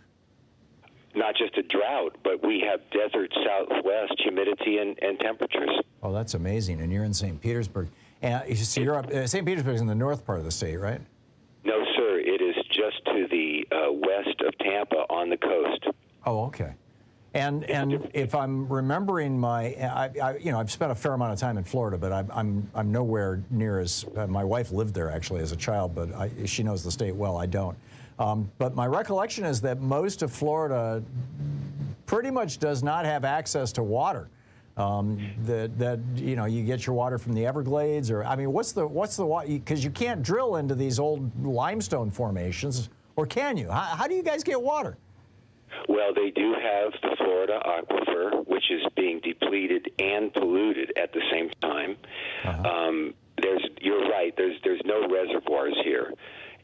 Not just a drought, but we have desert Southwest humidity and temperatures. Oh, that's amazing. And you're in St. Petersburg. And so you're up, St. Petersburg is in the north part of the state, right? No, sir. It is just to the west of Tampa on the coast. Oh, okay. And if I'm remembering I've spent a fair amount of time in Florida, but I'm nowhere near as my wife lived there actually as a child, but she knows the state well. I don't. But my recollection is that most of Florida pretty much does not have access to water. You get your water from the Everglades, or I mean, what's the water? Because you can't drill into these old limestone formations, or can you? How do you guys get water? Well, they do have the Florida aquifer, which is being depleted and polluted at the same time. You're right. There's no reservoirs here.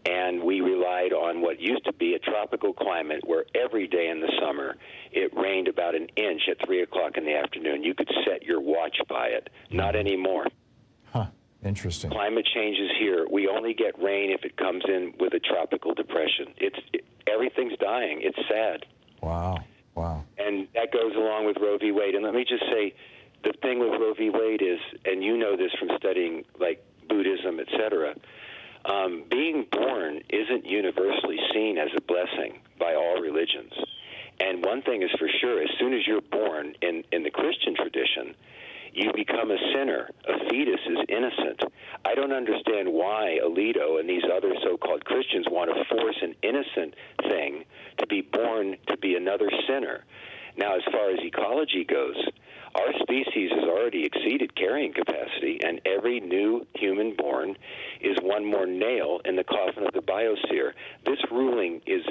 And we relied on what used to be a tropical climate where every day in the summer it rained about an inch at 3 o'clock in the afternoon. You could set your watch by it. Not anymore. Huh. Interesting. Climate changes here. We only get rain if it comes in with a tropical depression. Everything's dying. It's sad. Wow. Wow. And that goes along with Roe v. Wade. And let me just say, the thing with Roe v. Wade is, and you know this from studying like Buddhism, etc., being born isn't universally seen as a blessing by all religions. And one thing is for sure, as soon as you're born in the Christian tradition, you become a sinner. A fetus is innocent. I don't understand why Alito and these other so-called Christians want to force an innocent thing to be born to be another sinner. Now, as far as ecology goes, our species has already exceeded carrying capacity, and every new human born is one more nail in the coffin of the biosphere. This ruling is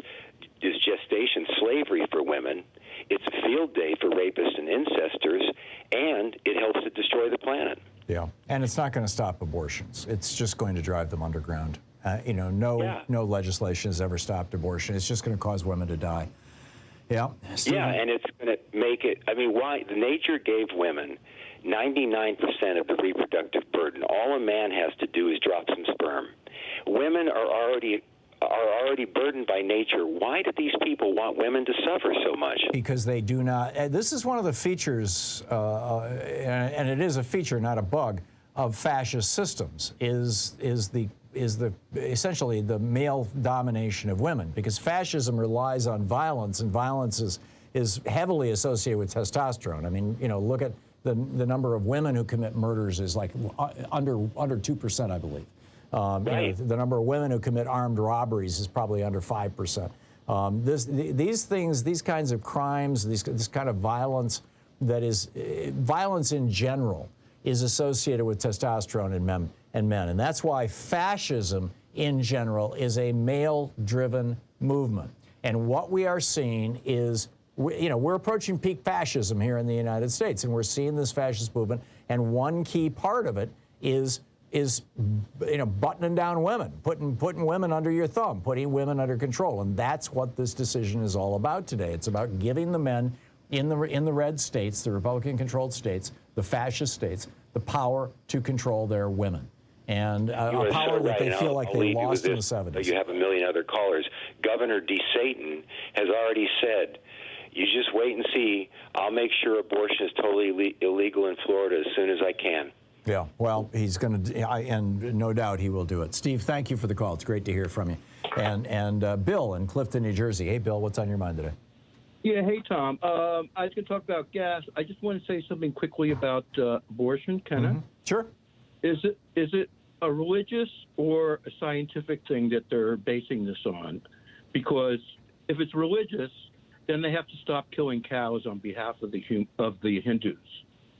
gestation slavery for women. It's a field day for rapists and incestors, and it helps to destroy the planet. Yeah, and it's not going to stop abortions. It's just going to drive them underground. No legislation has ever stopped abortion. It's just going to cause women to die. Yeah. Yeah, and it's going to make it, I mean, why? Nature gave women 99% of the reproductive burden. All a man has to do is drop some sperm. Women are already burdened by nature. Why do these people want women to suffer so much? Because they do not. This is one of the features, and it is a feature, not a bug, of fascist systems. Is essentially the male domination of women, because fascism relies on violence, and violence is heavily associated with testosterone. I mean, look at the number of women who commit murders is like under 2%, I believe. Right. The number of women who commit armed robberies is probably under 5%. These kinds of crimes, this kind of violence, that is violence in general, is associated with testosterone in men. And that's why fascism in general is a male-driven movement. And what we are seeing is, we're approaching peak fascism here in the United States, and we're seeing this fascist movement. And one key part of it is buttoning down women, putting women under your thumb, putting women under control. And that's what this decision is all about today. It's about giving the men in the red states, the Republican-controlled states, the fascist states, the power to control their women. And a power that they feel like they lost in the 70s. You have a million other callers. Governor DeSatan has already said, you just wait and see. I'll make sure abortion is totally illegal in Florida as soon as I can. Yeah, well, he's going to, and no doubt he will do it. Steve, thank you for the call. It's great to hear from you. And Bill in Clifton, New Jersey. Hey, Bill, what's on your mind today? Yeah, hey, Tom. I was going to talk about gas. I just want to say something quickly about abortion, can I? Sure. Is it a religious or a scientific thing that they're basing this on? Because if it's religious, then they have to stop killing cows on behalf of the Hindus.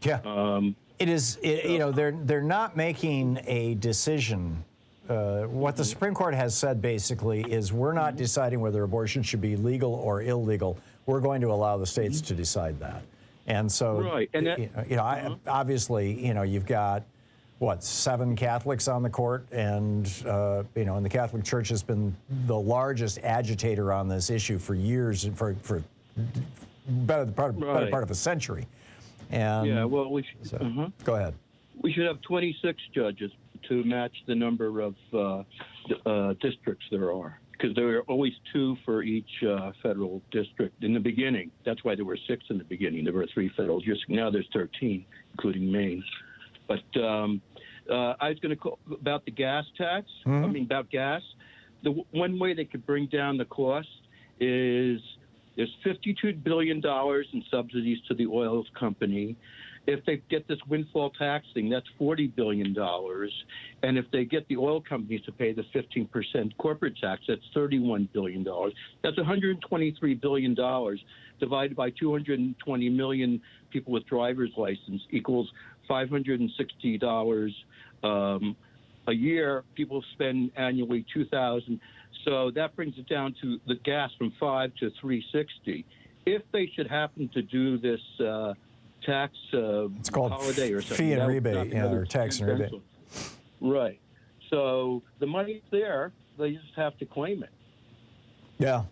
Yeah. It is, they're not making a decision. What the Supreme Court has said basically is, we're not deciding whether abortion should be legal or illegal. We're going to allow the states to decide that. And so, right. And that, obviously, you've got, 7 Catholics on the court, and and the Catholic Church has been the largest agitator on this issue for years, for better part of a century. And yeah, well, go ahead. We should have 26 judges, to match the number of districts there are, because there are always 2 for each federal district in the beginning. That's why there were 6 in the beginning. There were 3 federal districts. Now there's 13, including Maine. But I was going to call about the gas tax. About gas. The one way they could bring down the cost is there's $52 billion in subsidies to the oil company. If they get this windfall tax thing, that's $40 billion. And if they get the oil companies to pay the 15% corporate tax, that's $31 billion. That's $123 billion divided by 220 million people with driver's license equals $560 a year. People spend annually $2,000. So that brings it down to the gas from $5 to $3.60. If they should happen to do this tax it's called holiday or something, fee and rebate, or tax and rebate. Right. So the money's there. They just have to claim it. Yeah.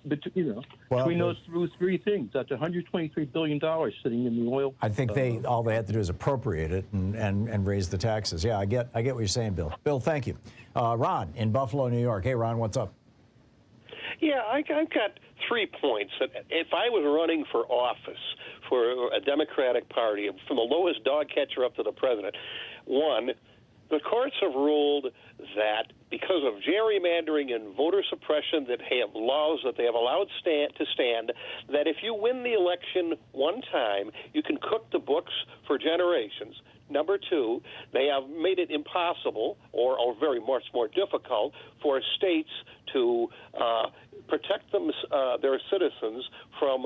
But, between those 3 things, that's $123 billion sitting in the oil. I think all they have to do is appropriate it and raise the taxes. Yeah, I get what you're saying, Bill. Bill, thank you. Ron in Buffalo, New York. Hey, Ron, what's up? Yeah, I've got 3 points. If I was running for office for a Democratic Party, from the lowest dog catcher up to the president, 1, the courts have ruled that because of gerrymandering and voter suppression that have laws that they have allowed to stand, that if you win the election one time, you can cook the books for generations. Number 2, they have made it impossible or very much more difficult for states to protect their citizens from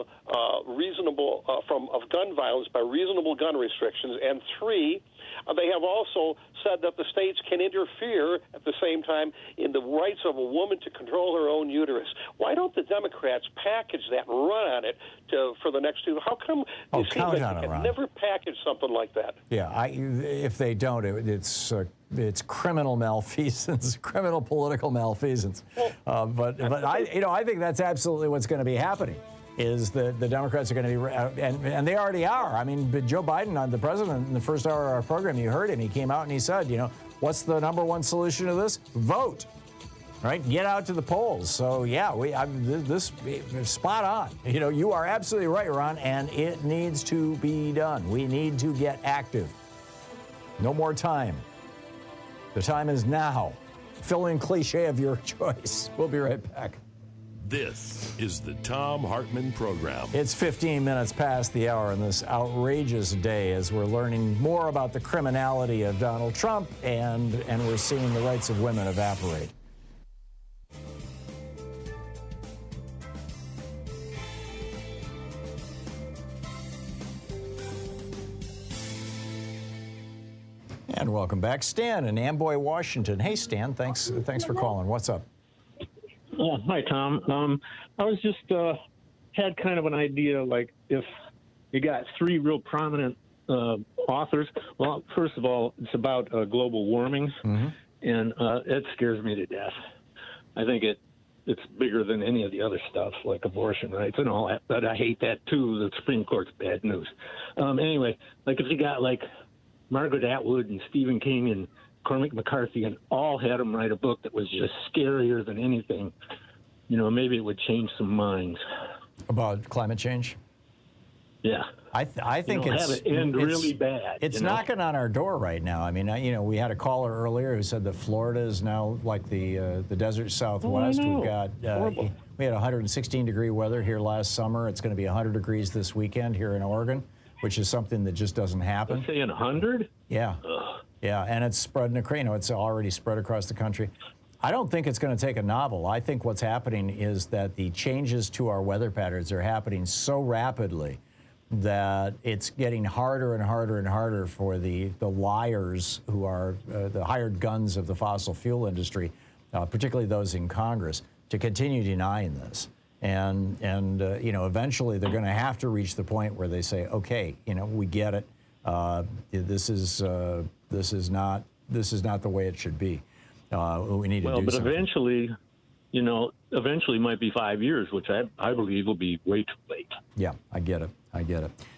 of gun violence by reasonable gun restrictions. And 3, they have also said that the states can interfere at the same time in the rights of a woman to control her own uterus. Why don't the Democrats package that and run on it for the next 2? How come it seems like they can never package something like that? Yeah, if they don't, it's criminal malfeasance, criminal political malfeasance. But I think that's absolutely what's going to be happening. Is that the Democrats are going to be, and they already are. I mean, but Joe Biden, the president, in the first hour of our program, you heard him. He came out and he said, what's the #1 solution to this? Vote, right? Get out to the polls. So yeah, this is spot on. You are absolutely right, Ron, and it needs to be done. We need to get active. No more time. The time is now. Fill in cliche of your choice. We'll be right back. This is the Thom Hartmann Program. It's 15 minutes past the hour on this outrageous day as we're learning more about the criminality of Donald Trump and we're seeing the rights of women evaporate. And welcome back. Stan in Amboy, Washington. Hey, Stan, thanks for calling. What's up? Hi, Tom. I was just had kind of an idea, like if you got 3 real prominent authors. Well, first of all, it's about global warming, and it scares me to death. I think it's bigger than any of the other stuff, like abortion rights and all that. But I hate that too. The Supreme Court's bad news. Anyway, like if you got like Margaret Atwood and Stephen King and Cormac McCarthy and all had them write a book that was just scarier than anything, maybe it would change some minds. About climate change? Yeah. I think it's... have it end really bad. It's knocking on our door right now. I mean, we had a caller earlier who said that Florida is now like the desert Southwest. Oh, We've got... we had 116-degree weather here last summer. It's going to be 100 degrees this weekend here in Oregon, which is something that just doesn't happen. You're saying 100? Yeah. Ugh. Yeah, and it's spreading it's already spread across the country. I don't think it's going to take a novel. I think what's happening is that the changes to our weather patterns are happening so rapidly that it's getting harder and harder and harder for the liars who are the hired guns of the fossil fuel industry, particularly those in Congress, to continue denying this. And eventually they're going to have to reach the point where they say, okay, we get it. This is not the way it should be. We need to do something. But eventually might be 5 years, which I believe will be way too late. Yeah, I get it.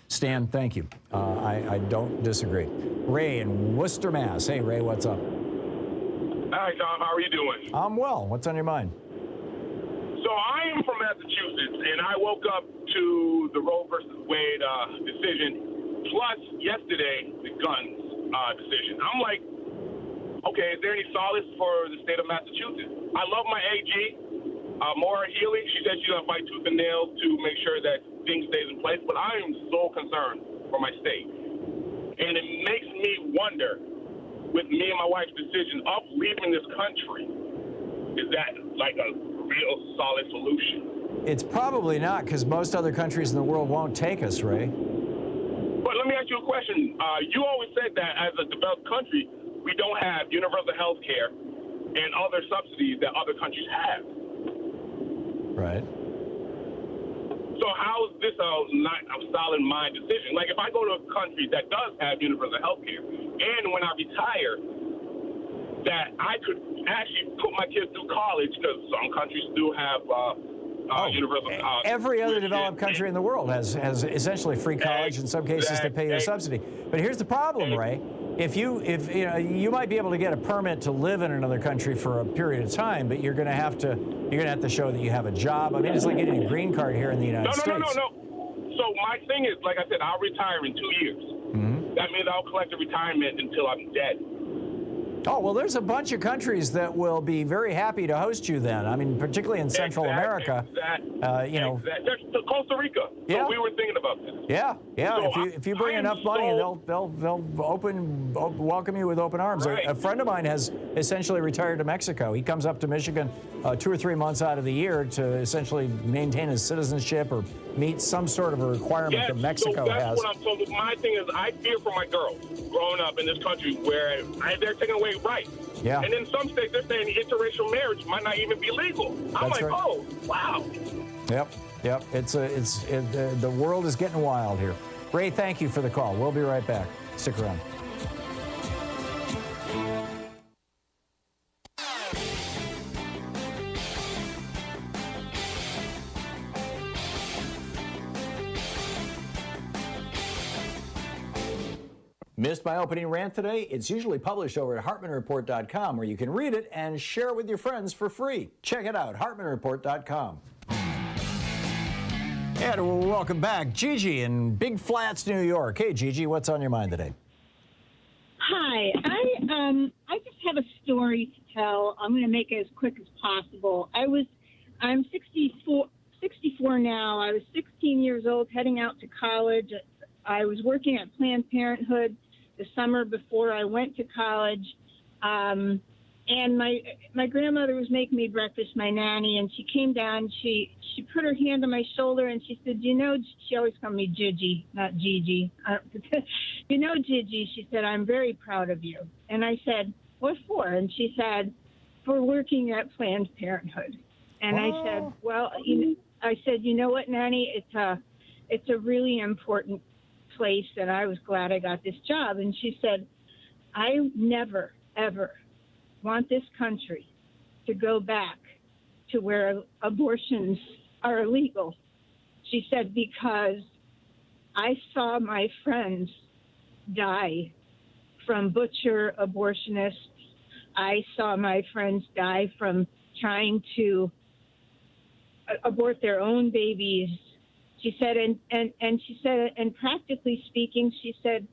Stan, thank you. I don't disagree. Ray in Worcester, Mass. Hey, Ray, what's up? Hi, Tom. How are you doing? I'm well. What's on your mind? So I am from Massachusetts, and I woke up to the Roe versus Wade decision, plus yesterday the guns decision. I'm like, okay, is there any solace for the state of Massachusetts? I love my AG, Maura Healey. She said she's going to fight tooth and nail to make sure that things stays in place, but I am so concerned for my state. And it makes me wonder, with me and my wife's decision of leaving this country, is that like a real solid solution? It's probably not, because most other countries in the world won't take us, Ray. But let me ask you a question. You always said that as a developed country, we don't have universal health care and other subsidies that other countries have. Right. So how is this not a solid mind decision? Like if I go to a country that does have universal health care, and when I retire, that I could actually put my kids through college, because some countries do have universal college. Every other developed country in the world has essentially free college. In some cases, they pay you a subsidy. But here's the problem, Ray. If you might be able to get a permit to live in another country for a period of time, but you're going to have to show that you have a job. I mean, it's like getting a green card here in the United States. No. So my thing is, like I said, I'll retire in 2 years. Mm-hmm. That means I'll collect a retirement until I'm dead. Oh, well, there's a bunch of countries that will be very happy to host you then. I mean, particularly in Central America. Costa Rica. Yeah. So we were thinking about this. Yeah. So if you bring enough money, they'll welcome you with open arms. Right. A friend of mine has essentially retired to Mexico. He comes up to Michigan 2 or 3 months out of the year to essentially maintain his citizenship or meet some sort of a requirement that Mexico has. So my thing is, I fear for my girls growing up in this country where they're taking away rights. Yeah. And in some states, they're saying interracial marriage might not even be legal. I'm That's like, right. oh, wow. Yep. The world is getting wild here. Ray, thank you for the call. We'll be right back. Stick around. Missed my opening rant today? It's usually published over at HartmannReport.com, where you can read it and share it with your friends for free. Check it out, HartmannReport.com. And welcome back. Gigi in Big Flats, New York. Hey, Gigi, what's on your mind today? Hi. I just have a story to tell. I'm going to make it as quick as possible. I'm 64 now. I was 16 years old, heading out to college. I was working at Planned Parenthood the summer before I went to college. And my grandmother was making me breakfast, my nanny, and she came down. She put her hand on my shoulder and she said, she always called me Gigi, not Gigi. Gigi, she said, I'm very proud of you. And I said, what for? And she said, for working at Planned Parenthood. And I said, well, I said, you know what, Nanny, it's a really important place, and I was glad I got this job. And she said, I never, ever want this country to go back to where abortions are illegal. She said, because I saw my friends die from butcher abortionists. I saw my friends die from trying to abort their own babies. She said, and she said, and practically speaking, she said,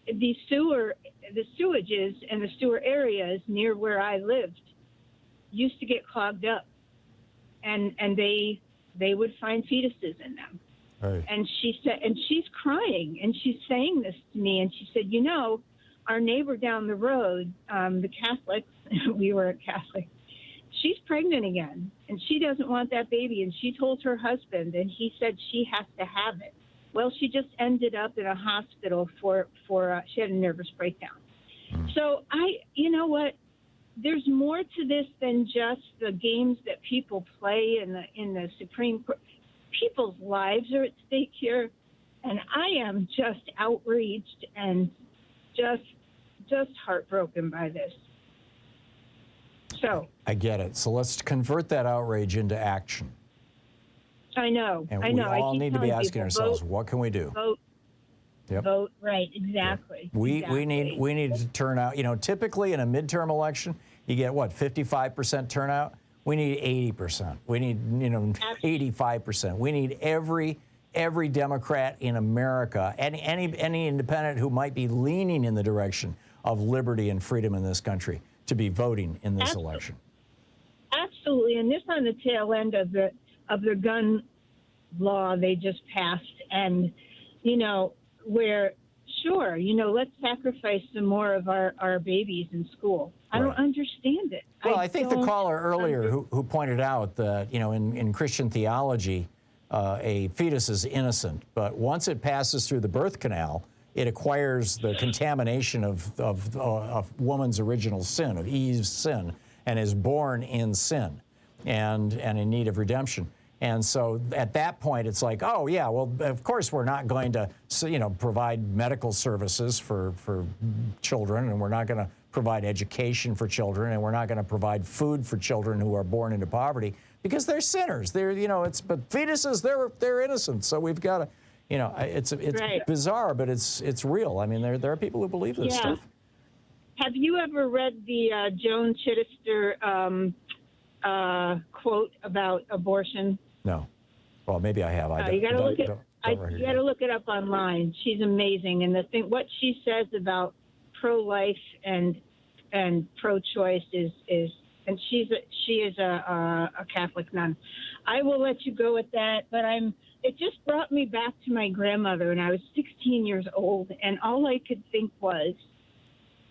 the sewages and the sewer areas near where I lived used to get clogged up, and they would find fetuses in them. Right. And she said, and she's crying, and she's saying this to me, and she said, our neighbor down the road, the Catholics, we were a Catholic, she's pregnant again, and she doesn't want that baby, and she told her husband, and he said she has to have it. Well, she just ended up in a hospital for she had a nervous breakdown. So you know what? There's more to this than just the games that people play in the Supreme Court. People's lives are at stake here, and I am just outraged and just heartbroken by this. So I get it. So let's convert that outrage into action. I know. And I know. we all keep need to be telling asking people, ourselves, vote, what can we do? Vote, Yep. vote right. Exactly. We need to turn out. You know, typically in a midterm election, you get what, 55% turnout. We need 80%. We need 85%. We need every Democrat in America, any independent who might be leaning in the direction of liberty and freedom in this country to be voting in this election. Absolutely, and this on the tail end of the gun law they just passed, and where sure, let's sacrifice some more of our babies in school. I don't understand it. Well, I think the caller earlier who pointed out that in Christian theology, a fetus is innocent, but once it passes through the birth canal, it acquires the contamination of woman's original sin, of Eve's sin, and is born in sin and in need of redemption. And so at that point, it's like, oh, yeah, well, of course, we're not going to, provide medical services for children, and we're not going to provide education for children, and we're not going to provide food for children who are born into poverty because they're sinners. They're, but fetuses, they're innocent. So we've got to, it's right. Bizarre, but it's real. I mean, there are people who believe this stuff. Have you ever read the Joan Chittister quote about abortion? No. Well, maybe I have. You got to look it. You got to look it up online. She's amazing, and what she says about pro-life and pro-choice is, and she is a Catholic nun. I will let you go with that, but it just brought me back to my grandmother, and I was 16 years old, and all I could think was,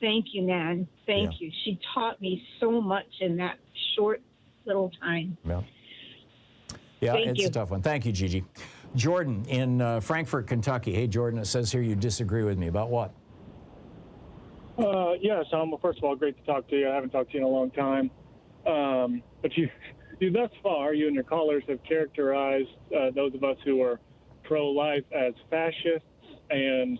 thank you, Nan. Thank you. She taught me so much in that short little time. Yeah, it's a tough one. Thank you, Gigi. Jordan in Frankfort, Kentucky. Hey, Jordan, it says here you disagree with me. About what? Yes, well, first of all, great to talk to you. I haven't talked to you in a long time. But you thus far, you and your callers have characterized those of us who are pro-life as fascists and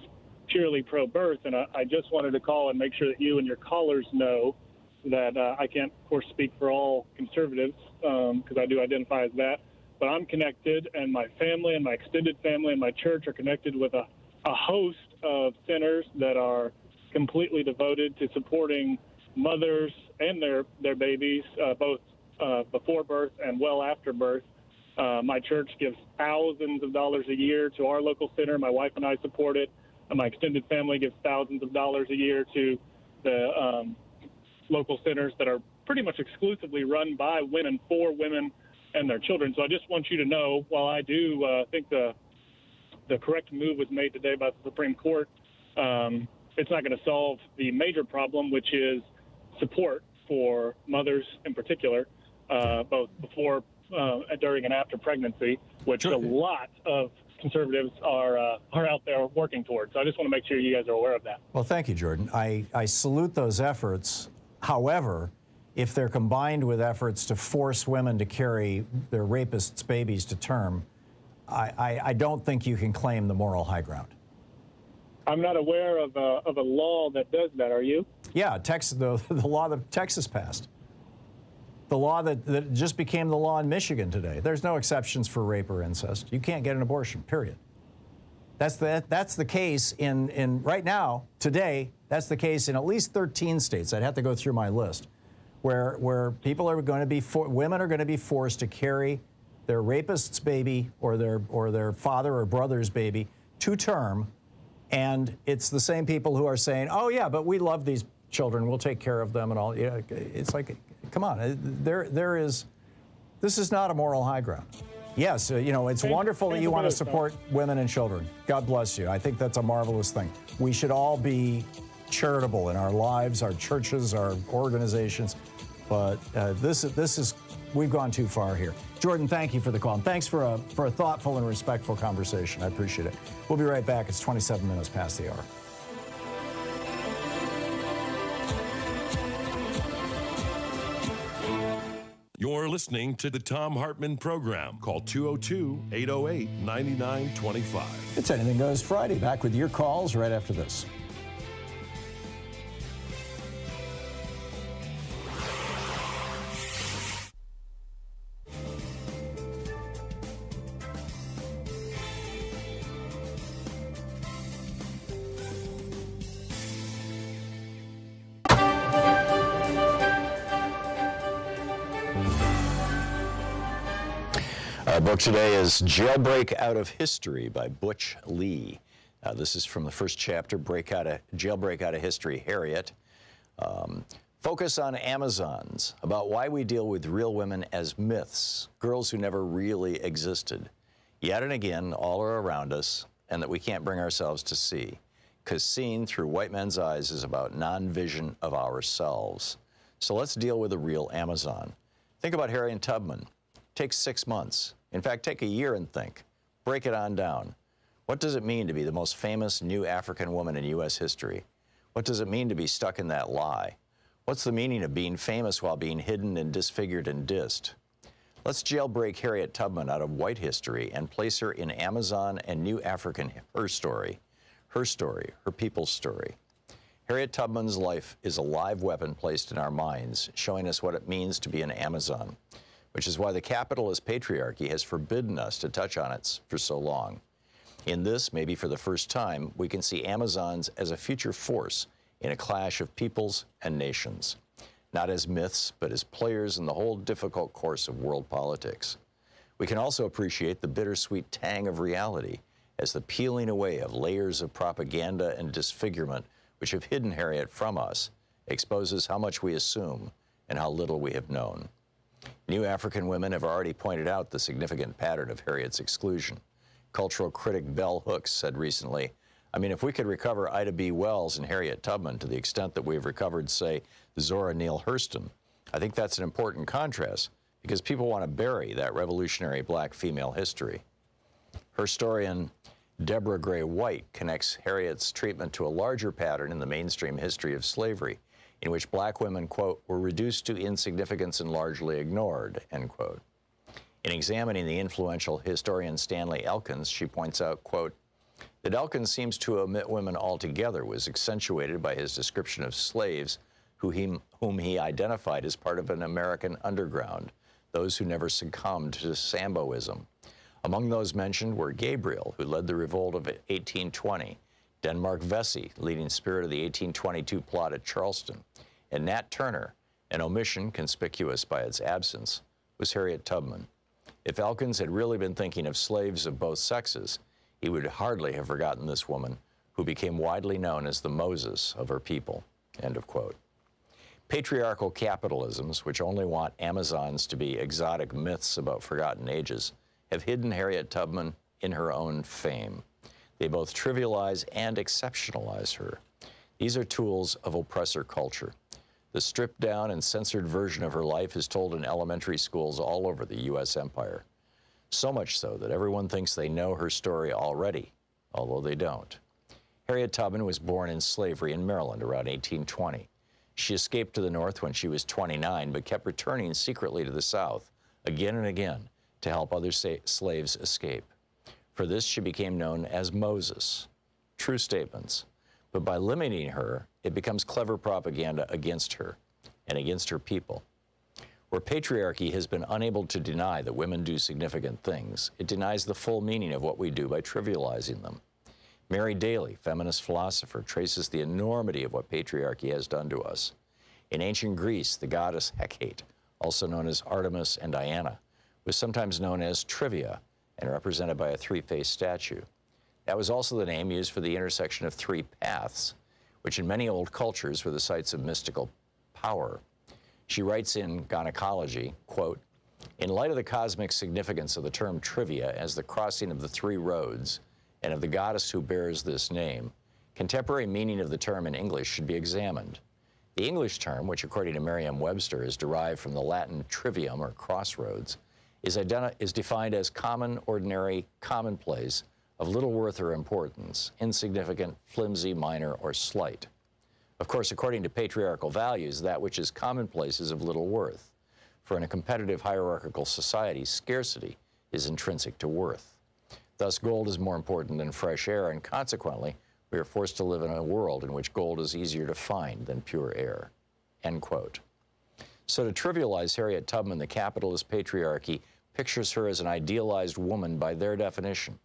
purely pro-birth. And I just wanted to call and make sure that you and your callers know that I can't, of course, speak for all conservatives because I do identify as that. But I'm connected, and my family and my extended family and my church are connected with a host of sinners that are completely devoted to supporting mothers and their babies, both before birth and well after birth. My church gives thousands of dollars a year to our local center. My wife and I support it. And my extended family gives thousands of dollars a year to the local centers that are pretty much exclusively run by women, for women and their children. So I just want you to know, while I do think the correct move was made today by the Supreme Court, it's not going to solve the major problem, which is support for mothers in particular, both before, during, and after pregnancy, which a lot of conservatives are out there working towards. So I just want to make sure you guys are aware of that. Well, thank you, Jordan. I salute those efforts. However, if they're combined with efforts to force women to carry their rapists' babies to term, I don't think you can claim the moral high ground. I'm not aware of a law that does that. Are you? Yeah, the law that Texas passed. The law that just became the law in Michigan today. There's no exceptions for rape or incest. You can't get an abortion, period. That's the case in right now, today, that's the case in at least 13 states. I'd have to go through my list, where people are going to be, women are going to be forced to carry their rapist's baby or their father or brother's baby to term. And it's the same people who are saying, oh, yeah, but we love these children. We'll take care of them and all. Yeah, it's like, come on. This is not a moral high ground. Yes, it's wonderful that you want to support women and children. God bless you. I think that's a marvelous thing. We should all be charitable in our lives, our churches, our organizations. But we've gone too far here. Jordan, thank you for the call. And thanks for a thoughtful and respectful conversation. I appreciate it. We'll be right back. It's 27 minutes past the hour. You're listening to the Thom Hartmann Program. Call 202-808-9925. It's Anything Goes Friday. Back with your calls right after this. Our book today is Jailbreak Out of History by Butch Lee. This is from the first chapter, Jailbreak Out of History, Harriet. Focus on Amazons, about why we deal with real women as myths, girls who never really existed. Yet and again, all are around us, and that we can't bring ourselves to see, because seeing through white men's eyes is about non-vision of ourselves. So let's deal with a real Amazon. Think about Harriet Tubman. Take 6 months. In fact, take a year and think. Break it on down. What does it mean to be the most famous new African woman in U.S. history? What does it mean to be stuck in that lie? What's the meaning of being famous while being hidden and disfigured and dissed? Let's jailbreak Harriet Tubman out of white history and place her in Amazon and new African, her story, her people's story. Harriet Tubman's life is a live weapon placed in our minds, showing us what it means to be an Amazon, which is why the capitalist patriarchy has forbidden us to touch on it for so long. In this, maybe for the first time, we can see Amazons as a future force in a clash of peoples and nations, not as myths, but as players in the whole difficult course of world politics. We can also appreciate the bittersweet tang of reality as the peeling away of layers of propaganda and disfigurement which have hidden Harriet from us exposes how much we assume and how little we have known. New African women have already pointed out the significant pattern of Harriet's exclusion. Cultural critic Bell Hooks said recently, I mean, if we could recover Ida B. Wells and Harriet Tubman to the extent that we've recovered, say, Zora Neale Hurston, I think that's an important contrast because people want to bury that revolutionary black female history. Historian Deborah Gray White connects Harriet's treatment to a larger pattern in the mainstream history of slavery, in which black women, quote, were reduced to insignificance and largely ignored, end quote. In examining the influential historian Stanley Elkins, she points out, quote, that Elkins seems to omit women altogether was accentuated by his description of slaves whom he identified as part of an American underground, those who never succumbed to Samboism. Among those mentioned were Gabriel, who led the revolt of 1820, Denmark Vesey, leading spirit of the 1822 plot at Charleston, and Nat Turner, an omission conspicuous by its absence, was Harriet Tubman. If Elkins had really been thinking of slaves of both sexes, he would hardly have forgotten this woman, who became widely known as the Moses of her people, end of quote. Patriarchal capitalisms, which only want Amazons to be exotic myths about forgotten ages, have hidden Harriet Tubman in her own fame. They both trivialize and exceptionalize her. These are tools of oppressor culture. The stripped down and censored version of her life is told in elementary schools all over the U.S. empire. So much so that everyone thinks they know her story already, although they don't. Harriet Tubman was born in slavery in Maryland around 1820. She escaped to the North when she was 29, but kept returning secretly to the South again and again to help other slaves escape. For this, she became known as Moses. True statements. But by limiting her, it becomes clever propaganda against her and against her people. Where patriarchy has been unable to deny that women do significant things, it denies the full meaning of what we do by trivializing them. Mary Daly, feminist philosopher, traces the enormity of what patriarchy has done to us. In ancient Greece, the goddess Hecate, also known as Artemis and Diana, was sometimes known as Trivia and represented by a three-faced statue. That was also the name used for the intersection of three paths, which in many old cultures were the sites of mystical power. She writes in Gynecology, quote, in light of the cosmic significance of the term trivia as the crossing of the three roads and of the goddess who bears this name, contemporary meaning of the term in English should be examined. The English term, which according to Merriam-Webster is derived from the Latin trivium or crossroads, is defined as common, ordinary, commonplace, of little worth or importance, insignificant, flimsy, minor, or slight. Of course, according to patriarchal values, that which is commonplace is of little worth. For in a competitive hierarchical society, scarcity is intrinsic to worth. Thus, gold is more important than fresh air, and consequently, we are forced to live in a world in which gold is easier to find than pure air, end quote. So to trivialize Harriet Tubman, the capitalist patriarchy pictures her as an idealized woman by their definition,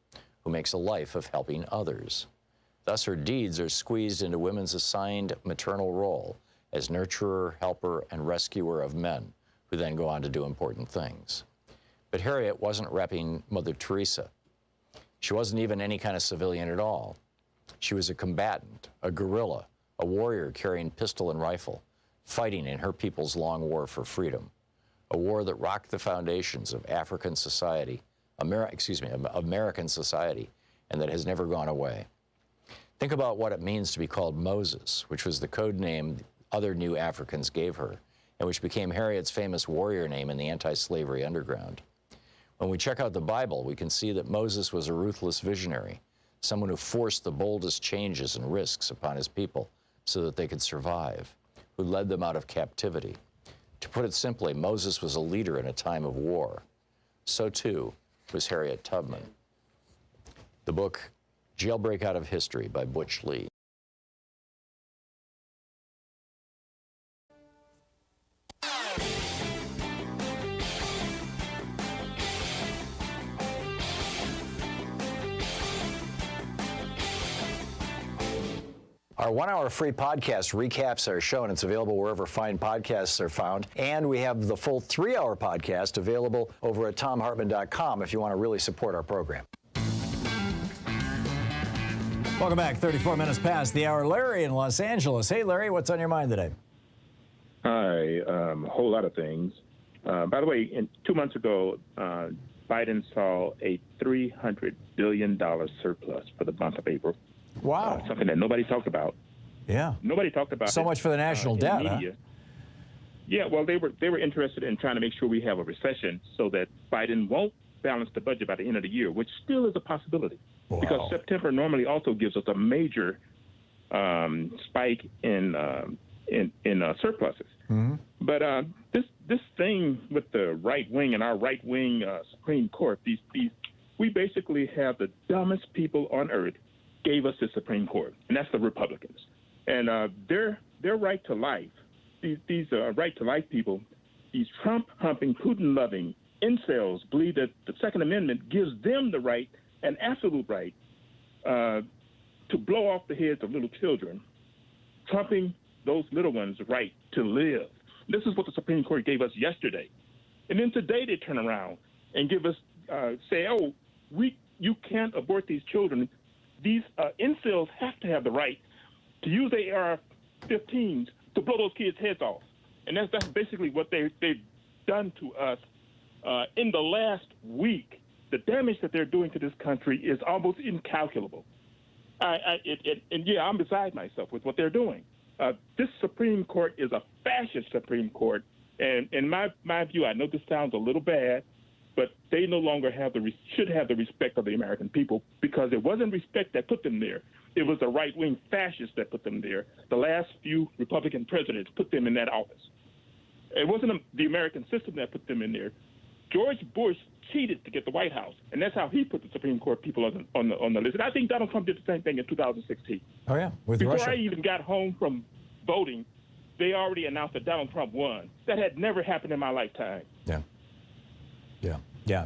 who makes a life of helping others. Thus, her deeds are squeezed into women's assigned maternal role as nurturer, helper, and rescuer of men, who then go on to do important things. But Harriet wasn't repping Mother Teresa. She wasn't even any kind of civilian at all. She was a combatant, a guerrilla, a warrior carrying pistol and rifle, fighting in her people's long war for freedom, a war that rocked the foundations of African society, American society, and that has never gone away. Think about what it means to be called Moses, which was the code name other new Africans gave her, and which became Harriet's famous warrior name in the anti-slavery underground. When we check out the Bible, we can see that Moses was a ruthless visionary, someone who forced the boldest changes and risks upon his people so that they could survive, who led them out of captivity. To put it simply, Moses was a leader in a time of war. So too was Harriet Tubman. The book, Jailbreak Out of History by Butch Lee. Our 1-hour free podcast recaps our show, and it's available wherever fine podcasts are found. And we have the full 3-hour podcast available over at thomhartmann.com if you want to really support our program. Welcome back. 34 minutes past the hour. Larry in Los Angeles. Hey, Larry, what's on your mind today? Hi, a whole lot of things. By the way, 2 months ago, Biden saw a $300 billion surplus for the month of April. Wow. Something that nobody talked about. Yeah. Nobody talked about so much for the national debt, huh? Yeah, well, they were interested in trying to make sure we have a recession so that Biden won't balance the budget by the end of the year, which still is a possibility. Wow. Because September normally also gives us a major spike in surpluses. Mm-hmm. But this thing with the right wing and our right wing Supreme Court, we basically have the dumbest people on earth gave us the Supreme Court, and that's the Republicans. And their right to life, these right to life people, these Trump-humping, Putin-loving incels believe that the Second Amendment gives them the right, an absolute right, to blow off the heads of little children, trumping those little ones' right to live. This is what the Supreme Court gave us yesterday. And then today they turn around and give us, say, oh, you can't abort these children. These incels have to have the right to use AR-15s to blow those kids' heads off. And that's basically what they've done to us in the last week. The damage that they're doing to this country is almost incalculable. I'm beside myself with what they're doing. This Supreme Court is a fascist Supreme Court. And in my view, I know this sounds a little bad, but they no longer should have the respect of the American people, because it wasn't respect that put them there. It was the right-wing fascists that put them there. The last few Republican presidents put them in that office. It wasn't the American system that put them in there. George Bush cheated to get the White House, and that's how he put the Supreme Court people on the list. And I think Donald Trump did the same thing in 2016. Oh, yeah, with Before Russia. I even got home from voting, they already announced that Donald Trump won. That had never happened in my lifetime. Yeah.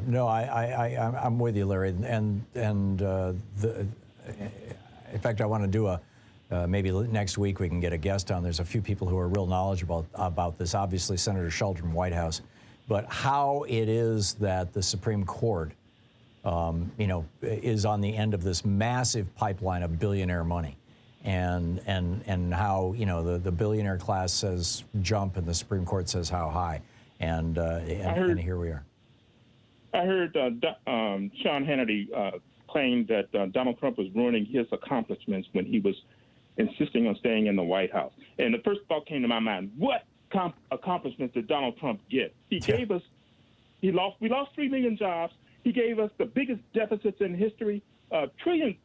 No, I'm with you, Larry. And in fact, I want to do maybe next week we can get a guest on. There's a few people who are real knowledgeable about this. Obviously, Senator Shelton, White House, but how it is that the Supreme Court, is on the end of this massive pipeline of billionaire money, and how the billionaire class says jump and the Supreme Court says how high, and here we are. I heard Sean Hannity claim that Donald Trump was ruining his accomplishments when he was insisting on staying in the White House. And the first thought came to my mind, what accomplishments did Donald Trump get? We lost 3 million jobs. He gave us the biggest deficits in history, $3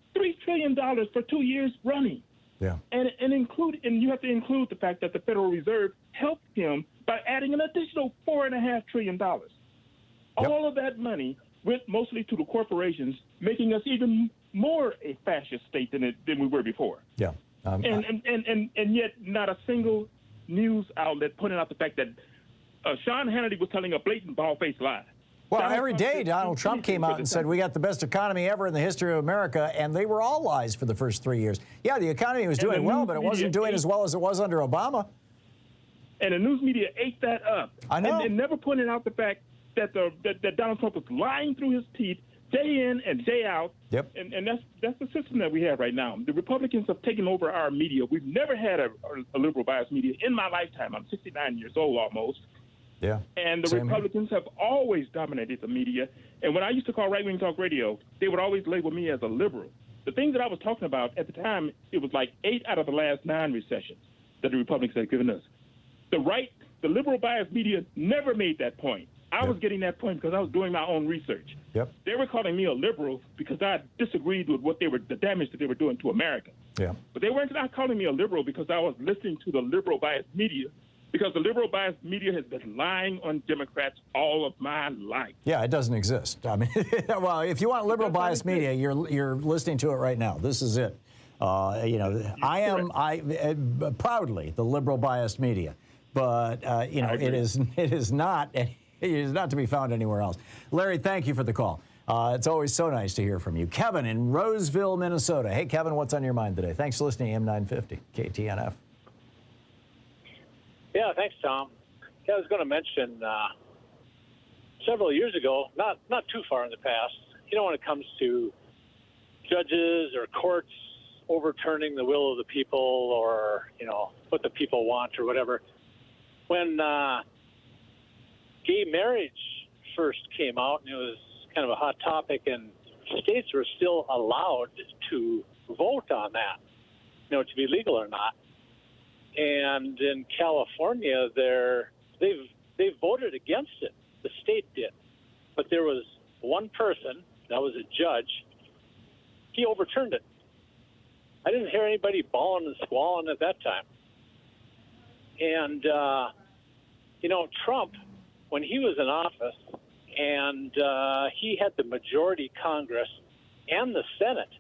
trillion for 2 years running. Yeah. And you have to include the fact that the Federal Reserve helped him by adding an additional $4.5 trillion. All of that money went mostly to the corporations, making us even more a fascist state than we were before. Yeah. And yet not a single news outlet pointed out the fact that Sean Hannity was telling a blatant, bald-faced lie. Well, every day Donald Trump came out and said we got the best economy ever in the history of America, and they were all lies for the first 3 years. Yeah, the economy was doing well, but it wasn't doing as well as it was under Obama. And the news media ate that up. I know. And never pointed out the fact that Donald Trump was lying through his teeth day in and day out. Yep. And that's the system that we have right now. The Republicans have taken over our media. We've never had a liberal biased media in my lifetime. I'm 69 years old almost. Yeah. And the Republicans have always dominated the media. And when I used to call right-wing talk radio, they would always label me as a liberal. The things that I was talking about at the time, it was like 8 out of the last 9 recessions that the Republicans had given us. The liberal biased media never made that point. I was getting that point because I was doing my own research. Yep. They were calling me a liberal because I disagreed with the damage that they were doing to America. Yeah. But they weren't not calling me a liberal because I was listening to the liberal biased media, because the liberal biased media has been lying on Democrats all of my life. Yeah, it doesn't exist. I mean, well, if you want liberal biased media, you're listening to it right now. This is it. You know, I am proudly the liberal biased media, but you know, it is not to be found anywhere else. Larry, thank you for the call. It's always so nice to hear from you. Kevin in Roseville, Minnesota. Hey, Kevin, what's on your mind today? Thanks for listening to M950 KTNF. Yeah, thanks, Tom. Yeah, I was going to mention several years ago, not too far in the past, you know, when it comes to judges or courts overturning the will of the people, or, you know, what the people want or whatever, when gay marriage first came out, and it was kind of a hot topic, and states were still allowed to vote on that, you know, to be legal or not. And in California, they've voted against it. The state did, but there was one person that was a judge. He overturned it. I didn't hear anybody bawling and squalling at that time. And you know, Trump, when he was in office, and he had the majority Congress and the Senate,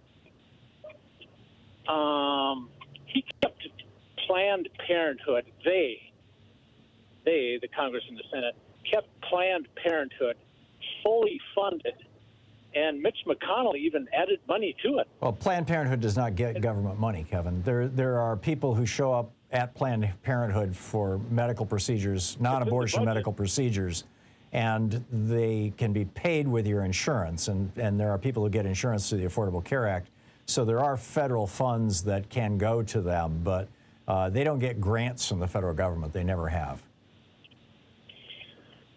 he kept Planned Parenthood, the Congress and the Senate, kept Planned Parenthood fully funded, and Mitch McConnell even added money to it. Well, Planned Parenthood does not get government money, Kevin. There are people who show up at Planned Parenthood for medical procedures, non-abortion medical procedures, and they can be paid with your insurance, and there are people who get insurance through the Affordable Care Act. So there are federal funds that can go to them, but they don't get grants from the federal government. They never have.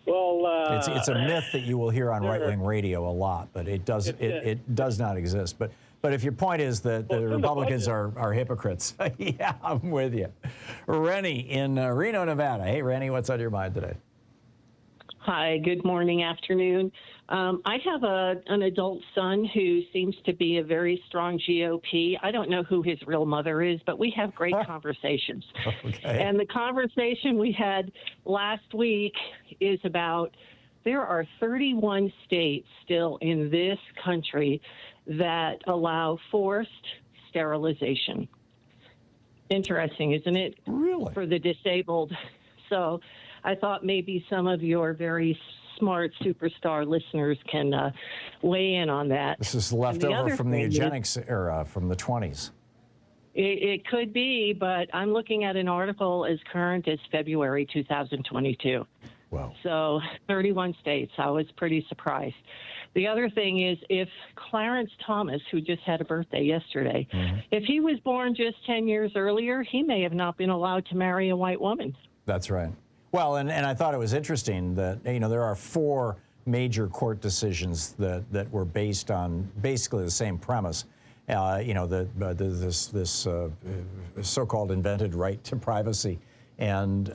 Well, it's a myth that you will hear on right-wing radio a lot, but it does not exist. But if your point is that the Republicans are hypocrites, yeah, I'm with you. Rennie in Reno, Nevada. Hey, Rennie, what's on your mind today? Hi, good morning, afternoon. I have an adult son who seems to be a very strong GOP. I don't know who his real mother is, but we have great conversations. Okay. And the conversation we had last week is about there are 31 states still in this country that allow forced sterilization. Interesting, isn't it? Really? For the disabled. So I thought maybe some of your very smart superstar listeners can weigh in on that. This is left over from the eugenics era from the 20s. It could be, but I'm looking at an article as current as February 2022. Wow. So 31 states. I was pretty surprised. The other thing is, if Clarence Thomas, who just had a birthday yesterday, if he was born just 10 years earlier, he may have not been allowed to marry a white woman. That's right. Well, and I thought it was interesting that, you know, there are 4 major court decisions that were based on basically the same premise. You know, this so-called invented right to privacy. And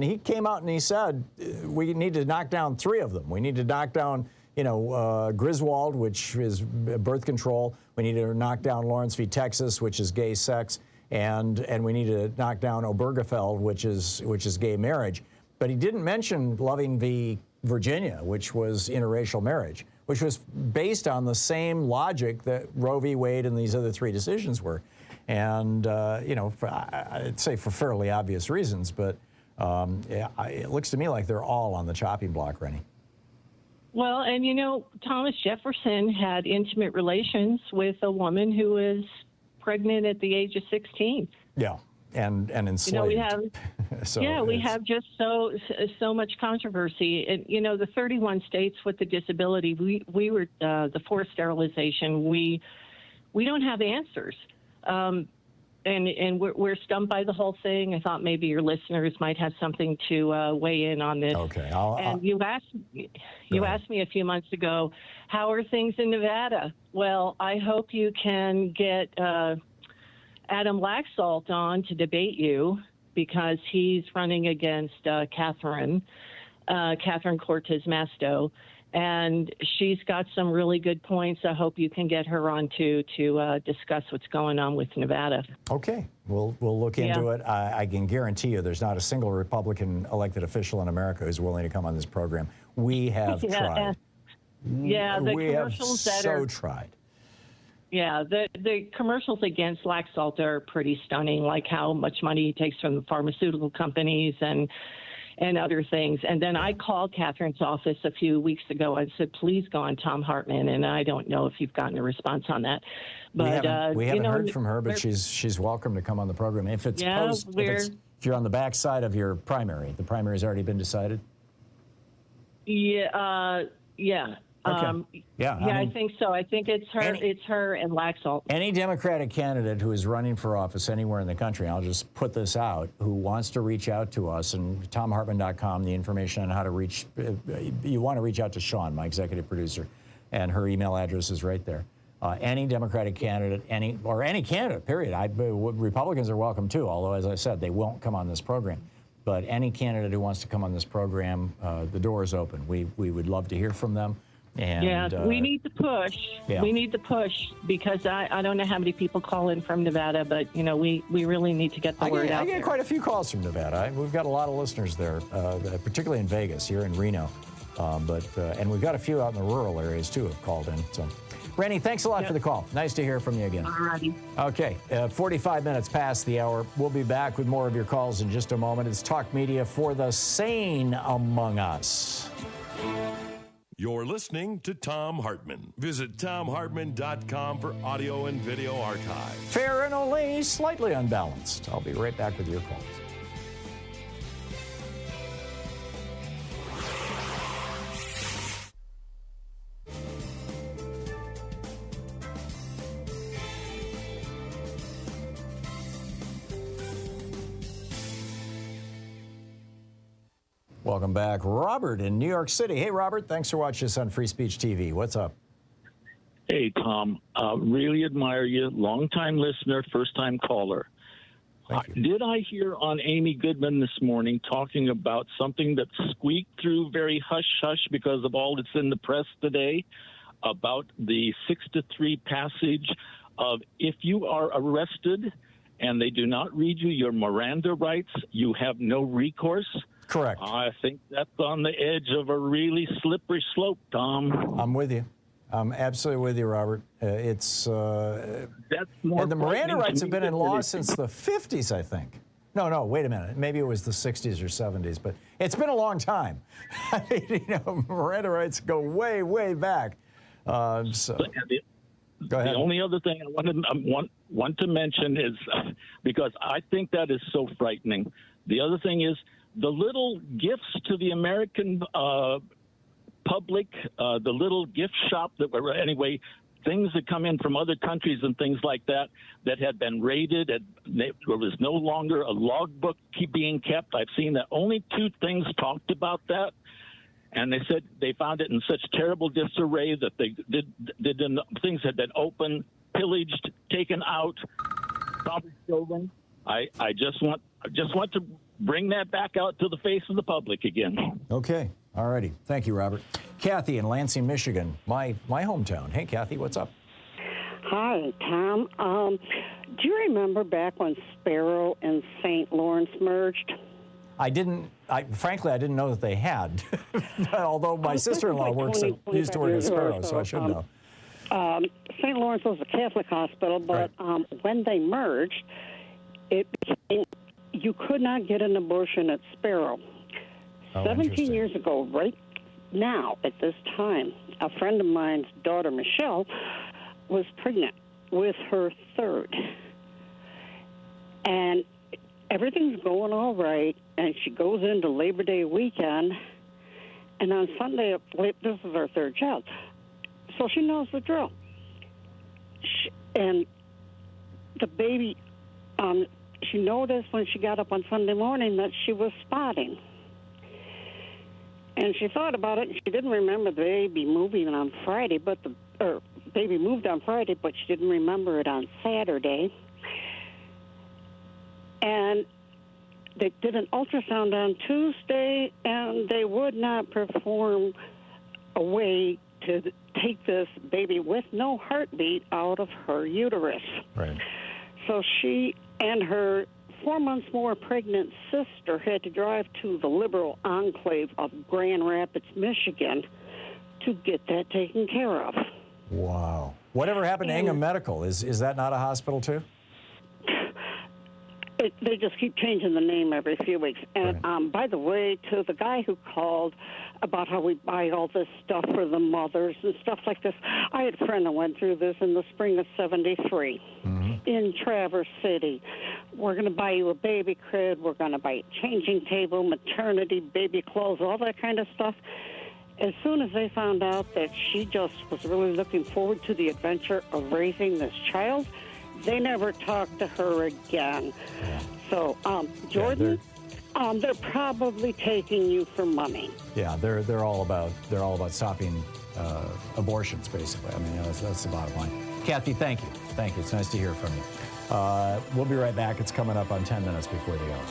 he came out and he said, we need to knock down 3 of them. We need to knock down, you know, Griswold, which is birth control. We need to knock down Lawrence v. Texas, which is gay sex. And we need to knock down Obergefell, which is gay marriage. But he didn't mention Loving v. Virginia, which was interracial marriage, which was based on the same logic that Roe v. Wade and these other 3 decisions were. And, you know, I'd say for fairly obvious reasons, but it looks to me like they're all on the chopping block, Rennie. Well, and, you know, Thomas Jefferson had intimate relations with a woman who was pregnant at the age of 16. Yeah, and enslaved. You know, So yeah, we have just so much controversy. And, you know, the 31 states with the disability, we were the forced sterilization. We don't have answers. And we're stumped by the whole thing. I thought maybe your listeners might have something to weigh in on this. Okay. You asked me a few months ago, how are things in Nevada? Well, I hope you can get Adam Laxalt on to debate you, because he's running against Catherine Cortez Masto. And she's got some really good points. I hope you can get her on to discuss what's going on with Nevada. Okay, we'll look into it. I can guarantee you there's not a single Republican elected official in America who's willing to come on this program. We have tried. Yeah, the we have commercials tried. Yeah, the commercials against Laxalt are pretty stunning, like how much money he takes from the pharmaceutical companies and other things. And then I called Catherine's office a few weeks ago and said, please go on Thom Hartmann. And I don't know if you've gotten a response on that. But we haven't heard from her, but she's welcome to come on the program. If it's if you're on the backside of your primary, the primary's already been decided? Yeah. Okay. I think so. I think it's her and Laxalt. Any Democratic candidate who is running for office anywhere in the country, I'll just put this out, who wants to reach out to us, and ThomHartmann.com, the information on how to reach, you want to reach out to Sean, my executive producer, and her email address is right there. Any Democratic candidate, any candidate, period. Republicans are welcome too, although, as I said, they won't come on this program. But any candidate who wants to come on this program, the door is open. We would love to hear from them. And, we need to push. Yeah. We need to push, because I don't know how many people call in from Nevada, but, you know, we really need to get the word out I get there. quite a few calls from Nevada. We've got a lot of listeners there, particularly in Vegas, here in Reno. And we've got a few out in the rural areas, too, have called in. So, Randy, thanks a lot for the call. Nice to hear from you again. All righty. Okay, 45 minutes past the hour. We'll be back with more of your calls in just a moment. It's Talk Media for the sane among us. You're listening to Thom Hartmann. Visit ThomHartmann.com for audio and video archive. Fair and only slightly unbalanced. I'll be right back with your calls. Welcome back. Robert in New York City. Hey, Robert, thanks for watching us on Free Speech TV. What's up? Hey, Tom. Really admire you. Long-time listener, first-time caller. Did I hear on Amy Goodman this morning talking about something that squeaked through very hush-hush because of all that's in the press today about the 6-3 passage of if you are arrested and they do not read you your Miranda rights, you have no recourse? Correct. I think that's on the edge of a really slippery slope, Tom. I'm with you. I'm absolutely with you, Robert. That's more. And the Miranda rights have been in law since the 50s, I think. No, wait a minute. Maybe it was the 60s or 70s, but it's been a long time. I mean, Miranda rights go way, way back. Go ahead. The only other thing I want to mention is, because I think that is so frightening. The other thing is, the little gifts to the American public, the little gift shop that were, anyway, things that come in from other countries and things like that had been raided. And there was no longer a logbook being kept. I've seen that only 2 things talked about that. And they said they found it in such terrible disarray that things had been opened, pillaged, taken out, probably stolen. I just want to bring that back out to the face of the public again. Okay. All righty. Thank you, Robert. Kathy in Lansing, Michigan, my hometown. Hey, Kathy, what's up? Hi, Tom. Do you remember back when Sparrow and St. Lawrence merged? Frankly, I didn't know that they had. Although my sister-in-law used to work at Sparrow, so I should know. St. Lawrence was a Catholic hospital, but when they merged, it became you could not get an abortion at Sparrow. 17 years ago, right now, at this time, a friend of mine's daughter, Michelle, was pregnant with her 3rd. And everything's going all right, and she goes into Labor Day weekend, and on Sunday, this is her third child, so she knows the drill. And the baby, she noticed when she got up on Sunday morning that she was spotting. And she thought about it, and she didn't remember the baby moving on Friday, baby moved on Friday, but she didn't remember it on Saturday. And they did an ultrasound on Tuesday, and they would not perform a way to take this baby with no heartbeat out of her uterus. Right. So she and her 4 months more pregnant sister had to drive to the liberal enclave of Grand Rapids, Michigan, to get that taken care of. Wow. Whatever happened to Ingham Medical? Is that not a hospital too? They just keep changing the name every few weeks. And by the way, to the guy who called about how we buy all this stuff for the mothers and stuff like this, I had a friend that went through this in the spring of '73 in Traverse City. We're going to buy you a baby crib. We're going to buy a changing table, maternity, baby clothes, all that kind of stuff. As soon as they found out that she just was really looking forward to the adventure of raising this child, they never talked to her again. So, Jordan, they're probably taking you for money. Yeah, they're all about stopping abortions, basically. I mean, that's the bottom line. Kathy, thank you. Thank you. It's nice to hear from you. We'll be right back. It's coming up on 10 minutes before the hour.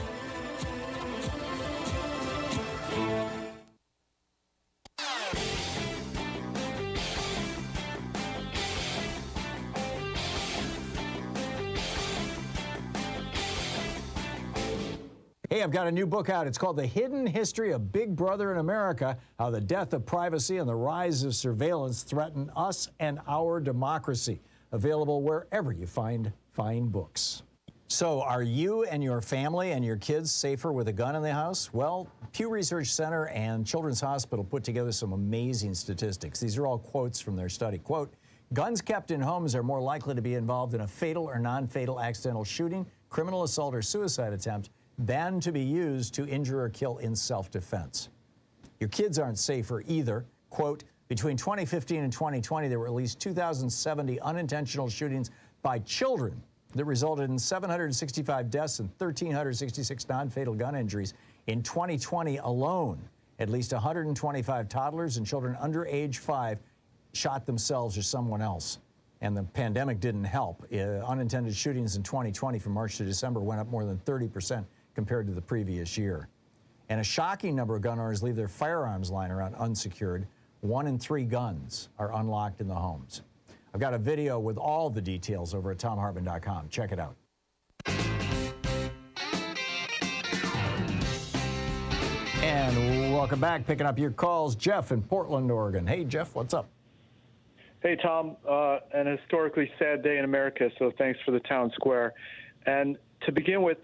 Hey, I've got a new book out. It's called The Hidden History of Big Brother in America, How the Death of Privacy and the Rise of Surveillance Threaten Us and Our Democracy. Available wherever you find fine books. So are you and your family and your kids safer with a gun in the house? Well, Pew Research Center and Children's Hospital put together some amazing statistics. These are all quotes from their study. Quote, guns kept in homes are more likely to be involved in a fatal or non-fatal accidental shooting, criminal assault, or suicide attempt than to be used to injure or kill in self-defense. Your kids aren't safer either. Quote, between 2015 and 2020, there were at least 2,070 unintentional shootings by children that resulted in 765 deaths and 1,366 non-fatal gun injuries. In 2020 alone, at least 125 toddlers and children under age 5 shot themselves or someone else. And the pandemic didn't help. Unintended shootings in 2020 from March to December went up more than 30% compared to the previous year. And a shocking number of gun owners leave their firearms lying around unsecured. 1 in 3 guns are unlocked in the homes. I've got a video with all the details over at thomhartmann.com. Check it out. And welcome back. Picking up your calls, Jeff in Portland, Oregon. Hey, Jeff, what's up? Hey, Tom. An historically sad day in America, so thanks for the town square. And to begin with,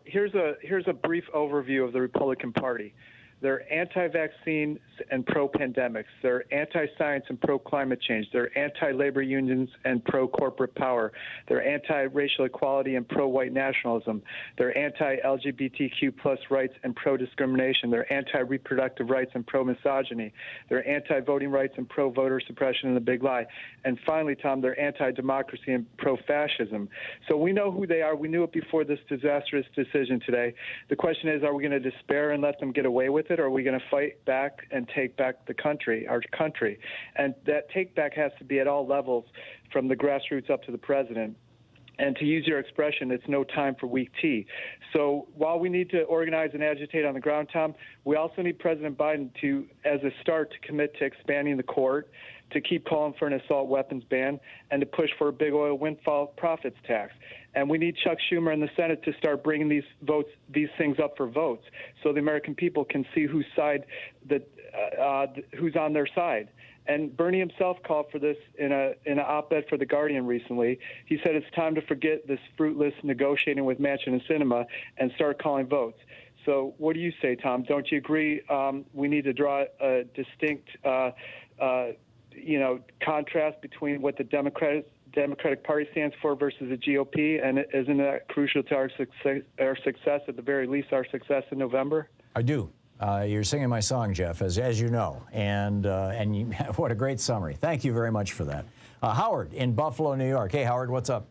here's a brief overview of the Republican Party. They're anti-vaccine and pro-pandemics. They're anti-science and pro-climate change. They're anti-labor unions and pro-corporate power. They're anti-racial equality and pro-white nationalism. They're anti-LGBTQ plus rights and pro-discrimination. They're anti-reproductive rights and pro-misogyny. They're anti-voting rights and pro-voter suppression and the big lie. And finally, Tom, they're anti-democracy and pro-fascism. So we know who they are. We knew it before this disastrous decision today. The question is, are we going to despair and let them get away with it? Or are we going to fight back and take back the country, our country? And that take back has to be at all levels, from the grassroots up to the president. And to use your expression, it's no time for weak tea. So while we need to organize and agitate on the ground, Tom, we also need President Biden to, as a start, to commit to expanding the court, to keep calling for an assault weapons ban, and to push for a big oil windfall profits tax. And we need Chuck Schumer and the Senate to start bringing these things up for votes, so the American people can see who's on their side. And Bernie himself called for this in an op-ed for The Guardian recently. He said it's time to forget this fruitless negotiating with Manchin and Sinema and start calling votes. So what do you say, Tom? Don't you agree we need to draw Democratic Party stands for versus the GOP, and isn't that crucial to our success, at the very least, our success in November? I do. You're singing my song, Jeff, as you know, and what a great summary. Thank you very much for that. Howard in Buffalo, New York. Hey, Howard, what's up?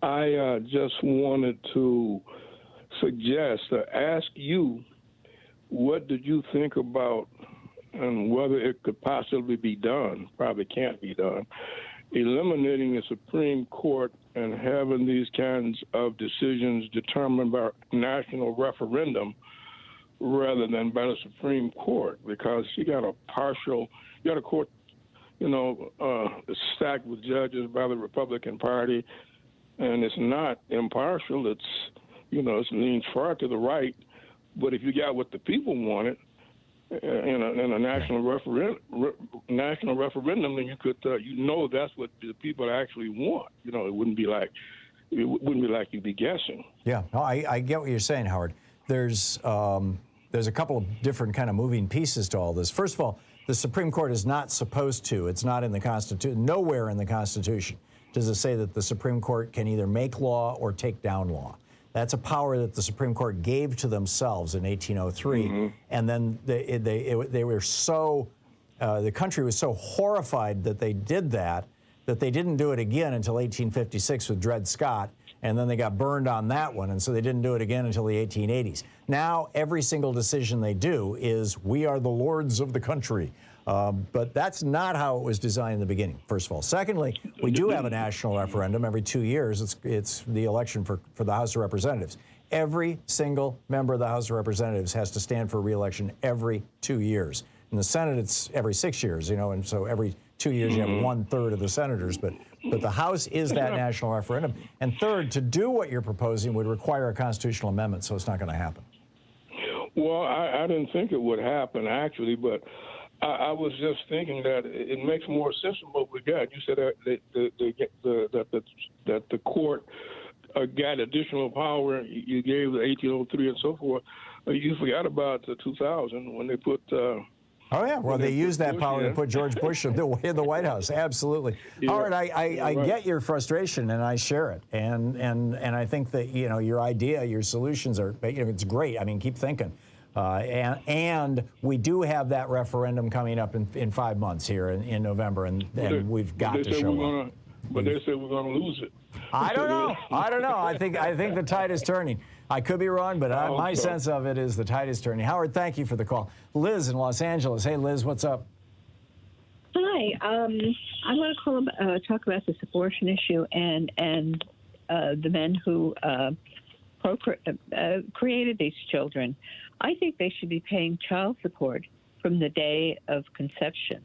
I just wanted to ask you, what did you think about, and whether it could possibly be done, probably can't be done, eliminating the Supreme Court and having these kinds of decisions determined by national referendum rather than by the Supreme Court? Because you got a court, stacked with judges by the Republican Party, and it's not impartial. It leans far to the right. But if you got what the people wanted in a national referendum, then you could, that's what the people actually want. It wouldn't be like you'd be guessing. Yeah, no, I get what you're saying, Howard. There's a couple of different kind of moving pieces to all this. First of all, the Supreme Court is not supposed to. It's not in the Constitution. Nowhere in the Constitution does it say that the Supreme Court can either make law or take down law. That's a power that the Supreme Court gave to themselves in 1803, and then they were so the country was so horrified that they did that they didn't do it again until 1856 with Dred Scott, and then they got burned on that one, and so they didn't do it again until the 1880s. Now every single decision they do is, we are the lords of the country. But that's not how it was designed in the beginning, first of all. Secondly, we do have a national referendum every 2 years. It's the election for the House of Representatives. Every single member of the House of Representatives has to stand for re-election every 2 years. In the Senate, it's every 6 years, and so every 2 years you have 1/3 of the senators. But the House is that national referendum. And third, to do what you're proposing would require a constitutional amendment, so it's not going to happen. Well, I didn't think it would happen, actually, but I was just thinking that it makes more sense than what we got. You said that the court got additional power. You gave the 1803 and so forth. You forgot about the 2000 when they put. Oh yeah, well they used that power to put George Bush in the White House. Absolutely, yeah. Howard. I get your frustration and I share it. And I think that your idea, your solutions are it's great. I mean, keep thinking. And we do have that referendum coming up in 5 months here in November, and we've got to show up. But they said we're going to lose it. I don't know. I think the tide is turning. I could be wrong, but my sense of it is the tide is turning. Howard, thank you for the call. Liz in Los Angeles. Hey, Liz, what's up? Hi. I want to talk about this abortion issue and the men who created these children. I think they should be paying child support from the day of conception.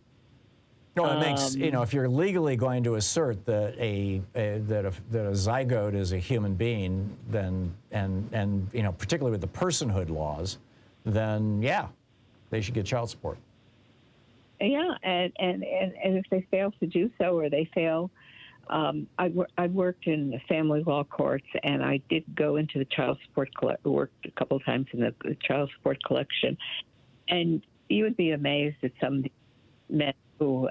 No, it makes if you're legally going to assert that a zygote is a human being, then and particularly with the personhood laws, then yeah, they should get child support. Yeah, and if they fail to do so, or they fail. I've worked in the family law courts, and I did go into the child support worked a couple of times in the child support collection, and you would be amazed at some men who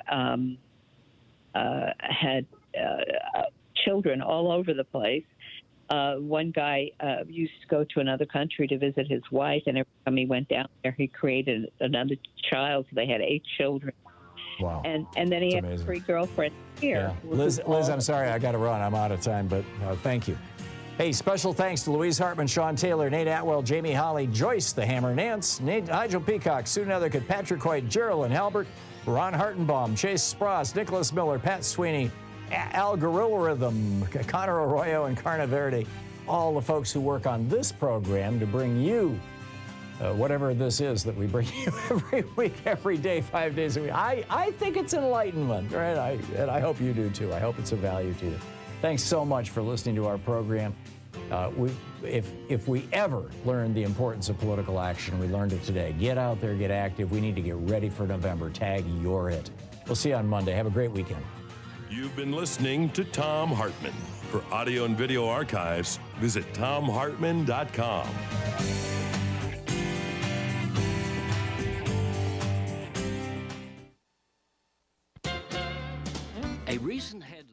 had children all over the place. One guy used to go to another country to visit his wife, and every time he went down there, he created another child. So they had 8 children. Wow. And then he had 3 girlfriends here. Yeah. Liz, I'm sorry, I got to run. I'm out of time, but thank you. Hey, special thanks to Louise Hartman, Sean Taylor, Nate Atwell, Jamie Holly, Joyce the Hammer Nance, Nigel Peacock, Sue Nethercutt, Patrick Hoyt, Geraldine Halbert, Ron Hartenbaum, Chase Spross, Nicholas Miller, Pat Sweeney, Al Gorilla Rhythm, Connor Arroyo, and Carna Verde. All the folks who work on this program to bring you whatever this is that we bring you every week, every day, 5 days a week. I think it's enlightenment, right? And I hope you do too. I hope it's of value to you. Thanks so much for listening to our program. If we ever learned the importance of political action, we learned it today. Get out there, get active. We need to get ready for November. Tag your it. We'll see you on Monday. Have a great weekend. You've been listening to Thom Hartmann. For audio and video archives, visit thomhartmann.com. A recent head